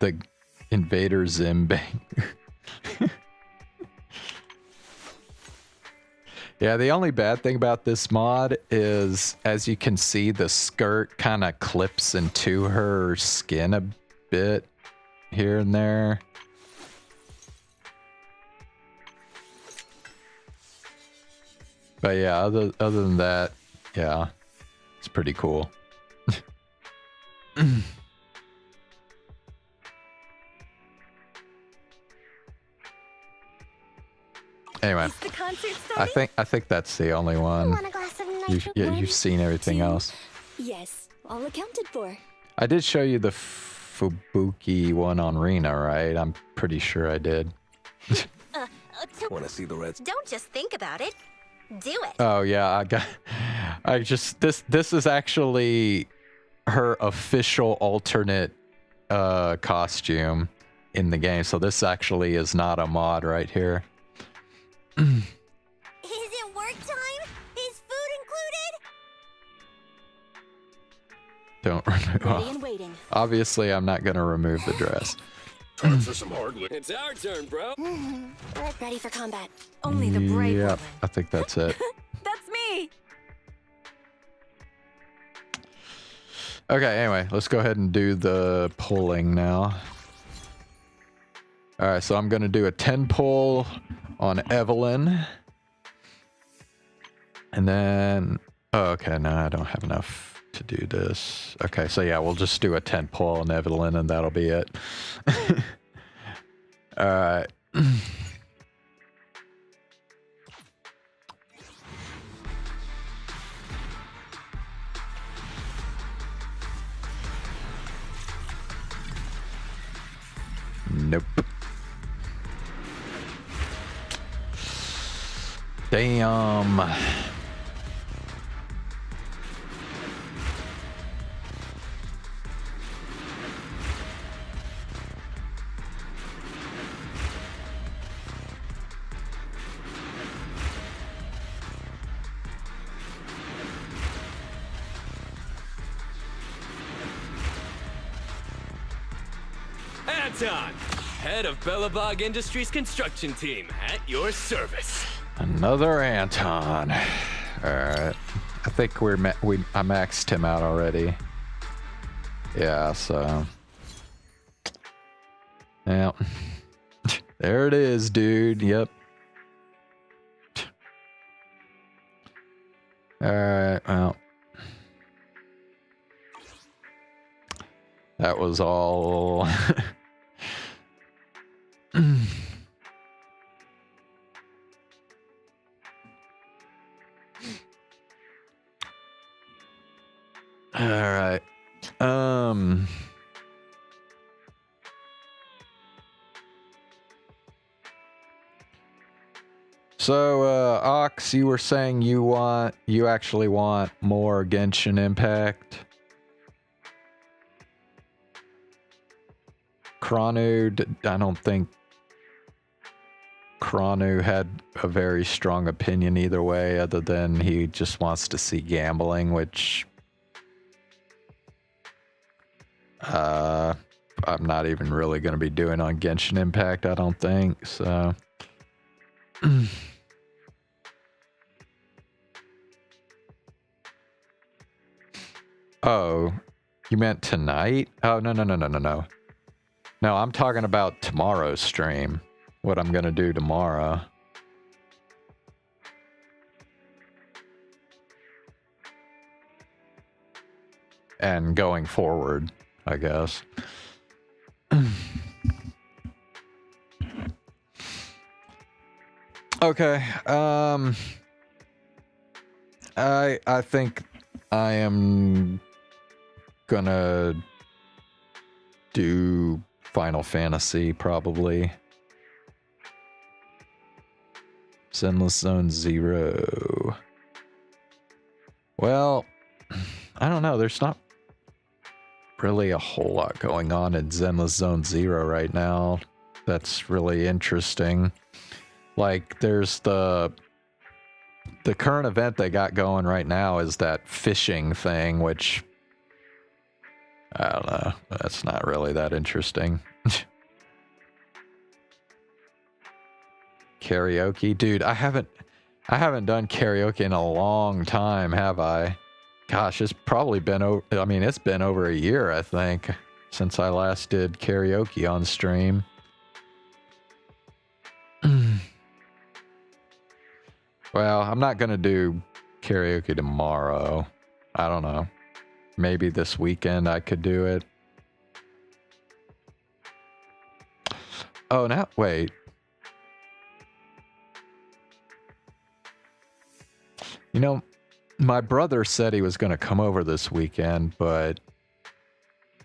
the Invader Zim bang. Yeah, the only bad thing about this mod is, as you can see, the skirt kind of clips into her skin a bit here and there. But yeah, other than that, yeah, it's pretty cool. Anyway, I think that's the only one. You've seen everything else. Yes, all accounted for. I did show you the Fubuki one on Rena, right? I'm pretty sure I did. Want to see the Reds? Don't just think about it. Do it. Oh yeah, this is actually her official alternate costume in the game. So this actually is not a mod right here. Is it work time? Is food included? Don't remove. Ready and waiting. Obviously, I'm not gonna remove the dress. Time for some hardwood. It's our turn, bro. Ready for combat. Only the brave Yep, woman. I think that's it. That's me. Okay, anyway, let's go ahead and do the pulling now. Alright, so I'm gonna do a 10 pull on Evelyn. And then... Oh, okay, no, I don't have enough to do this. Okay, so yeah, we'll just do a 10 pull on Evelyn and that'll be it. Alright. Nope. Damn. Anton, head of Bellabog Industries construction team, at your service. Another Anton. Alright. I think I maxed him out already. Yeah, so... Yeah. There it is, dude. Yep. Alright, well. That was all... All right. So, Ox, you were saying you actually want more Genshin Impact. Kranu, I don't think Kranu had a very strong opinion either way, other than he just wants to see gambling, which I'm not even really going to be doing on Genshin Impact, I don't think, so... Oh, you meant tonight? Oh, no. No, I'm talking about tomorrow's stream. What I'm going to do tomorrow. And going forward, I guess. Okay, I think I am gonna do Final Fantasy, probably. Zenless Zone 0. Well, I don't know, there's not really a whole lot going on in Zenless Zone 0 right now that's really interesting. Like, there's the current event they got going right now is that fishing thing, which I don't know. That's not really that interesting. Karaoke, dude. I haven't done karaoke in a long time, have I? Gosh, it's probably been over. I mean, it's been over a year, I think, since I last did karaoke on stream. Well, I'm not gonna do karaoke tomorrow. I don't know. Maybe this weekend I could do it. Oh, now wait. You know, my brother said he was going to come over this weekend, but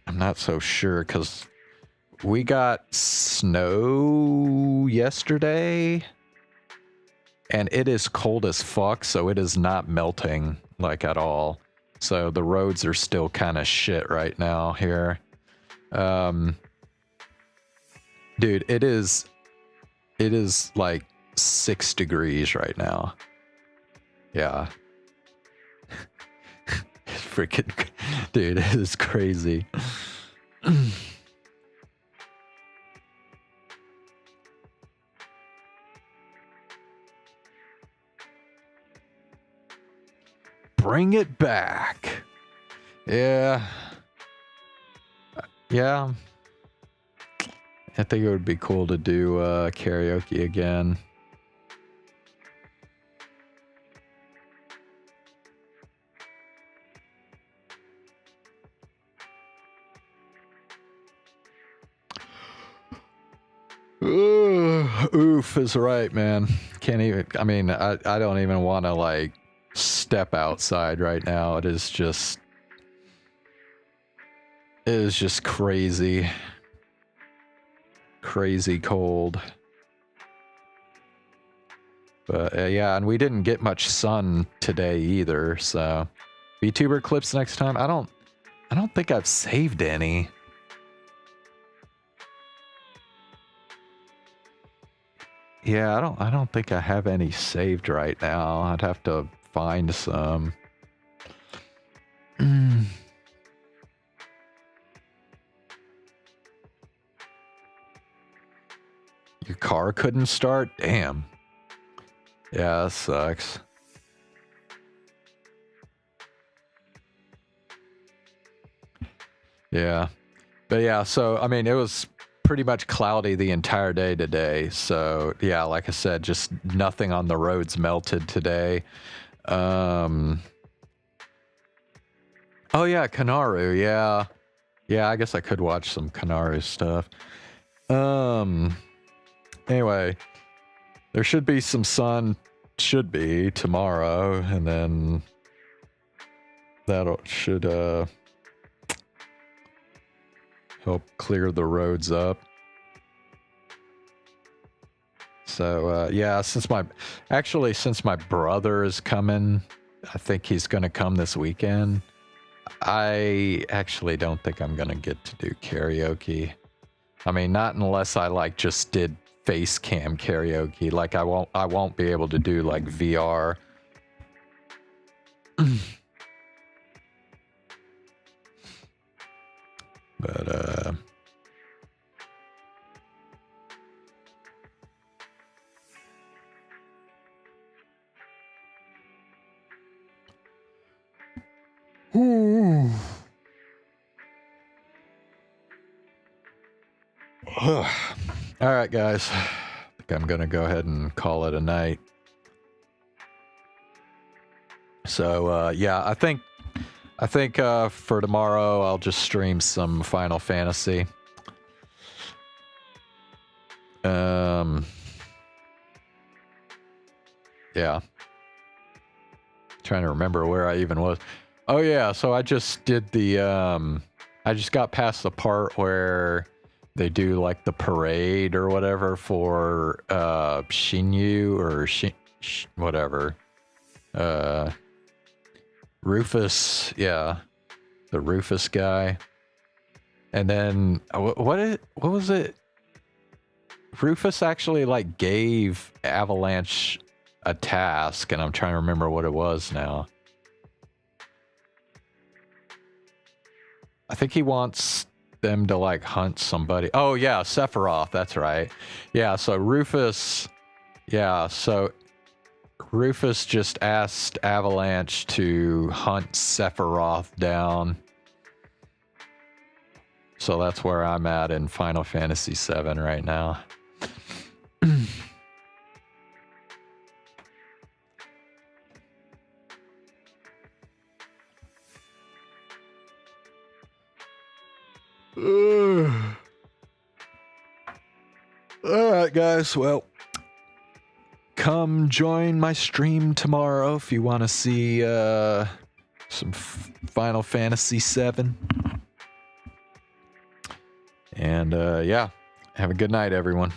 I'm not so sure because we got snow yesterday and it is cold as fuck, so it is not melting like at all. So the roads are still kind of shit right now here. Dude, it is like 6 degrees right now. Yeah. Freaking, dude, it is crazy. Bring it back. Yeah. Yeah. I think it would be cool to do karaoke again. Oof is right, man. Can't even, I mean, I don't even want to like step outside right now. It is just crazy. Crazy cold. But yeah, and we didn't get much sun today either, so VTuber clips next time. I don't think I've saved any. Yeah, I don't think I have any saved right now. I'd have to find some. Your car couldn't start? Damn. Yeah, that sucks. Yeah. But yeah, so I mean, it was pretty much cloudy the entire day today. So yeah, like I said, just nothing on the roads melted today. Oh yeah, Kanaru. Yeah. Yeah, I guess I could watch some Kanaru stuff. Anyway, there should be some sun, should be tomorrow, and then that should help clear the roads up. So yeah, since my brother is coming, I think he's gonna come this weekend. I actually don't think I'm gonna get to do karaoke. I mean, not unless I like just did face cam karaoke. Like I won't be able to do like VR. But all right, guys. I think I'm gonna go ahead and call it a night. So yeah, I think for tomorrow I'll just stream some Final Fantasy. Yeah. Trying to remember where I even was. Oh yeah, so I just did the I just got past the part where they do like the parade or whatever for Shinyu or whatever. Rufus, yeah. The Rufus guy. And then what was it? Rufus actually like gave Avalanche a task, and I'm trying to remember what it was now. I think he wants them to like hunt somebody. Oh yeah, Sephiroth, that's right. Yeah, so Rufus just asked Avalanche to hunt Sephiroth down. So that's where I'm at in Final Fantasy VII right now. Alright guys, well, come join my stream tomorrow if you want to see some Final Fantasy VII. And yeah, have a good night everyone.